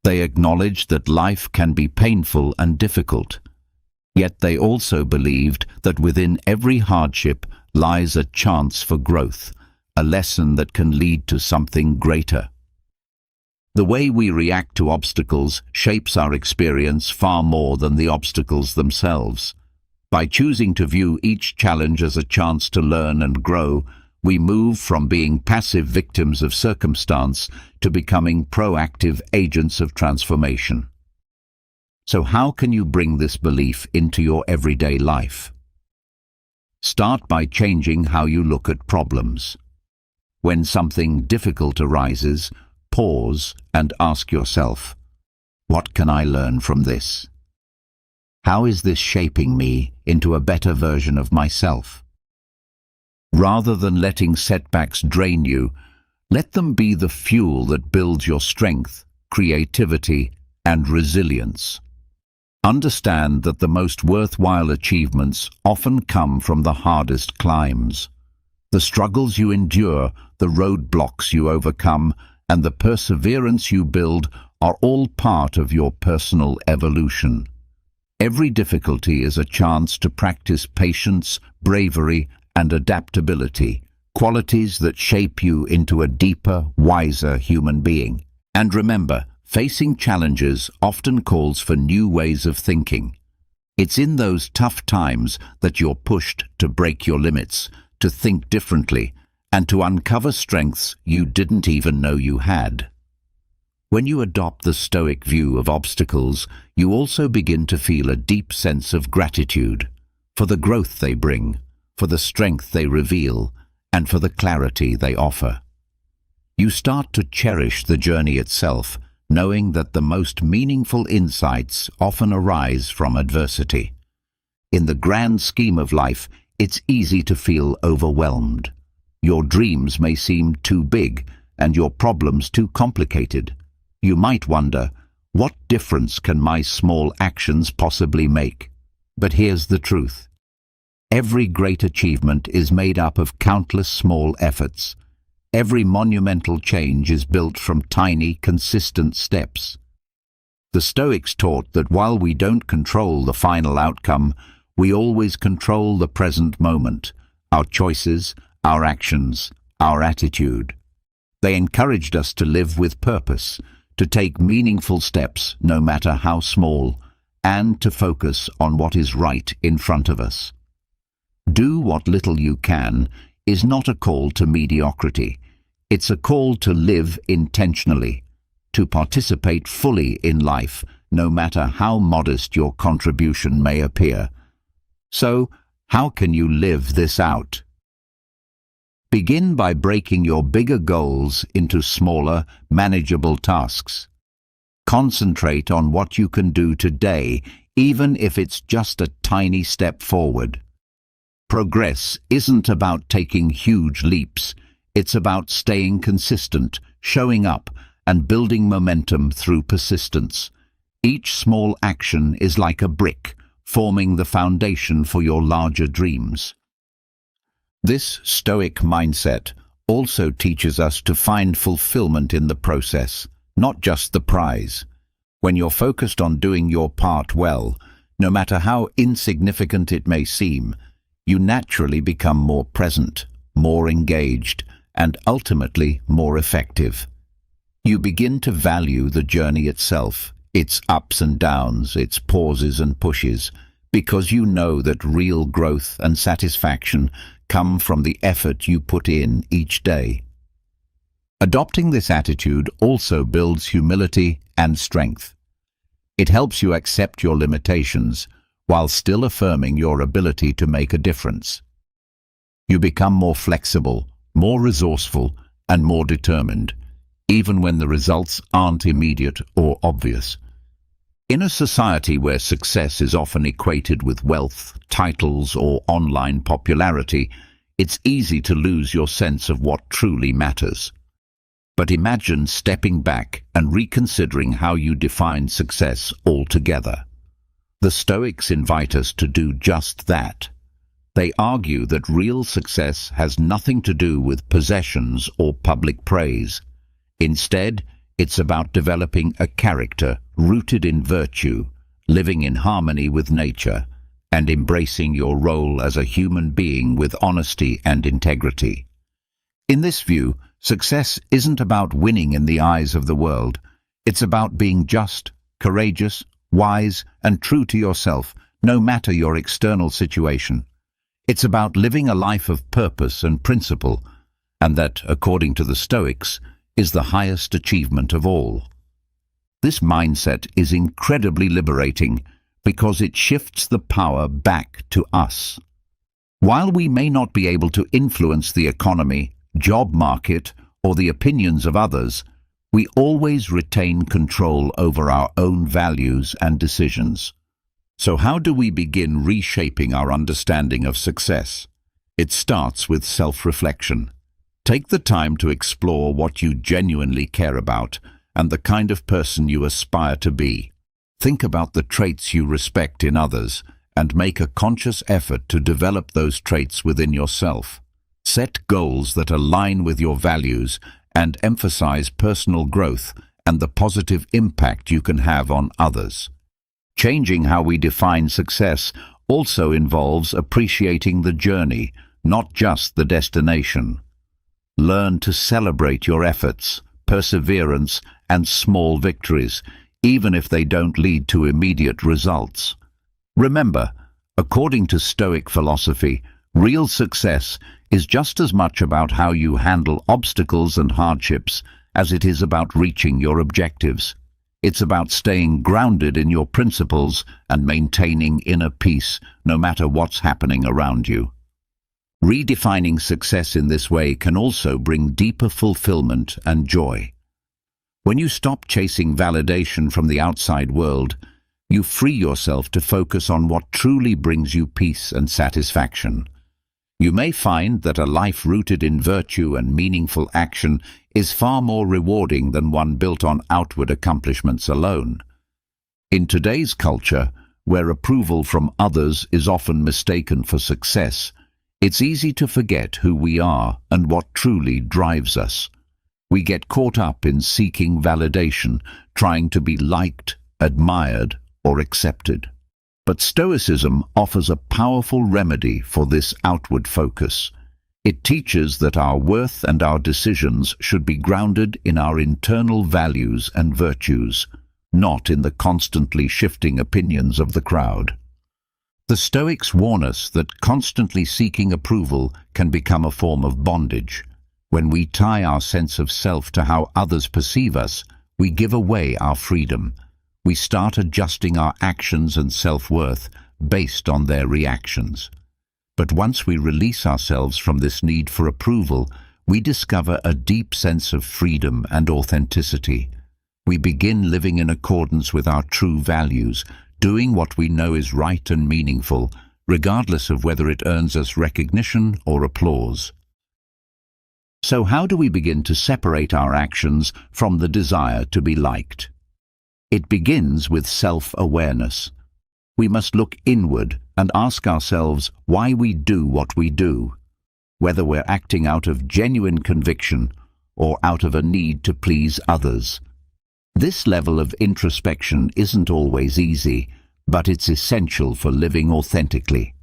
They acknowledged that life can be painful and difficult. Yet they also believed that within every hardship lies a chance for growth, a lesson that can lead to something greater. The way we react to obstacles shapes our experience far more than the obstacles themselves. By choosing to view each challenge as a chance to learn and grow, we move from being passive victims of circumstance to becoming proactive agents of transformation. So how can you bring this belief into your everyday life? Start by changing how you look at problems. When something difficult arises, pause and ask yourself, what can I learn from this? How is this shaping me into a better version of myself? Rather than letting setbacks drain you, let them be the fuel that builds your strength, creativity, and resilience. Understand that the most worthwhile achievements often come from the hardest climbs. The struggles you endure, the roadblocks you overcome, and the perseverance you build are all part of your personal evolution. Every difficulty is a chance to practice patience, bravery, and adaptability, qualities that shape you into a deeper, wiser human being. And remember, facing challenges often calls for new ways of thinking. It's in those tough times that you're pushed to break your limits, to think differently, and to uncover strengths you didn't even know you had. When you adopt the Stoic view of obstacles, you also begin to feel a deep sense of gratitude for the growth they bring, for the strength they reveal, and for the clarity they offer. You start to cherish the journey itself, knowing that the most meaningful insights often arise from adversity. In the grand scheme of life, it's easy to feel overwhelmed. Your dreams may seem too big and your problems too complicated. You might wonder, what difference can my small actions possibly make? But here's the truth. Every great achievement is made up of countless small efforts. Every monumental change is built from tiny, consistent steps. The Stoics taught that while we don't control the final outcome, we always control the present moment, our choices, our actions, our attitude. They encouraged us to live with purpose, to take meaningful steps, no matter how small, and to focus on what is right in front of us. Do what little you can is not a call to mediocrity. It's a call to live intentionally, to participate fully in life, no matter how modest your contribution may appear. So, how can you live this out? Begin by breaking your bigger goals into smaller, manageable tasks. Concentrate on what you can do today, even if it's just a tiny step forward. Progress isn't about taking huge leaps. It's about staying consistent, showing up, and building momentum through persistence. Each small action is like a brick, forming the foundation for your larger dreams. This Stoic mindset also teaches us to find fulfillment in the process, not just the prize. When you're focused on doing your part well, no matter how insignificant it may seem, you naturally become more present, more engaged, and ultimately more effective. You begin to value the journey itself, its ups and downs, its pauses and pushes, because you know that real growth and satisfaction come from the effort you put in each day. Adopting this attitude also builds humility and strength. It helps you accept your limitations while still affirming your ability to make a difference. You become more flexible, more resourceful, and more determined, even when the results aren't immediate or obvious. In a society where success is often equated with wealth, titles, or online popularity, it's easy to lose your sense of what truly matters. But imagine stepping back and reconsidering how you define success altogether. The Stoics invite us to do just that. They argue that real success has nothing to do with possessions or public praise. Instead, it's about developing a character rooted in virtue, living in harmony with nature, and embracing your role as a human being with honesty and integrity. In this view, success isn't about winning in the eyes of the world. It's about being just, courageous, wise, and true to yourself, no matter your external situation. It's about living a life of purpose and principle, and that, according to the Stoics, is the highest achievement of all. This mindset is incredibly liberating because it shifts the power back to us. While we may not be able to influence the economy, job market, or the opinions of others, we always retain control over our own values and decisions. So how do we begin reshaping our understanding of success? It starts with self-reflection. Take the time to explore what you genuinely care about and the kind of person you aspire to be. Think about the traits you respect in others and make a conscious effort to develop those traits within yourself. Set goals that align with your values and emphasize personal growth and the positive impact you can have on others. Changing how we define success also involves appreciating the journey, not just the destination. Learn to celebrate your efforts, perseverance, and small victories, even if they don't lead to immediate results. Remember, according to Stoic philosophy, real success is just as much about how you handle obstacles and hardships as it is about reaching your objectives. It's about staying grounded in your principles and maintaining inner peace no matter what's happening around you. Redefining success in this way can also bring deeper fulfillment and joy. When you stop chasing validation from the outside world, you free yourself to focus on what truly brings you peace and satisfaction. You may find that a life rooted in virtue and meaningful action is far more rewarding than one built on outward accomplishments alone. In today's culture, where approval from others is often mistaken for success, it's easy to forget who we are and what truly drives us. We get caught up in seeking validation, trying to be liked, admired, or accepted. But Stoicism offers a powerful remedy for this outward focus. It teaches that our worth and our decisions should be grounded in our internal values and virtues. not in the constantly shifting opinions of the crowd. The Stoics warn us that constantly seeking approval can become a form of bondage. When we tie our sense of self to how others perceive us, we give away our freedom. We start adjusting our actions and self-worth based on their reactions. But once we release ourselves from this need for approval, we discover a deep sense of freedom and authenticity. We begin living in accordance with our true values, doing what we know is right and meaningful, regardless of whether it earns us recognition or applause. So how do we begin to separate our actions from the desire to be liked? It begins with self-awareness. We must look inward and ask ourselves why we do what we do, whether we're acting out of genuine conviction or out of a need to please others. This level of introspection isn't always easy, but it's essential for living authentically.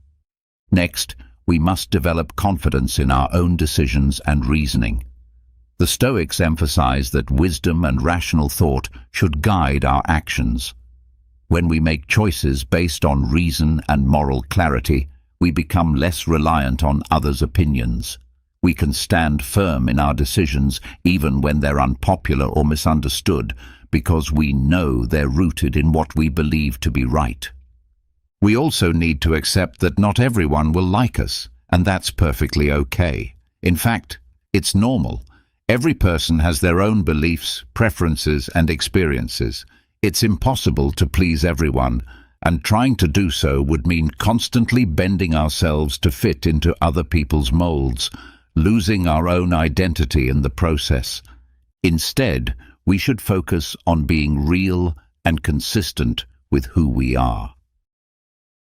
Next, we must develop confidence in our own decisions and reasoning. The Stoics emphasize that wisdom and rational thought should guide our actions. When we make choices based on reason and moral clarity, we become less reliant on others' opinions. We can stand firm in our decisions even when they're unpopular or misunderstood, because we know they're rooted in what we believe to be right. We also need to accept that not everyone will like us, and that's perfectly okay. In fact, it's normal. Every person has their own beliefs, preferences, and experiences. It's impossible to please everyone, and trying to do so would mean constantly bending ourselves to fit into other people's molds, losing our own identity in the process. Instead, we should focus on being real and consistent with who we are.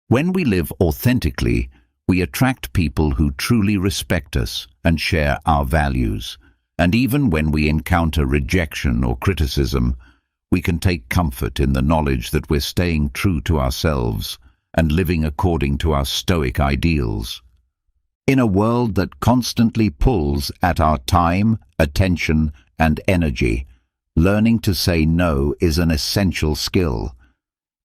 When we live authentically, we attract people who truly respect us and share our values. And even when we encounter rejection or criticism, we can take comfort in the knowledge that we're staying true to ourselves and living according to our Stoic ideals. In a world that constantly pulls at our time, attention, and energy, learning to say no is an essential skill.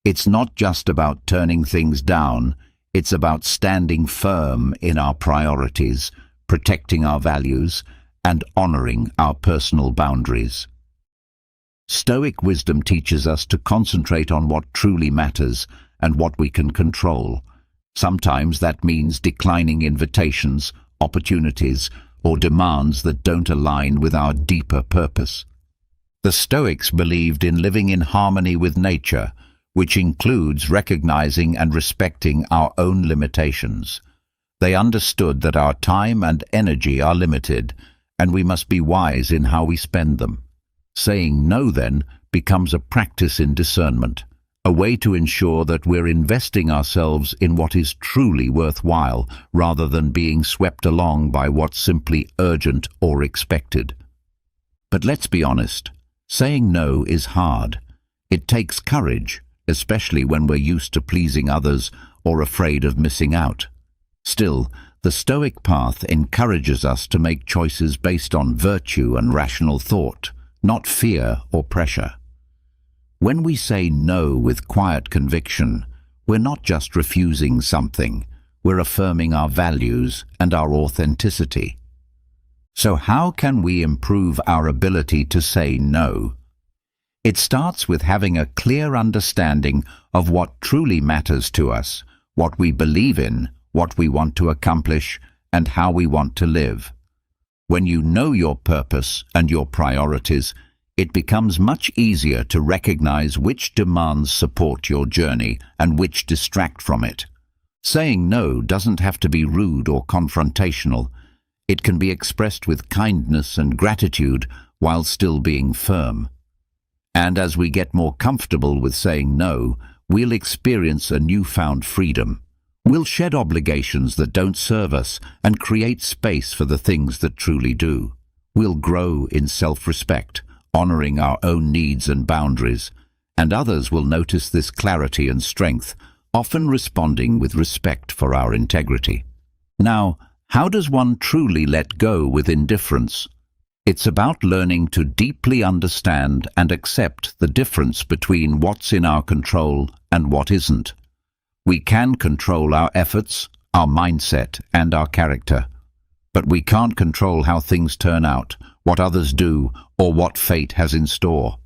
It's not just about turning things down, it's about standing firm in our priorities, protecting our values, and honoring our personal boundaries. Stoic wisdom teaches us to concentrate on what truly matters and what we can control. Sometimes that means declining invitations, opportunities, or demands that don't align with our deeper purpose. The Stoics believed in living in harmony with nature, which includes recognizing and respecting our own limitations. They understood that our time and energy are limited, and we must be wise in how we spend them. Saying no, then, becomes a practice in discernment, a way to ensure that we're investing ourselves in what is truly worthwhile, rather than being swept along by what's simply urgent or expected. But let's be honest, saying no is hard. It takes courage, especially when we're used to pleasing others or afraid of missing out. Still, the Stoic path encourages us to make choices based on virtue and rational thought, not fear or pressure. When we say no with quiet conviction, we're not just refusing something, we're affirming our values and our authenticity. So how can we improve our ability to say no? It starts with having a clear understanding of what truly matters to us, what we believe in, what we want to accomplish, and how we want to live. When you know your purpose and your priorities, it becomes much easier to recognize which demands support your journey and which distract from it. Saying no doesn't have to be rude or confrontational. It can be expressed with kindness and gratitude while still being firm. And as we get more comfortable with saying no, we'll experience a newfound freedom. We'll shed obligations that don't serve us and create space for the things that truly do. We'll grow in self-respect, honoring our own needs and boundaries, and others will notice this clarity and strength, often responding with respect for our integrity. Now, how does one truly let go with indifference? It's about learning to deeply understand and accept the difference between what's in our control and what isn't. We can control our efforts, our mindset, and our character, but we can't control how things turn out, what others do, or what fate has in store.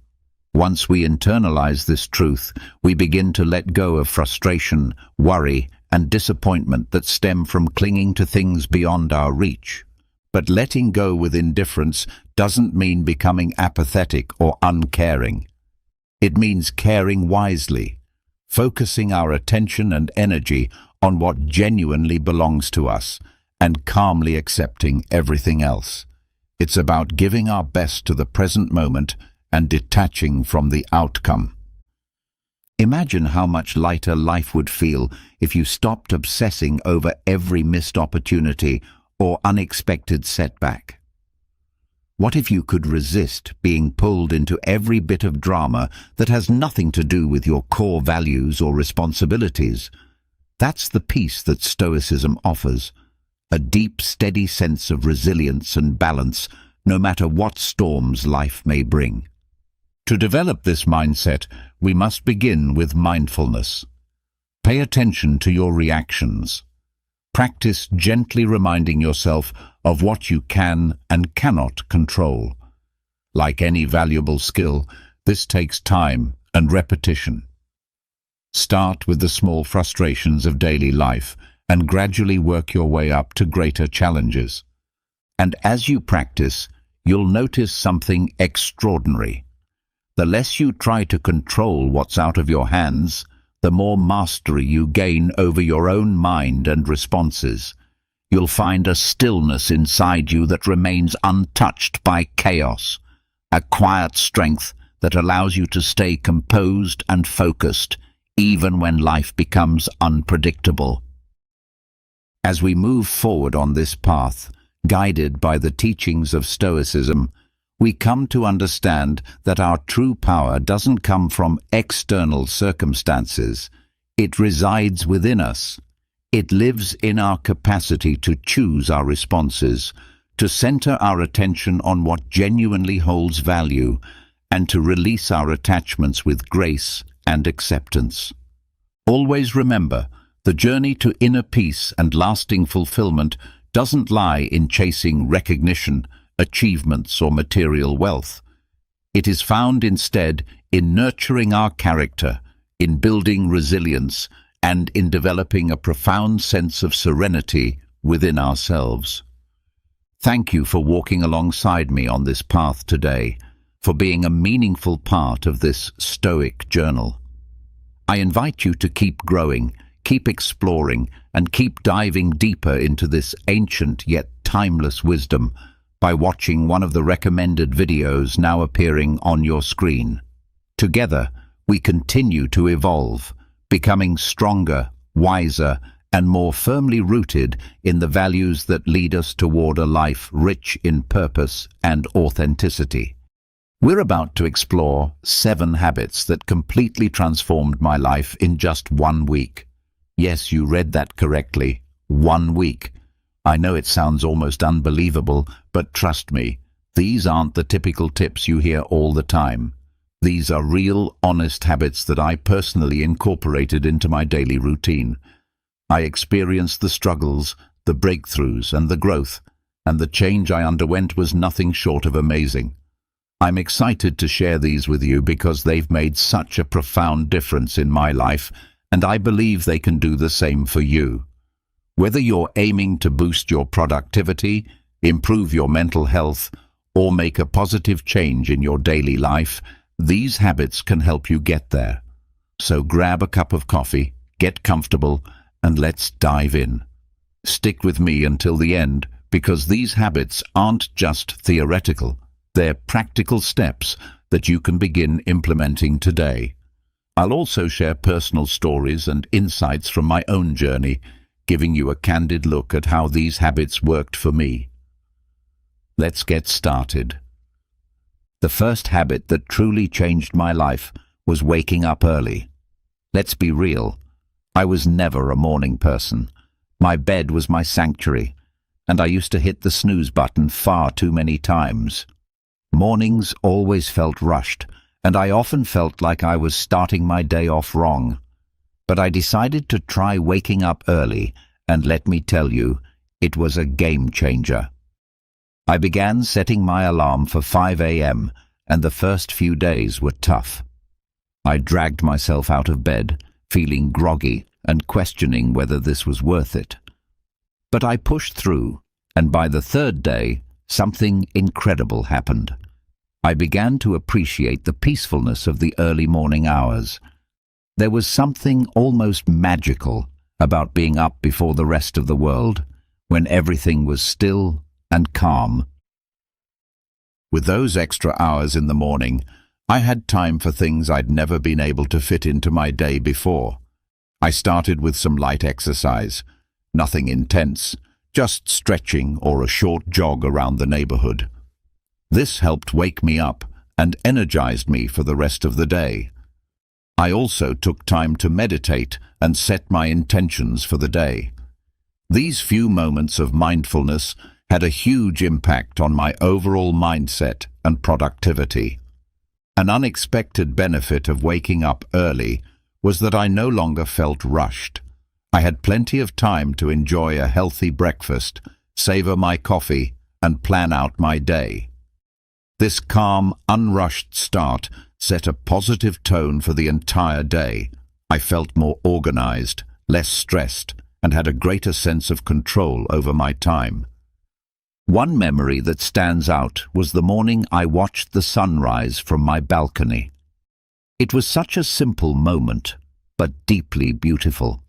Once we internalize this truth, we begin to let go of frustration, worry, and disappointment that stem from clinging to things beyond our reach. But letting go with indifference doesn't mean becoming apathetic or uncaring. It means caring wisely, focusing our attention and energy on what genuinely belongs to us, and calmly accepting everything else. It's about giving our best to the present moment and detaching from the outcome. Imagine how much lighter life would feel if you stopped obsessing over every missed opportunity or unexpected setback. What if you could resist being pulled into every bit of drama that has nothing to do with your core values or responsibilities? That's the peace that Stoicism offers, a deep, steady sense of resilience and balance, no matter what storms life may bring. To develop this mindset, we must begin with mindfulness. Pay attention to your reactions. Practice gently reminding yourself of what you can and cannot control. Like any valuable skill, this takes time and repetition. Start with the small frustrations of daily life and gradually work your way up to greater challenges. And as you practice, you'll notice something extraordinary. The less you try to control what's out of your hands, the more mastery you gain over your own mind and responses. You'll find a stillness inside you that remains untouched by chaos, a quiet strength that allows you to stay composed and focused, even when life becomes unpredictable. As we move forward on this path, guided by the teachings of Stoicism, we come to understand that our true power doesn't come from external circumstances. It resides within us. It lives in our capacity to choose our responses, to center our attention on what genuinely holds value, and to release our attachments with grace and acceptance. Always remember, the journey to inner peace and lasting fulfillment doesn't lie in chasing recognition, achievements, or material wealth. It is found instead in nurturing our character, in building resilience, and in developing a profound sense of serenity within ourselves. Thank you for walking alongside me on this path today, for being a meaningful part of this Stoic journal. I invite you to keep growing, keep exploring, and keep diving deeper into this ancient yet timeless wisdom by watching one of the recommended videos now appearing on your screen. Together, we continue to evolve, becoming stronger, wiser, and more firmly rooted in the values that lead us toward a life rich in purpose and authenticity. We're about to explore 7 habits that completely transformed my life in just 1 week. Yes, you read that correctly. 1 week. I know it sounds almost unbelievable, but trust me, these aren't the typical tips you hear all the time. These are real, honest habits that I personally incorporated into my daily routine. I experienced the struggles, the breakthroughs, and the growth, and the change I underwent was nothing short of amazing. I'm excited to share these with you because they've made such a profound difference in my life, and I believe they can do the same for you. Whether you're aiming to boost your productivity, improve your mental health, or make a positive change in your daily life, these habits can help you get there. So grab a cup of coffee, get comfortable, and let's dive in. Stick with me until the end, because these habits aren't just theoretical. They're practical steps that you can begin implementing today. I'll also share personal stories and insights from my own journey, giving you a candid look at how these habits worked for me. Let's get started. The first habit that truly changed my life was waking up early. Let's be real, I was never a morning person. My bed was my sanctuary, and I used to hit the snooze button far too many times. Mornings always felt rushed, and I often felt like I was starting my day off wrong. But I decided to try waking up early, and let me tell you, it was a game changer. I began setting my alarm for 5 a.m., and the first few days were tough. I dragged myself out of bed, feeling groggy and questioning whether this was worth it. But I pushed through, and by the third day, something incredible happened. I began to appreciate the peacefulness of the early morning hours. There was something almost magical about being up before the rest of the world, when everything was still and calm. With those extra hours in the morning, I had time for things I'd never been able to fit into my day before. I started with some light exercise, nothing intense, just stretching or a short jog around the neighborhood. This helped wake me up and energized me for the rest of the day. I also took time to meditate and set my intentions for the day. These few moments of mindfulness had a huge impact on my overall mindset and productivity. An unexpected benefit of waking up early was that I no longer felt rushed. I had plenty of time to enjoy a healthy breakfast, savor my coffee, and plan out my day. This calm, unrushed start set a positive tone for the entire day. I felt more organized, less stressed, and had a greater sense of control over my time. One memory that stands out was the morning I watched the sunrise from my balcony. It was such a simple moment, but deeply beautiful.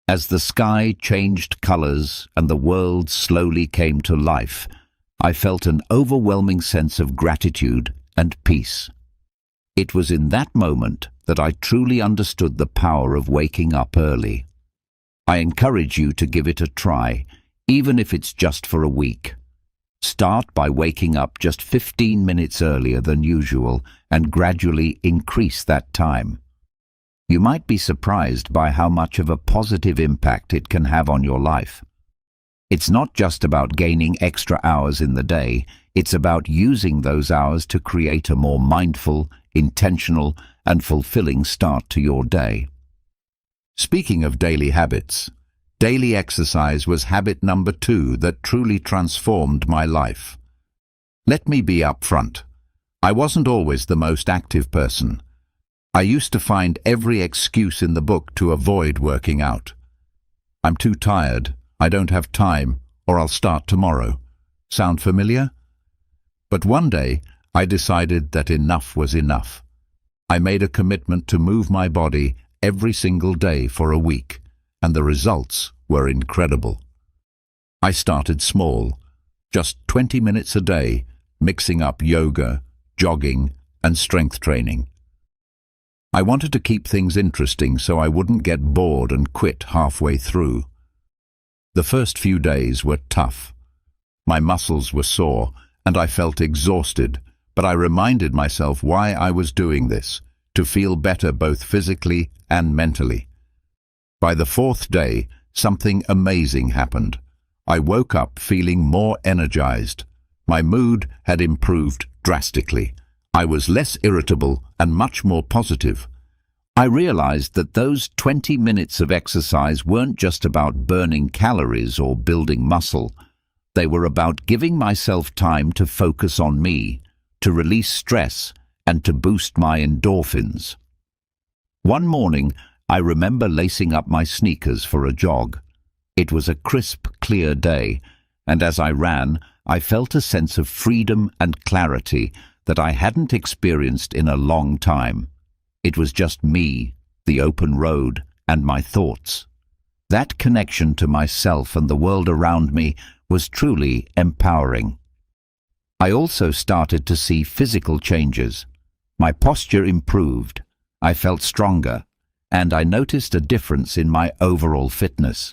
As the sky changed colors and the world slowly came to life, I felt an overwhelming sense of gratitude and peace. It was in that moment that I truly understood the power of waking up early. I encourage you to give it a try, even if it's just for a week. Start by waking up just 15 minutes earlier than usual and gradually increase that time. You might be surprised by how much of a positive impact it can have on your life. It's not just about gaining extra hours in the day, it's about using those hours to create a more mindful, intentional, and fulfilling start to your day. Speaking of daily habits, daily exercise was habit number 2 that truly transformed my life. Let me be upfront. I wasn't always the most active person. I used to find every excuse in the book to avoid working out. I'm too tired, I don't have time, or I'll start tomorrow. Sound familiar? But one day, I decided that enough was enough. I made a commitment to move my body every single day for a week, and the results were incredible. I started small, just 20 minutes a day, mixing up yoga, jogging, and strength training. I wanted to keep things interesting so I wouldn't get bored and quit halfway through. The first few days were tough. My muscles were sore, and I felt exhausted, but I reminded myself why I was doing this, to feel better both physically and mentally. By the 4th day, something amazing happened. I woke up feeling more energized. My mood had improved drastically. I was less irritable and much more positive. I realized that those 20 minutes of exercise weren't just about burning calories or building muscle. They were about giving myself time to focus on me, to release stress, and to boost my endorphins. One morning, I remember lacing up my sneakers for a jog. It was a crisp, clear day, and as I ran, I felt a sense of freedom and clarity that I hadn't experienced in a long time. It was just me, the open road, and my thoughts. That connection to myself and the world around me was truly empowering. I also started to see physical changes. My posture improved, I felt stronger, and I noticed a difference in my overall fitness.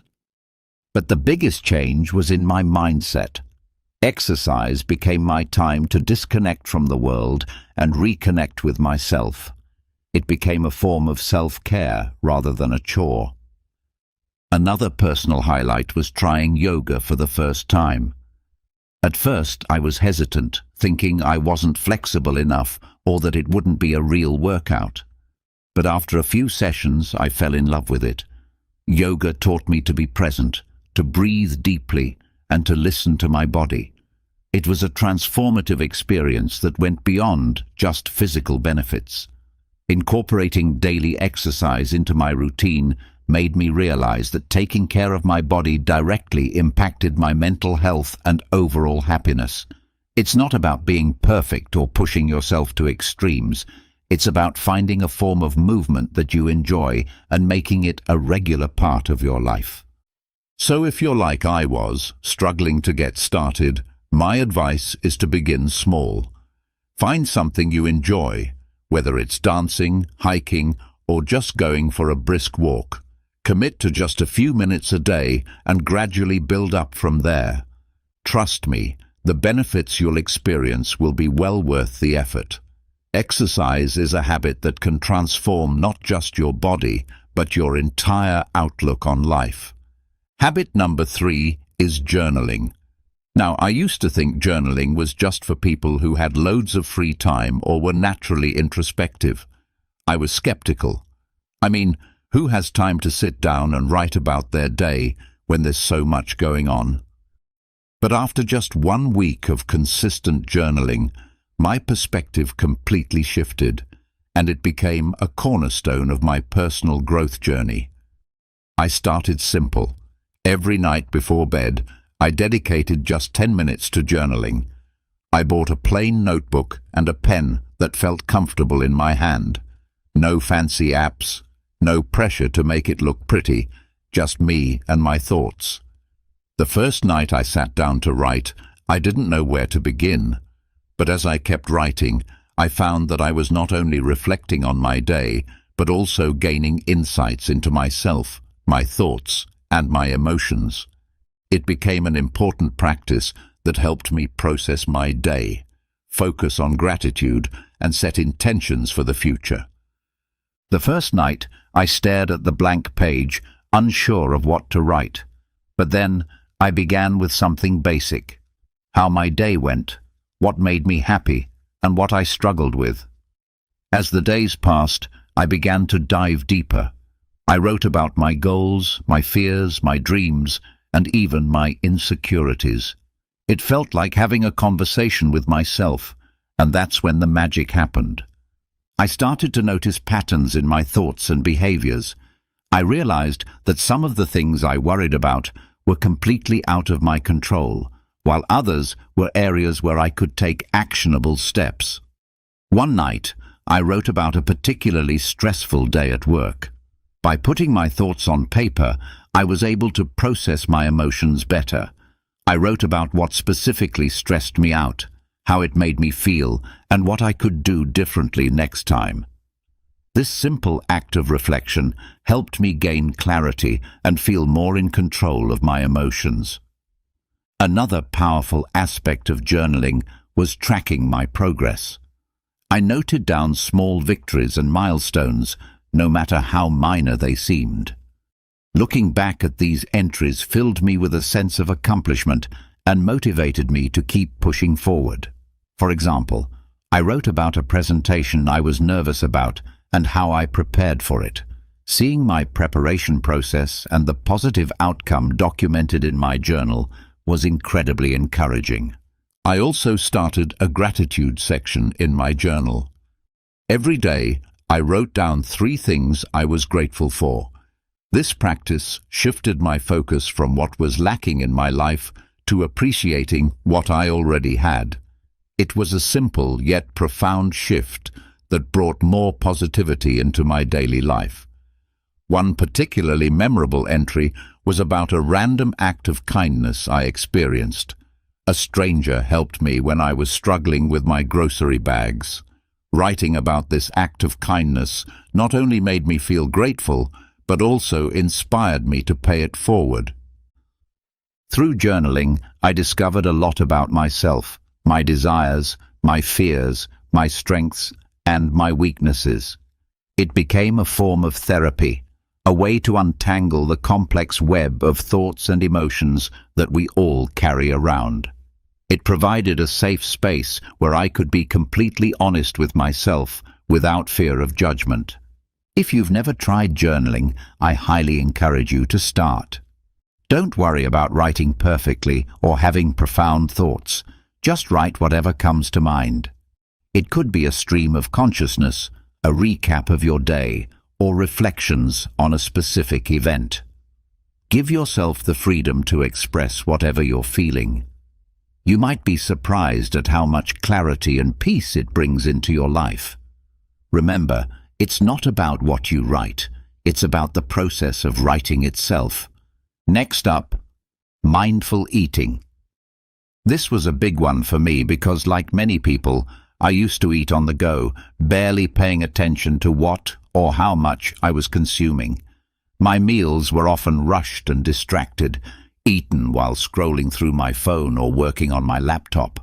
But the biggest change was in my mindset. Exercise became my time to disconnect from the world and reconnect with myself. It became a form of self-care rather than a chore. Another personal highlight was trying yoga for the first time. At first, I was hesitant, thinking I wasn't flexible enough or that it wouldn't be a real workout. But after a few sessions, I fell in love with it. Yoga taught me to be present, to breathe deeply, and to listen to my body. It was a transformative experience that went beyond just physical benefits. Incorporating daily exercise into my routine made me realize that taking care of my body directly impacted my mental health and overall happiness. It's not about being perfect or pushing yourself to extremes. It's about finding a form of movement that you enjoy and making it a regular part of your life. So if you're like I was, struggling to get started, my advice is to begin small. Find something you enjoy, whether it's dancing, hiking, or just going for a brisk walk. Commit to just a few minutes a day and gradually build up from there. Trust me, the benefits you'll experience will be well worth the effort. Exercise is a habit that can transform not just your body, but your entire outlook on life. Habit number 3 is journaling. Now, I used to think journaling was just for people who had loads of free time or were naturally introspective. I was skeptical. I mean, who has time to sit down and write about their day when there's so much going on? But after just 1 week of consistent journaling, my perspective completely shifted, and it became a cornerstone of my personal growth journey. I started simple. Every night before bed, I dedicated just 10 minutes to journaling. I bought a plain notebook and a pen that felt comfortable in my hand. No fancy apps, no pressure to make it look pretty, just me and my thoughts. The first night I sat down to write, I didn't know where to begin. But as I kept writing, I found that I was not only reflecting on my day, but also gaining insights into myself, my thoughts, and my emotions. It became an important practice that helped me process my day, focus on gratitude, and set intentions for the future. The first night, I stared at the blank page, unsure of what to write. But then, I began with something basic: how my day went, what made me happy, and what I struggled with. As the days passed, I began to dive deeper. I wrote about my goals, my fears, my dreams, and even my insecurities. It felt like having a conversation with myself, and that's when the magic happened. I started to notice patterns in my thoughts and behaviors. I realized that some of the things I worried about were completely out of my control, while others were areas where I could take actionable steps. One night, I wrote about a particularly stressful day at work. By putting my thoughts on paper, I was able to process my emotions better. I wrote about what specifically stressed me out, how it made me feel, and what I could do differently next time. This simple act of reflection helped me gain clarity and feel more in control of my emotions. Another powerful aspect of journaling was tracking my progress. I noted down small victories and milestones, no matter how minor they seemed. Looking back at these entries filled me with a sense of accomplishment and motivated me to keep pushing forward. For example, I wrote about a presentation I was nervous about and how I prepared for it. Seeing my preparation process and the positive outcome documented in my journal was incredibly encouraging. I also started a gratitude section in my journal. Every day, I wrote down 3 things I was grateful for. This practice shifted my focus from what was lacking in my life to appreciating what I already had. It was a simple yet profound shift that brought more positivity into my daily life. One particularly memorable entry was about a random act of kindness I experienced. A stranger helped me when I was struggling with my grocery bags. Writing about this act of kindness not only made me feel grateful, but also inspired me to pay it forward. Through journaling, I discovered a lot about myself, my desires, my fears, my strengths, and my weaknesses. It became a form of therapy, a way to untangle the complex web of thoughts and emotions that we all carry around. It provided a safe space where I could be completely honest with myself without fear of judgment. If you've never tried journaling, I highly encourage you to start. Don't worry about writing perfectly or having profound thoughts. Just write whatever comes to mind. It could be a stream of consciousness, a recap of your day, or reflections on a specific event. Give yourself the freedom to express whatever you're feeling. You might be surprised at how much clarity and peace it brings into your life. Remember, it's not about what you write, it's about the process of writing itself. Next up, mindful eating. This was a big one for me because, like many people, I used to eat on the go, barely paying attention to what or how much I was consuming. My meals were often rushed and distracted, eaten while scrolling through my phone or working on my laptop.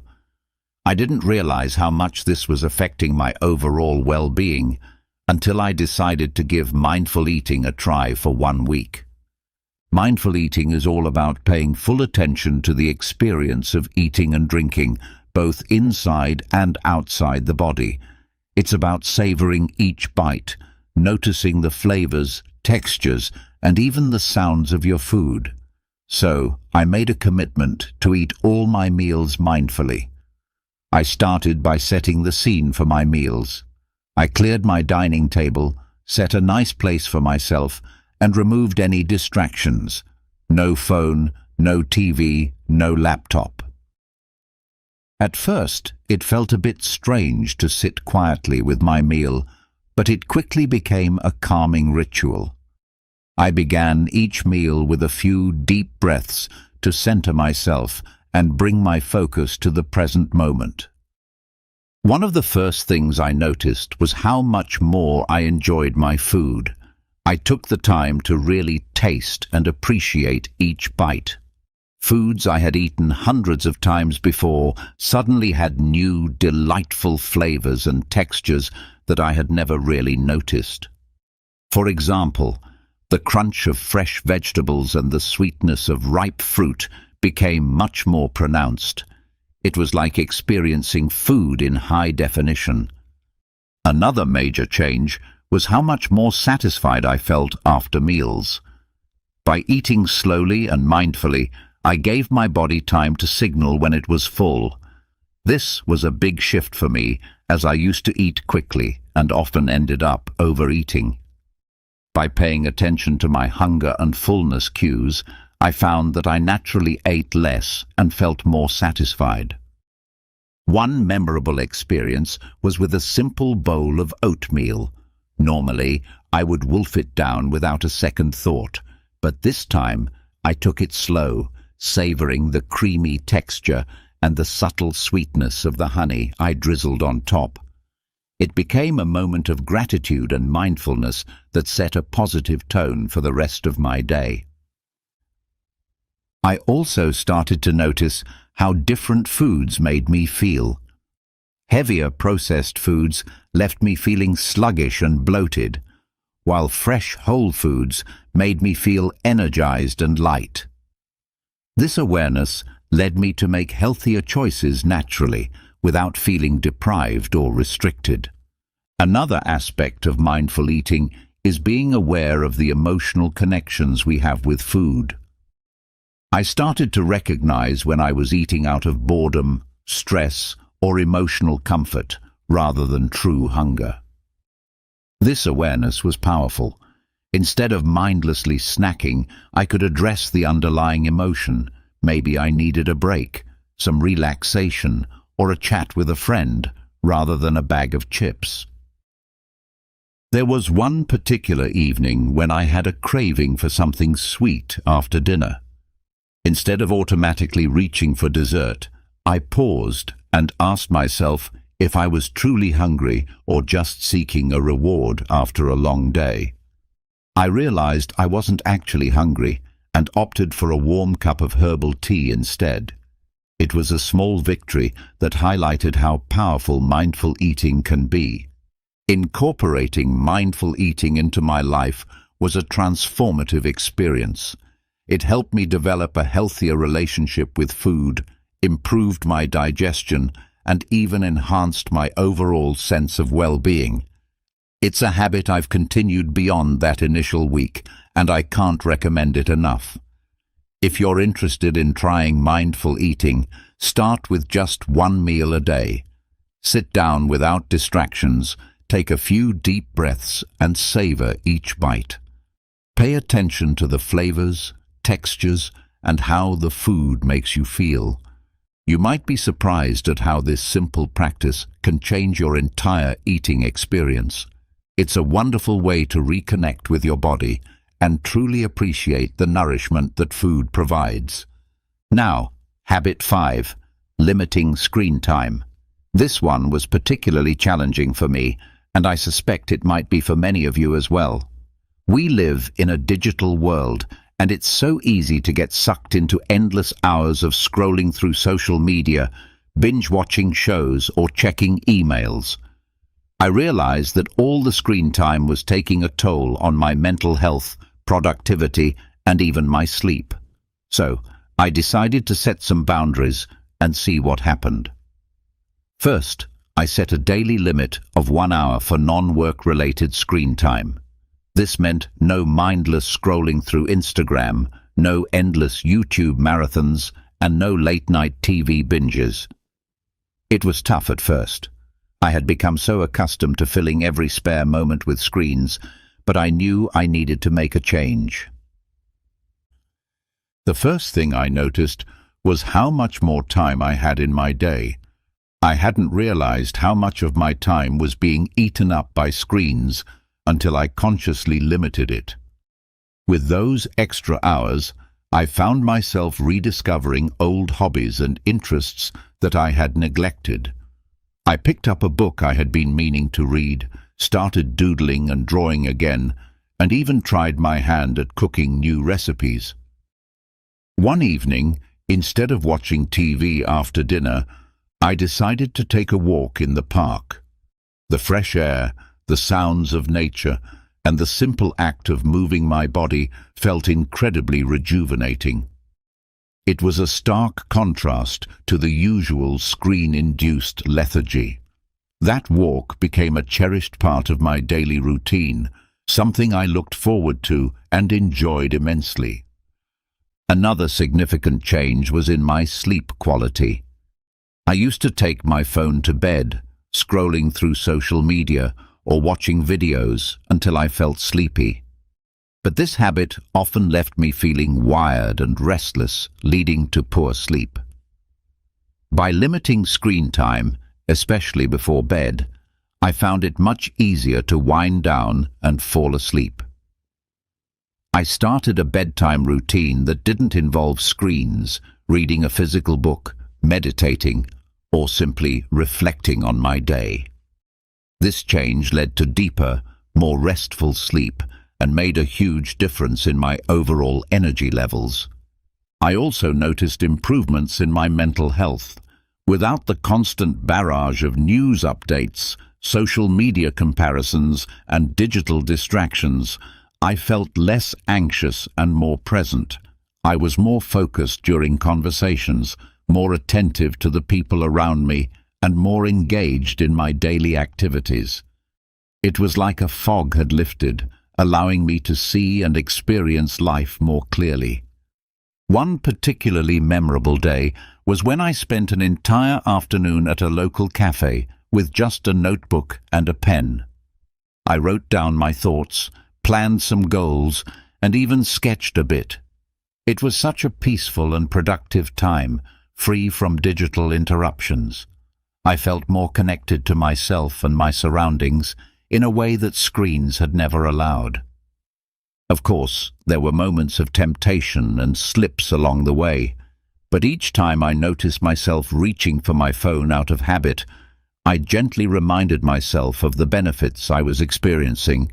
I didn't realize how much this was affecting my overall well-being until I decided to give mindful eating a try for 1 week. Mindful eating is all about paying full attention to the experience of eating and drinking, both inside and outside the body. It's about savoring each bite, noticing the flavors, textures, and even the sounds of your food. So, I made a commitment to eat all my meals mindfully. I started by setting the scene for my meals. I cleared my dining table, set a nice place for myself, and removed any distractions. No phone, no TV, no laptop. At first, it felt a bit strange to sit quietly with my meal, but it quickly became a calming ritual. I began each meal with a few deep breaths to center myself and bring my focus to the present moment. One of the first things I noticed was how much more I enjoyed my food. I took the time to really taste and appreciate each bite. Foods I had eaten hundreds of times before suddenly had new, delightful flavors and textures that I had never really noticed. For example, the crunch of fresh vegetables and the sweetness of ripe fruit became much more pronounced. It was like experiencing food in high definition. Another major change was how much more satisfied I felt after meals. By eating slowly and mindfully, I gave my body time to signal when it was full. This was a big shift for me, as I used to eat quickly and often ended up overeating. By paying attention to my hunger and fullness cues, I found that I naturally ate less and felt more satisfied. One memorable experience was with a simple bowl of oatmeal. Normally, I would wolf it down without a second thought, but this time I took it slow, savoring the creamy texture and the subtle sweetness of the honey I drizzled on top. It became a moment of gratitude and mindfulness that set a positive tone for the rest of my day. I also started to notice how different foods made me feel. Heavier processed foods left me feeling sluggish and bloated, while fresh whole foods made me feel energized and light. This awareness led me to make healthier choices naturally, without feeling deprived or restricted. Another aspect of mindful eating is being aware of the emotional connections we have with food. I started to recognize when I was eating out of boredom, stress, or emotional comfort, rather than true hunger. This awareness was powerful. Instead of mindlessly snacking, I could address the underlying emotion. Maybe I needed a break, some relaxation, or a chat with a friend, rather than a bag of chips. There was one particular evening when I had a craving for something sweet after dinner. Instead of automatically reaching for dessert, I paused and asked myself if I was truly hungry or just seeking a reward after a long day. I realized I wasn't actually hungry and opted for a warm cup of herbal tea instead. It was a small victory that highlighted how powerful mindful eating can be. Incorporating mindful eating into my life was a transformative experience. It helped me develop a healthier relationship with food, improved my digestion, and even enhanced my overall sense of well-being. It's a habit I've continued beyond that initial week, and I can't recommend it enough. If you're interested in trying mindful eating, start with just one meal a day. Sit down without distractions, take a few deep breaths, and savor each bite. Pay attention to the flavors, textures, and how the food makes you feel. You might be surprised at how this simple practice can change your entire eating experience. It's a wonderful way to reconnect with your body and truly appreciate the nourishment that food provides. Now, habit 5, limiting screen time. This one was particularly challenging for me, and I suspect it might be for many of you as well. We live in a digital world, and it's so easy to get sucked into endless hours of scrolling through social media, binge-watching shows, or checking emails. I realized that all the screen time was taking a toll on my mental health, productivity, and even my sleep. So, I decided to set some boundaries and see what happened. First, I set a daily limit of 1 hour for non-work-related screen time. This meant no mindless scrolling through Instagram, no endless YouTube marathons, and no late-night TV binges. It was tough at first. I had become so accustomed to filling every spare moment with screens, but I knew I needed to make a change. The first thing I noticed was how much more time I had in my day. I hadn't realized how much of my time was being eaten up by screens until I consciously limited it. With those extra hours, I found myself rediscovering old hobbies and interests that I had neglected. I picked up a book I had been meaning to read, started doodling and drawing again, and even tried my hand at cooking new recipes. One evening, instead of watching TV after dinner, I decided to take a walk in the park. The fresh air, the sounds of nature, and the simple act of moving my body felt incredibly rejuvenating. It was a stark contrast to the usual screen-induced lethargy. That walk became a cherished part of my daily routine, something I looked forward to and enjoyed immensely. Another significant change was in my sleep quality. I used to take my phone to bed, scrolling through social media or watching videos until I felt sleepy. But this habit often left me feeling wired and restless, leading to poor sleep. By limiting screen time, especially before bed, I found it much easier to wind down and fall asleep. I started a bedtime routine that didn't involve screens, reading a physical book, meditating, or simply reflecting on my day. This change led to deeper, more restful sleep and made a huge difference in my overall energy levels. I also noticed improvements in my mental health. Without the constant barrage of news updates, social media comparisons, and digital distractions, I felt less anxious and more present. I was more focused during conversations, more attentive to the people around me, and more engaged in my daily activities. It was like a fog had lifted, allowing me to see and experience life more clearly. One particularly memorable day was when I spent an entire afternoon at a local cafe with just a notebook and a pen. I wrote down my thoughts, planned some goals, and even sketched a bit. It was such a peaceful and productive time, free from digital interruptions. I felt more connected to myself and my surroundings in a way that screens had never allowed. Of course, there were moments of temptation and slips along the way, but each time I noticed myself reaching for my phone out of habit, I gently reminded myself of the benefits I was experiencing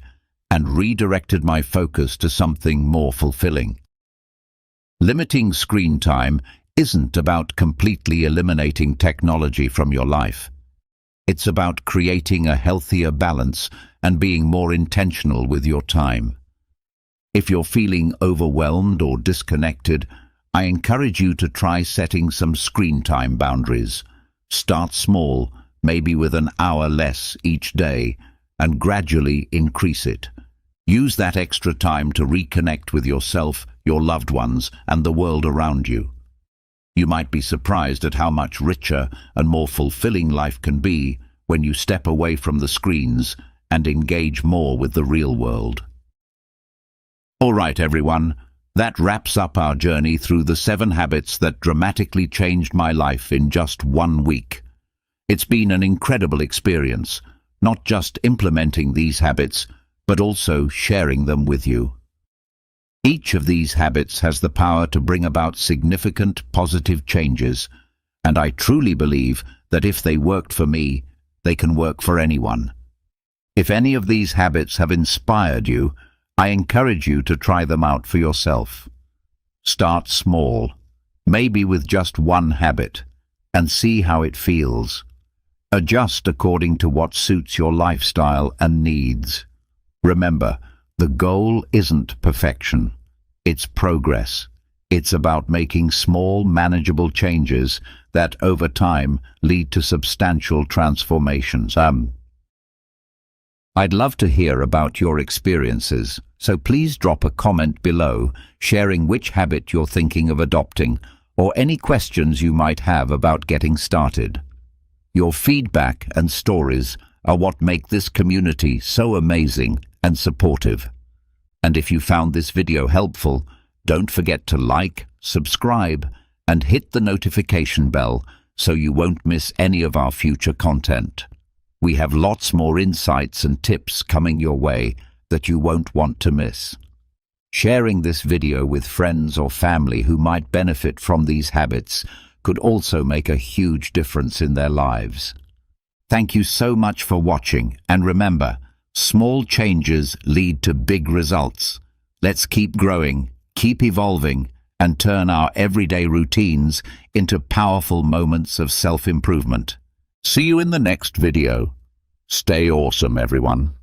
and redirected my focus to something more fulfilling. Limiting screen time isn't about completely eliminating technology from your life. It's about creating a healthier balance and being more intentional with your time. If you're feeling overwhelmed or disconnected, I encourage you to try setting some screen time boundaries. Start small, maybe with an hour less each day, and gradually increase it. Use that extra time to reconnect with yourself, your loved ones, and the world around you. You might be surprised at how much richer and more fulfilling life can be when you step away from the screens and engage more with the real world. All right, everyone, that wraps up our journey through the 7 habits that dramatically changed my life in just 1 week. It's been an incredible experience, not just implementing these habits, but also sharing them with you. Each of these habits has the power to bring about significant positive changes, and I truly believe that if they worked for me, they can work for anyone. If any of these habits have inspired you, I encourage you to try them out for yourself. Start small, maybe with just 1 habit, and see how it feels. Adjust according to what suits your lifestyle and needs. Remember, the goal isn't perfection. It's progress. It's about making small, manageable changes that, over time, lead to substantial transformations. I'd love to hear about your experiences, so please drop a comment below sharing which habit you're thinking of adopting or any questions you might have about getting started. Your feedback and stories are what make this community so amazing and supportive. And if you found this video helpful, don't forget to like, subscribe, and hit the notification bell so you won't miss any of our future content. We have lots more insights and tips coming your way that you won't want to miss. Sharing this video with friends or family who might benefit from these habits could also make a huge difference in their lives. Thank you so much for watching, and remember, small changes lead to big results. Let's keep growing, keep evolving, and turn our everyday routines into powerful moments of self-improvement. See you in the next video. Stay awesome, everyone.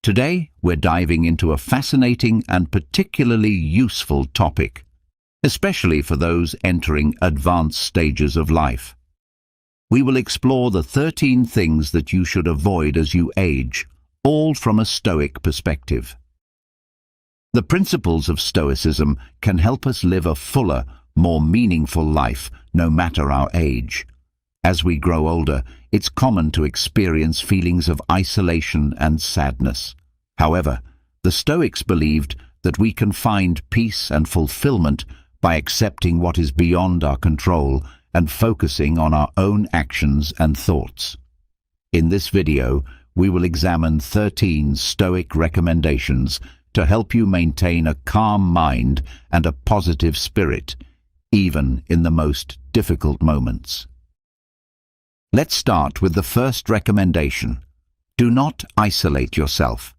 Today, we're diving into a fascinating and particularly useful topic, especially for those entering advanced stages of life. We will explore the 13 things that you should avoid as you age, all from a Stoic perspective. The principles of Stoicism can help us live a fuller, more meaningful life, no matter our age. As we grow older, it's common to experience feelings of isolation and sadness. However, the Stoics believed that we can find peace and fulfillment by accepting what is beyond our control and focusing on our own actions and thoughts. In this video, we will examine 13 Stoic recommendations to help you maintain a calm mind and a positive spirit, even in the most difficult moments. Let's start with the first recommendation. Do not isolate yourself.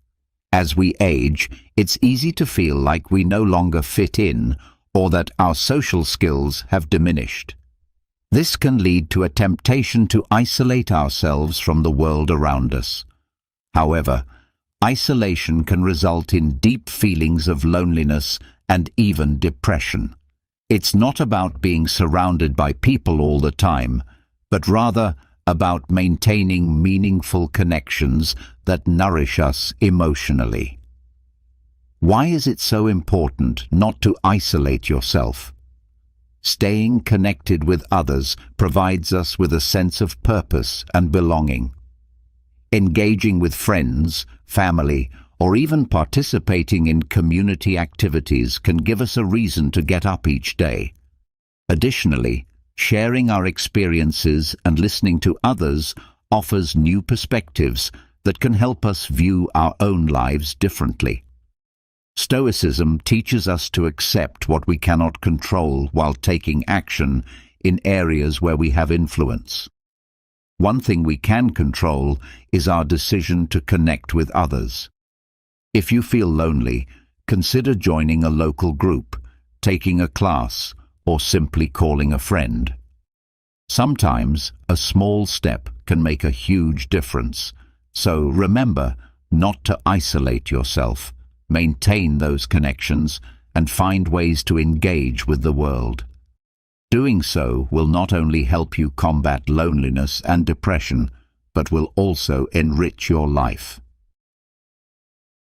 As we age, it's easy to feel like we no longer fit in or that our social skills have diminished. This can lead to a temptation to isolate ourselves from the world around us. However, isolation can result in deep feelings of loneliness and even depression. It's not about being surrounded by people all the time, but rather about maintaining meaningful connections that nourish us emotionally. Why is it so important not to isolate yourself? Staying connected with others provides us with a sense of purpose and belonging. Engaging with friends, family, or even participating in community activities can give us a reason to get up each day. Additionally, sharing our experiences and listening to others offers new perspectives that can help us view our own lives differently. Stoicism teaches us to accept what we cannot control while taking action in areas where we have influence. One thing we can control is our decision to connect with others. If you feel lonely, consider joining a local group, taking a class, or simply calling a friend. Sometimes a small step can make a huge difference, so remember not to isolate yourself, maintain those connections, and find ways to engage with the world. Doing so will not only help you combat loneliness and depression, but will also enrich your life.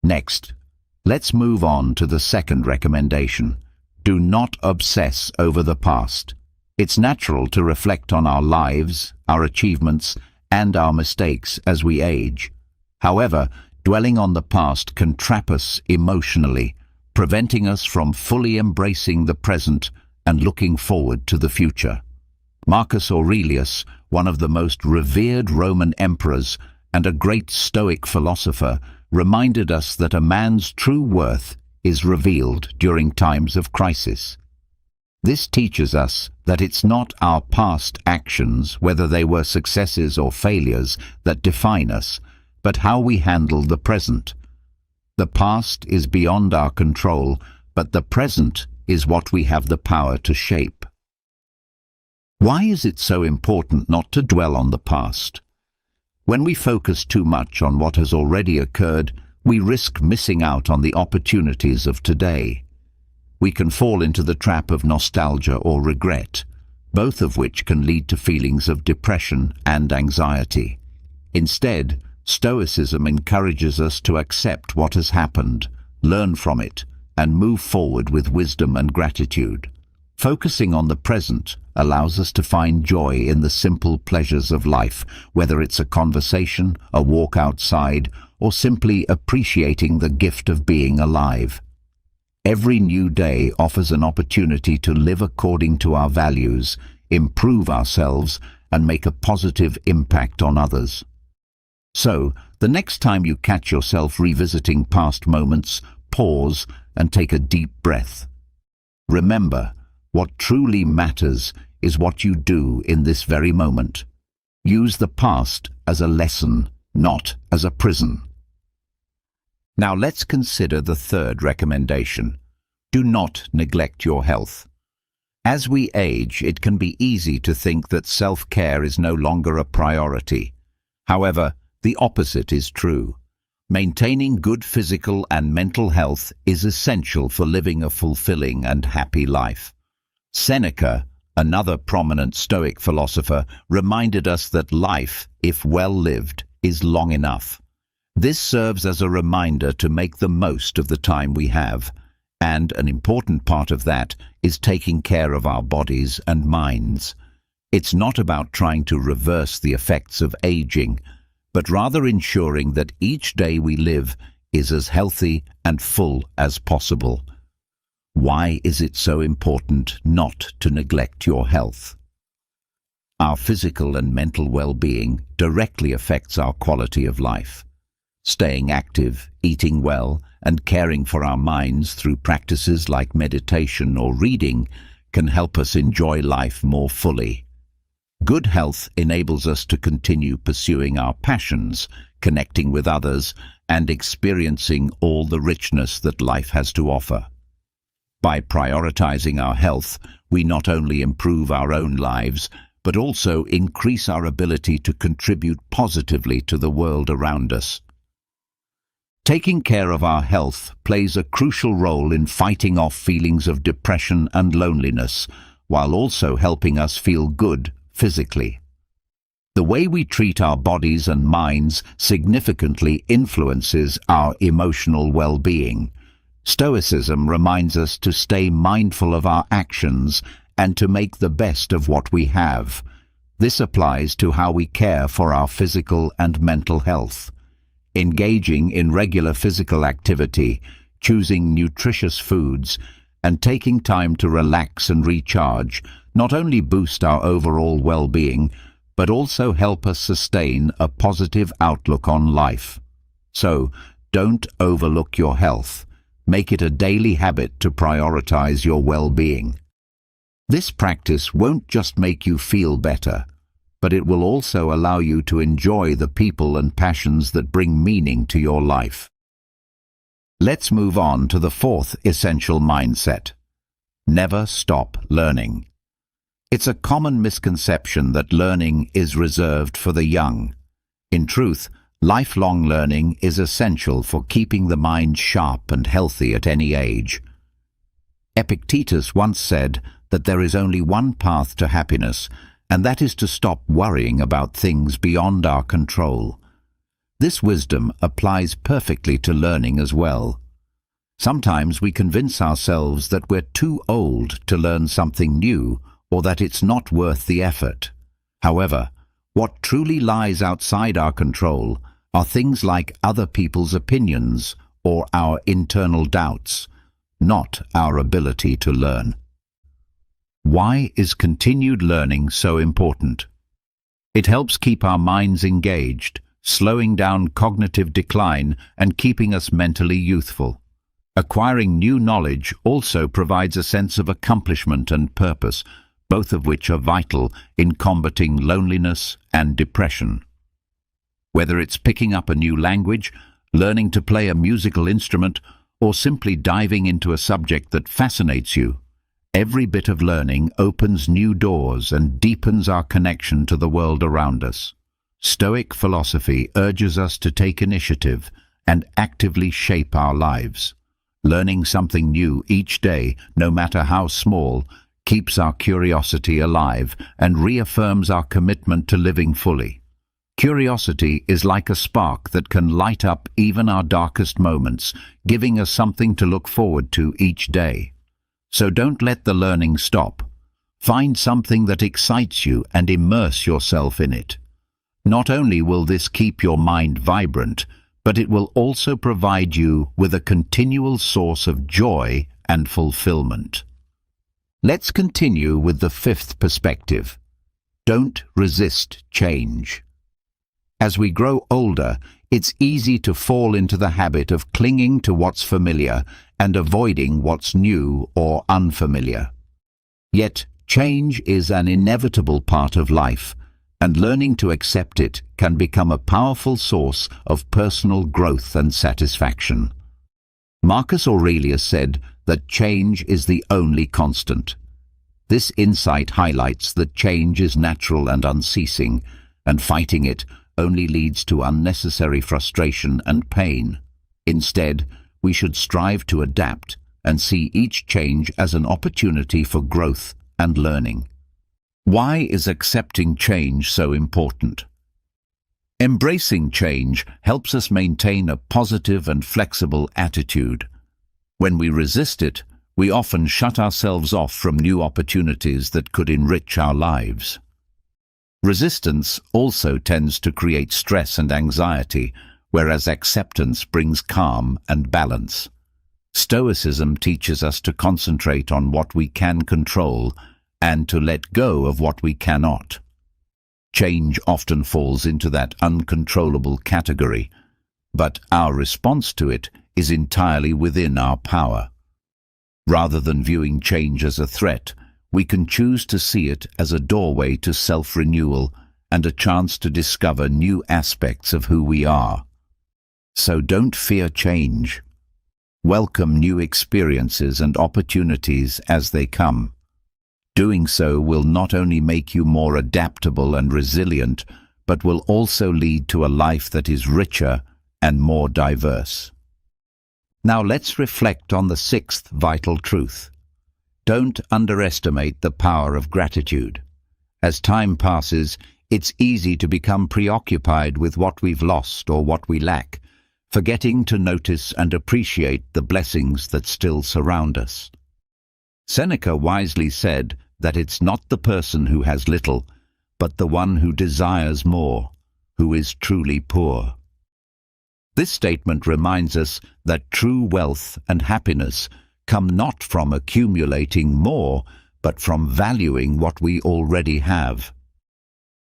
Next, let's move on to the second recommendation. Do not obsess over the past. It's natural to reflect on our lives, our achievements, and our mistakes as we age. However, dwelling on the past can trap us emotionally, preventing us from fully embracing the present and looking forward to the future. Marcus Aurelius, one of the most revered Roman emperors and a great Stoic philosopher, reminded us that a man's true worth is revealed during times of crisis. This teaches us that it's not our past actions, whether they were successes or failures, that define us, but how we handle the present. The past is beyond our control, but the present is what we have the power to shape. Why is it so important not to dwell on the past? When we focus too much on what has already occurred, we risk missing out on the opportunities of today. We can fall into the trap of nostalgia or regret, both of which can lead to feelings of depression and anxiety. Instead, Stoicism encourages us to accept what has happened, learn from it, and move forward with wisdom and gratitude. Focusing on the present allows us to find joy in the simple pleasures of life, whether it's a conversation, a walk outside, or simply appreciating the gift of being alive. Every new day offers an opportunity to live according to our values, improve ourselves, and make a positive impact on others. So, the next time you catch yourself revisiting past moments, pause and take a deep breath. Remember, what truly matters is what you do in this very moment. Use the past as a lesson, not as a prison. Now let's consider the third recommendation. Do not neglect your health. As we age, it can be easy to think that self-care is no longer a priority. However, the opposite is true. Maintaining good physical and mental health is essential for living a fulfilling and happy life. Seneca, another prominent Stoic philosopher, reminded us that life, if well lived, is long enough. This serves as a reminder to make the most of the time we have, and an important part of that is taking care of our bodies and minds. It's not about trying to reverse the effects of aging, but rather ensuring that each day we live is as healthy and full as possible. Why is it so important not to neglect your health? Our physical and mental well-being directly affects our quality of life. Staying active, eating well, and caring for our minds through practices like meditation or reading can help us enjoy life more fully. Good health enables us to continue pursuing our passions, connecting with others, and experiencing all the richness that life has to offer. By prioritizing our health, we not only improve our own lives, but also increase our ability to contribute positively to the world around us. Taking care of our health plays a crucial role in fighting off feelings of depression and loneliness, while also helping us feel good physically. The way we treat our bodies and minds significantly influences our emotional well-being. Stoicism reminds us to stay mindful of our actions and to make the best of what we have. This applies to how we care for our physical and mental health. Engaging in regular physical activity, choosing nutritious foods, and taking time to relax and recharge not only boost our overall well-being, but also help us sustain a positive outlook on life. So, don't overlook your health. Make it a daily habit to prioritize your well-being. This practice won't just make you feel better, but it will also allow you to enjoy the people and passions that bring meaning to your life. Let's move on to the fourth essential mindset. Never stop learning. It's a common misconception that learning is reserved for the young. In truth, Lifelong learning is essential for keeping the mind sharp and healthy at any age. Epictetus once said that there is only one path to happiness, and that is to stop worrying about things beyond our control. This wisdom applies perfectly to learning as well. Sometimes we convince ourselves that we're too old to learn something new or that it's not worth the effort. However, what truly lies outside our control are things like other people's opinions or our internal doubts, not our ability to learn. Why is continued learning so important? It helps keep our minds engaged, slowing down cognitive decline and keeping us mentally youthful. Acquiring new knowledge also provides a sense of accomplishment and purpose, both of which are vital in combating loneliness and depression. Whether it's picking up a new language, learning to play a musical instrument, or simply diving into a subject that fascinates you, every bit of learning opens new doors and deepens our connection to the world around us. Stoic philosophy urges us to take initiative and actively shape our lives. Learning something new each day, no matter how small, keeps our curiosity alive and reaffirms our commitment to living fully. Curiosity is like a spark that can light up even our darkest moments, giving us something to look forward to each day. So don't let the learning stop. Find something that excites you and immerse yourself in it. Not only will this keep your mind vibrant, but it will also provide you with a continual source of joy and fulfillment. Let's continue with the fifth perspective. Don't resist change. As we grow older, it's easy to fall into the habit of clinging to what's familiar and avoiding what's new or unfamiliar. Yet, change is an inevitable part of life, and learning to accept it can become a powerful source of personal growth and satisfaction. Marcus Aurelius said that change is the only constant. This insight highlights that change is natural and unceasing, and fighting it only leads to unnecessary frustration and pain. Instead, we should strive to adapt and see each change as an opportunity for growth and learning. Why is accepting change so important? Embracing change helps us maintain a positive and flexible attitude. When we resist it, we often shut ourselves off from new opportunities that could enrich our lives. Resistance also tends to create stress and anxiety, whereas acceptance brings calm and balance. Stoicism teaches us to concentrate on what we can control and to let go of what we cannot. Change often falls into that uncontrollable category, but our response to it is entirely within our power. Rather than viewing change as a threat, we can choose to see it as a doorway to self-renewal and a chance to discover new aspects of who we are. So don't fear change. Welcome new experiences and opportunities as they come. Doing so will not only make you more adaptable and resilient, but will also lead to a life that is richer and more diverse. Now let's reflect on the sixth vital truth. Don't underestimate the power of gratitude. As time passes, it's easy to become preoccupied with what we've lost or what we lack, forgetting to notice and appreciate the blessings that still surround us. Seneca wisely said that it's not the person who has little, but the one who desires more, who is truly poor. This statement reminds us that true wealth and happiness come not from accumulating more, but from valuing what we already have.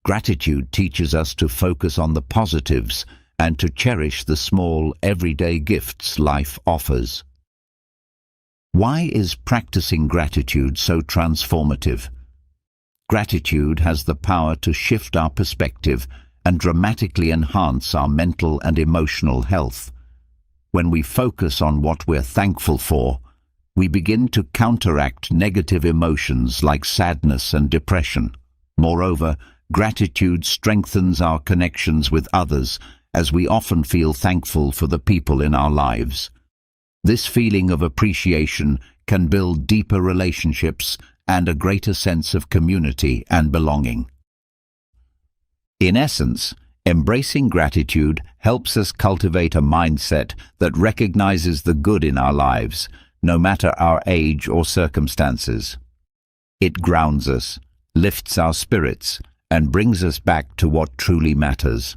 Gratitude teaches us to focus on the positives and to cherish the small, everyday gifts life offers. Why is practicing gratitude so transformative? Gratitude has the power to shift our perspective and dramatically enhance our mental and emotional health. When we focus on what we're thankful for, we begin to counteract negative emotions like sadness and depression. Moreover, gratitude strengthens our connections with others as we often feel thankful for the people in our lives. This feeling of appreciation can build deeper relationships and a greater sense of community and belonging. In essence, embracing gratitude helps us cultivate a mindset that recognizes the good in our lives, no matter our age or circumstances. It grounds us, lifts our spirits, and brings us back to what truly matters.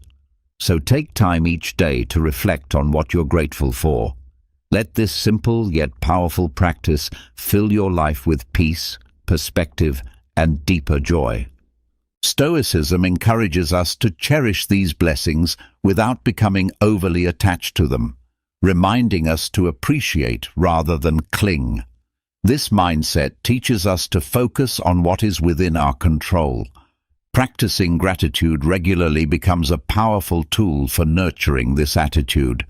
So take time each day to reflect on what you're grateful for. Let this simple yet powerful practice fill your life with peace, perspective, and deeper joy. Stoicism encourages us to cherish these blessings without becoming overly attached to them, reminding us to appreciate rather than cling. This mindset teaches us to focus on what is within our control. Practicing gratitude regularly becomes a powerful tool for nurturing this attitude.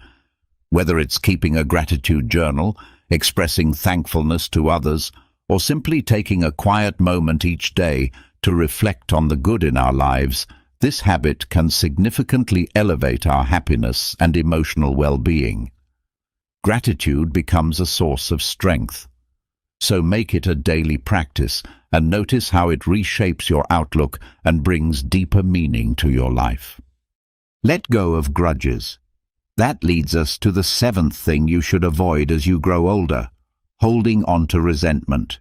Whether it's keeping a gratitude journal, expressing thankfulness to others, or simply taking a quiet moment each day to reflect on the good in our lives, this habit can significantly elevate our happiness and emotional well-being. Gratitude becomes a source of strength. So make it a daily practice and notice how it reshapes your outlook and brings deeper meaning to your life. Let go of grudges. That leads us to the seventh thing you should avoid as you grow older: holding on to resentment.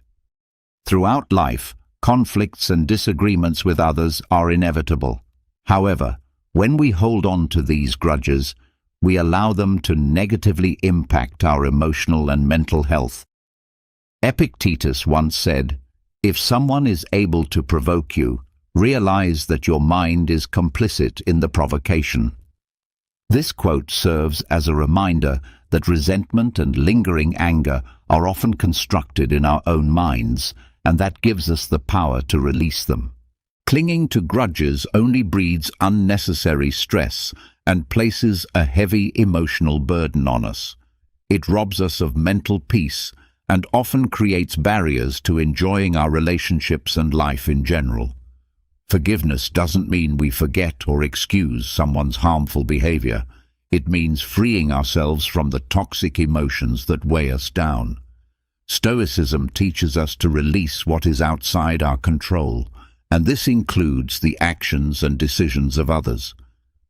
Throughout life, conflicts and disagreements with others are inevitable. However, when we hold on to these grudges, we allow them to negatively impact our emotional and mental health. Epictetus once said, "If someone is able to provoke you, realize that your mind is complicit in the provocation." This quote serves as a reminder that resentment and lingering anger are often constructed in our own minds, and that gives us the power to release them. Clinging to grudges only breeds unnecessary stress and places a heavy emotional burden on us. It robs us of mental peace and often creates barriers to enjoying our relationships and life in general. Forgiveness doesn't mean we forget or excuse someone's harmful behavior. It means freeing ourselves from the toxic emotions that weigh us down. Stoicism teaches us to release what is outside our control, and this includes the actions and decisions of others.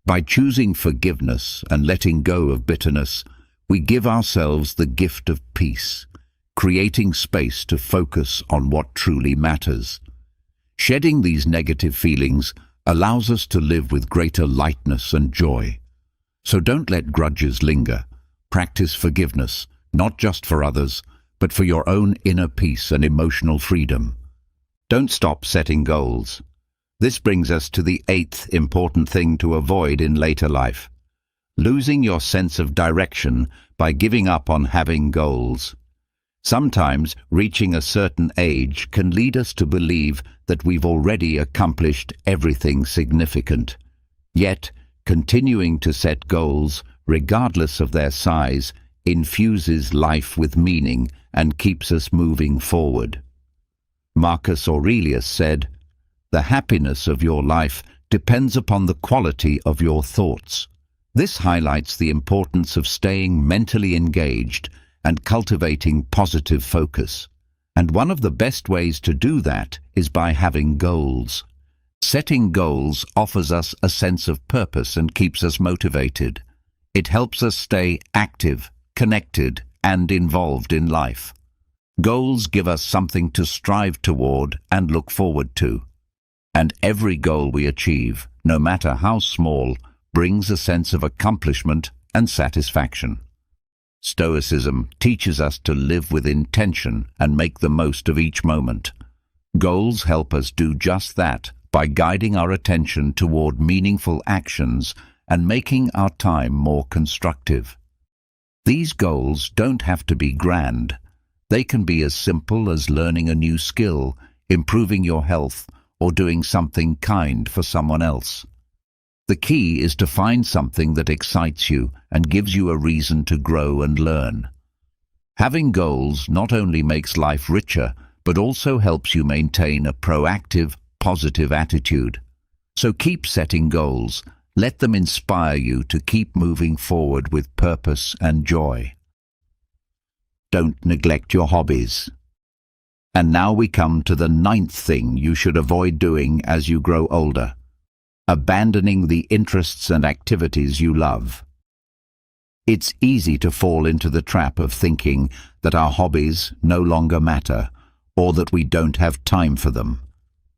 By choosing forgiveness and letting go of bitterness, we give ourselves the gift of peace, creating space to focus on what truly matters. Shedding these negative feelings allows us to live with greater lightness and joy. So don't let grudges linger. Practice forgiveness, not just for others, but for your own inner peace and emotional freedom. Don't stop setting goals. This brings us to the eighth important thing to avoid in later life: losing your sense of direction by giving up on having goals. Sometimes reaching a certain age can lead us to believe that we've already accomplished everything significant. Yet, continuing to set goals, regardless of their size, infuses life with meaning and keeps us moving forward. Marcus Aurelius said, "The happiness of your life depends upon the quality of your thoughts." This highlights the importance of staying mentally engaged and cultivating positive focus. And one of the best ways to do that is by having goals. Setting goals offers us a sense of purpose and keeps us motivated. It helps us stay active, connected, and involved in life. Goals give us something to strive toward and look forward to. And every goal we achieve, no matter how small, brings a sense of accomplishment and satisfaction. Stoicism teaches us to live with intention and make the most of each moment. Goals help us do just that by guiding our attention toward meaningful actions and making our time more constructive. These goals don't have to be grand. They can be as simple as learning a new skill, improving your health, or doing something kind for someone else. The key is to find something that excites you and gives you a reason to grow and learn. Having goals not only makes life richer, but also helps you maintain a proactive, positive attitude. So keep setting goals Let them inspire you to keep moving forward with purpose and joy. Don't neglect your hobbies. And now we come to the 9th thing you should avoid doing as you grow older: abandoning the interests and activities you love. It's easy to fall into the trap of thinking that our hobbies no longer matter, or that we don't have time for them.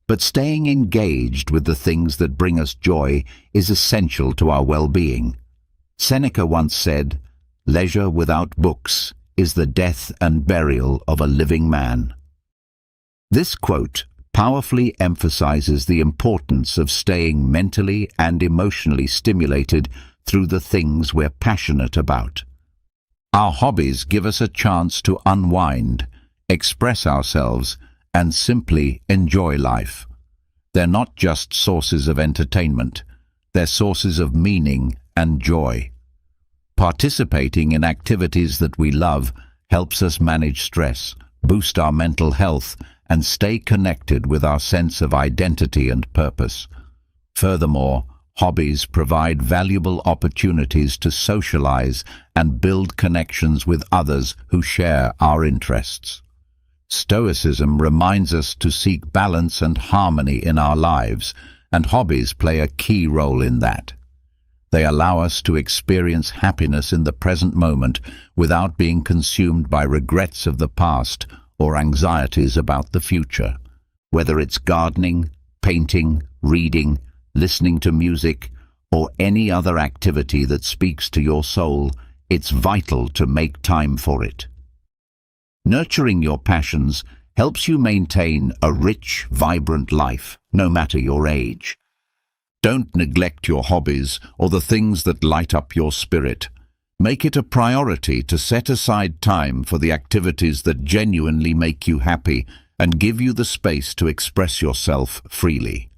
But staying engaged with the things that bring us joy is essential to our well-being. Seneca once said, "Leisure without books is the death and burial of a living man." This quote powerfully emphasizes the importance of staying mentally and emotionally stimulated through the things we're passionate about. Our hobbies give us a chance to unwind, express ourselves, and simply enjoy life. They're not just sources of entertainment, they're sources of meaning and joy. Participating in activities that we love helps us manage stress, boost our mental health, and stay connected with our sense of identity and purpose. Furthermore, hobbies provide valuable opportunities to socialize and build connections with others who share our interests. Stoicism reminds us to seek balance and harmony in our lives, and hobbies play a key role in that. They allow us to experience happiness in the present moment without being consumed by regrets of the past or anxieties about the future. Whether it's gardening, painting, reading, listening to music, or any other activity that speaks to your soul, it's vital to make time for it. Nurturing your passions helps you maintain a rich, vibrant life, no matter your age. Don't neglect your hobbies or the things that light up your spirit. Make it a priority to set aside time for the activities that genuinely make you happy and give you the space to express yourself freely.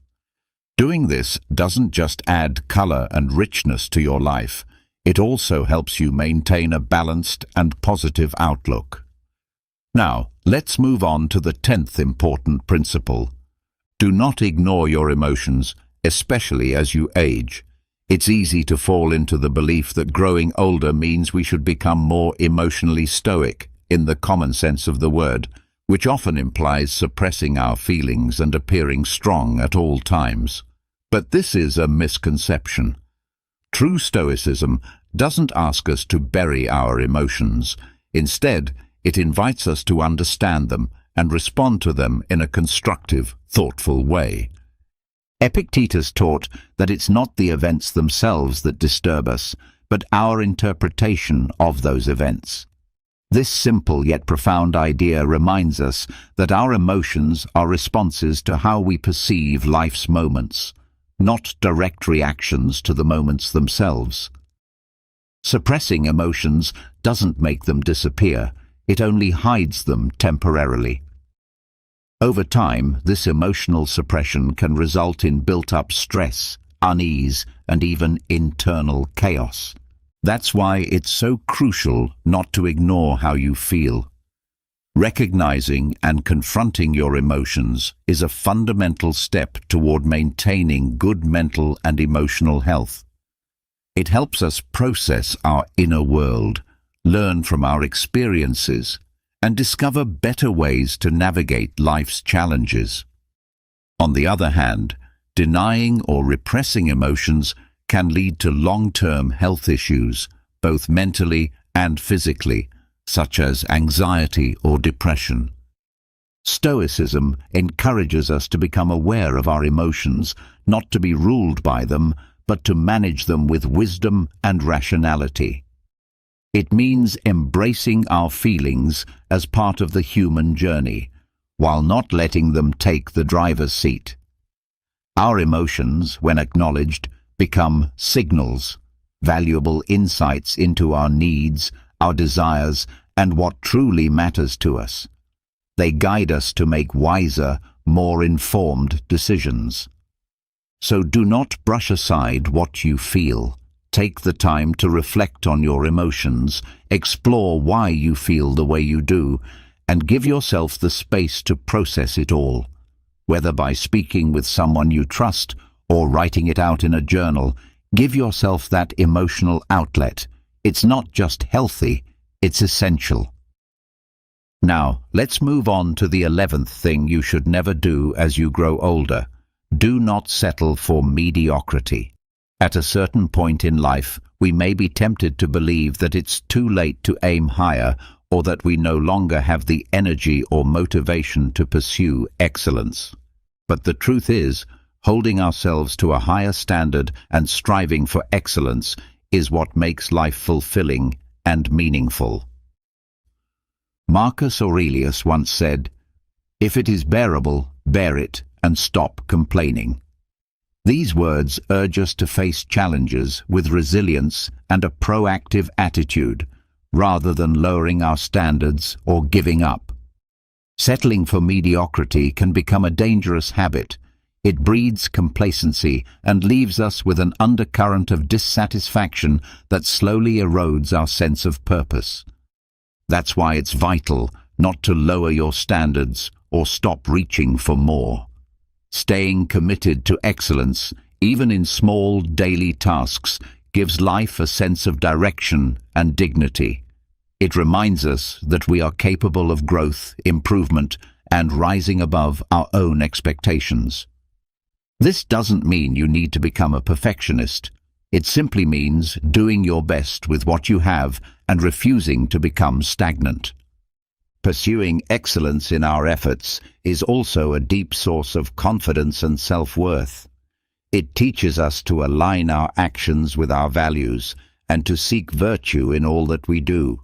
Doing this doesn't just add color and richness to your life, it also helps you maintain a balanced and positive outlook. Now, let's move on to the 10th important principle. Do not ignore your emotions, especially as you age. It's easy to fall into the belief that growing older means we should become more emotionally stoic, in the common sense of the word, which often implies suppressing our feelings and appearing strong at all times. But this is a misconception. True Stoicism doesn't ask us to bury our emotions. Instead, it invites us to understand them and respond to them in a constructive, thoughtful way. Epictetus taught that it's not the events themselves that disturb us, but our interpretation of those events. This simple yet profound idea reminds us that our emotions are responses to how we perceive life's moments, not direct reactions to the moments themselves. Suppressing emotions doesn't make them disappear, it only hides them temporarily. Over time, this emotional suppression can result in built-up stress, unease, and even internal chaos. That's why it's so crucial not to ignore how you feel. Recognizing and confronting your emotions is a fundamental step toward maintaining good mental and emotional health. It helps us process our inner world, learn from our experiences, and discover better ways to navigate life's challenges. On the other hand, denying or repressing emotions can lead to long-term health issues, both mentally and physically, such as anxiety or depression. Stoicism encourages us to become aware of our emotions, not to be ruled by them, but to manage them with wisdom and rationality. It means embracing our feelings as part of the human journey, while not letting them take the driver's seat. Our emotions, when acknowledged, become signals, valuable insights into our needs, our desires, and what truly matters to us. They guide us to make wiser, more informed decisions. So do not brush aside what you feel. Take the time to reflect on your emotions, explore why you feel the way you do, and give yourself the space to process it all. Whether by speaking with someone you trust or writing it out in a journal, Give yourself that emotional outlet. It's not just healthy, it's essential. Now, let's move on to the 11th thing you should never do as you grow older. Do not settle for mediocrity. At a certain point in life, we may be tempted to believe that it's too late to aim higher, or that we no longer have the energy or motivation to pursue excellence. But the truth is, holding ourselves to a higher standard and striving for excellence is what makes life fulfilling and meaningful. Marcus Aurelius once said, "If it is bearable, bear it and stop complaining." These words urge us to face challenges with resilience and a proactive attitude, rather than lowering our standards or giving up. Settling for mediocrity can become a dangerous habit. It breeds complacency and leaves us with an undercurrent of dissatisfaction that slowly erodes our sense of purpose. That's why it's vital not to lower your standards or stop reaching for more. Staying committed to excellence, even in small daily tasks, gives life a sense of direction and dignity. It reminds us that we are capable of growth, improvement, and rising above our own expectations. This doesn't mean you need to become a perfectionist. It simply means doing your best with what you have and refusing to become stagnant. Pursuing excellence in our efforts is also a deep source of confidence and self-worth. It teaches us to align our actions with our values and to seek virtue in all that we do.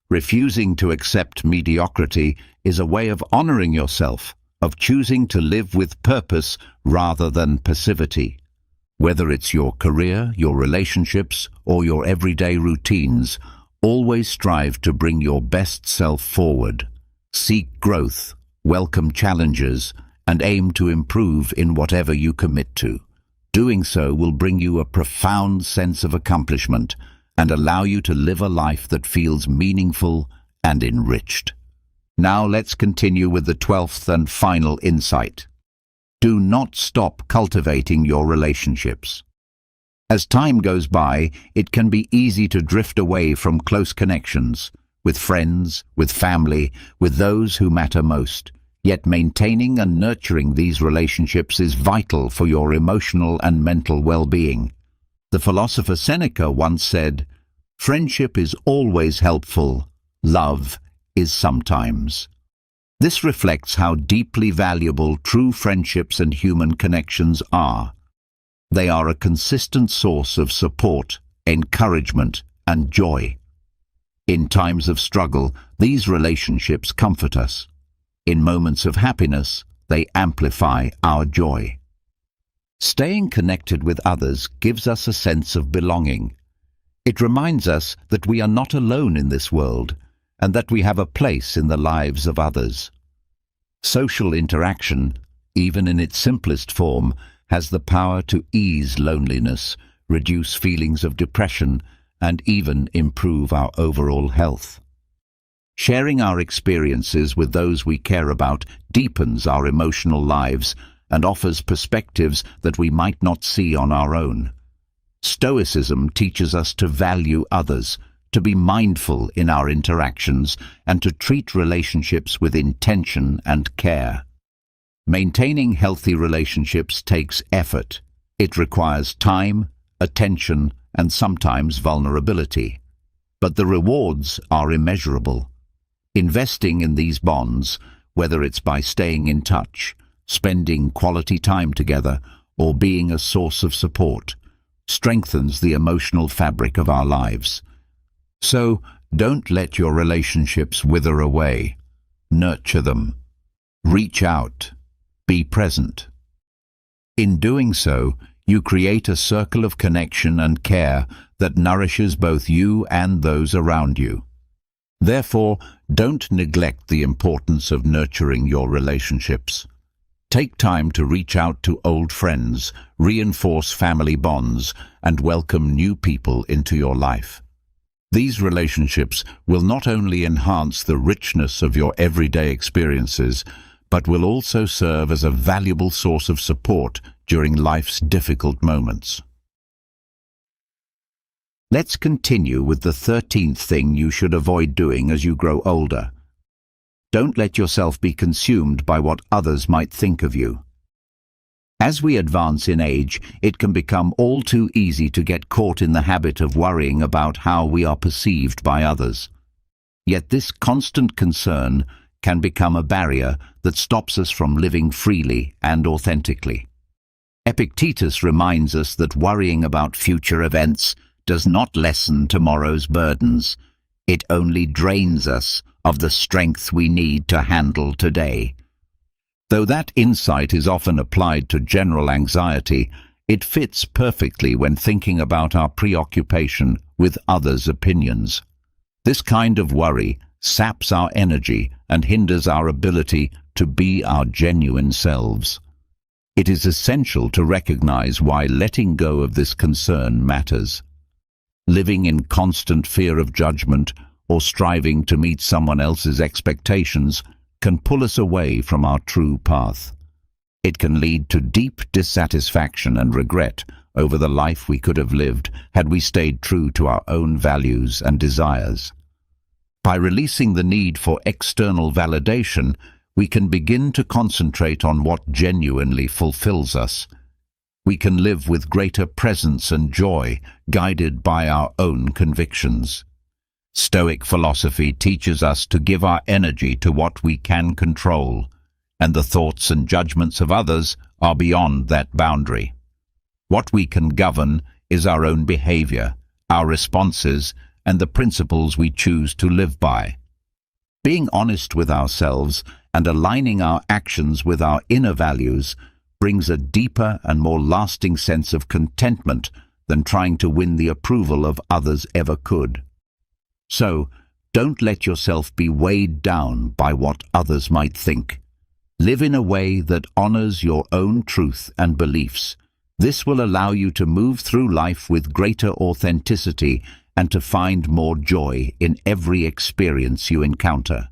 Refusing to accept mediocrity is a way of honoring yourself, of choosing to live with purpose rather than passivity. Whether it's your career, your relationships, or your everyday routines, always strive to bring your best self forward. Seek growth, welcome challenges, and aim to improve in whatever you commit to. Doing so will bring you a profound sense of accomplishment and allow you to live a life that feels meaningful and enriched. Now let's continue with the 12th and final insight. Do not stop cultivating your relationships. As time goes by, it can be easy to drift away from close connections, with friends, with family, with those who matter most. Yet maintaining and nurturing these relationships is vital for your emotional and mental well-being. The philosopher Seneca once said, "Friendship is always helpful, love is sometimes." This reflects how deeply valuable true friendships and human connections are. They are a consistent source of support, encouragement, and joy. In times of struggle, these relationships comfort us. In moments of happiness, they amplify our joy. Staying connected with others gives us a sense of belonging. It reminds us that we are not alone in this world, and that we have a place in the lives of others. Social interaction, even in its simplest form, has the power to ease loneliness, reduce feelings of depression, and even improve our overall health. Sharing our experiences with those we care about deepens our emotional lives and offers perspectives that we might not see on our own. Stoicism teaches us to value others, to be mindful in our interactions, and to treat relationships with intention and care. Maintaining healthy relationships takes effort. It requires time, attention, and sometimes vulnerability. But the rewards are immeasurable. Investing in these bonds, whether it's by staying in touch, spending quality time together, or being a source of support, strengthens the emotional fabric of our lives. So, don't let your relationships wither away. Nurture them. Reach out. Be present. In doing so, you create a circle of connection and care that nourishes both you and those around you. Therefore, don't neglect the importance of nurturing your relationships. Take time to reach out to old friends, reinforce family bonds, and welcome new people into your life. These relationships will not only enhance the richness of your everyday experiences, but will also serve as a valuable source of support during life's difficult moments. Let's continue with the 13th thing you should avoid doing as you grow older. Don't let yourself be consumed by what others might think of you. As we advance in age, it can become all too easy to get caught in the habit of worrying about how we are perceived by others. Yet this constant concern can become a barrier that stops us from living freely and authentically. Epictetus reminds us that worrying about future events does not lessen tomorrow's burdens. It only drains us of the strength we need to handle today. Though that insight is often applied to general anxiety, it fits perfectly when thinking about our preoccupation with others' opinions. This kind of worry saps our energy and hinders our ability to be our genuine selves. It is essential to recognize why letting go of this concern matters. Living in constant fear of judgment or striving to meet someone else's expectations can pull us away from our true path. It can lead to deep dissatisfaction and regret over the life we could have lived had we stayed true to our own values and desires. By releasing the need for external validation, we can begin to concentrate on what genuinely fulfills us. We can live with greater presence and joy, guided by our own convictions. Stoic philosophy teaches us to give our energy to what we can control, and the thoughts and judgments of others are beyond that boundary. What we can govern is our own behavior, our responses, and the principles we choose to live by. Being honest with ourselves and aligning our actions with our inner values brings a deeper and more lasting sense of contentment than trying to win the approval of others ever could. So, don't let yourself be weighed down by what others might think. Live in a way that honors your own truth and beliefs. This will allow you to move through life with greater authenticity and to find more joy in every experience you encounter.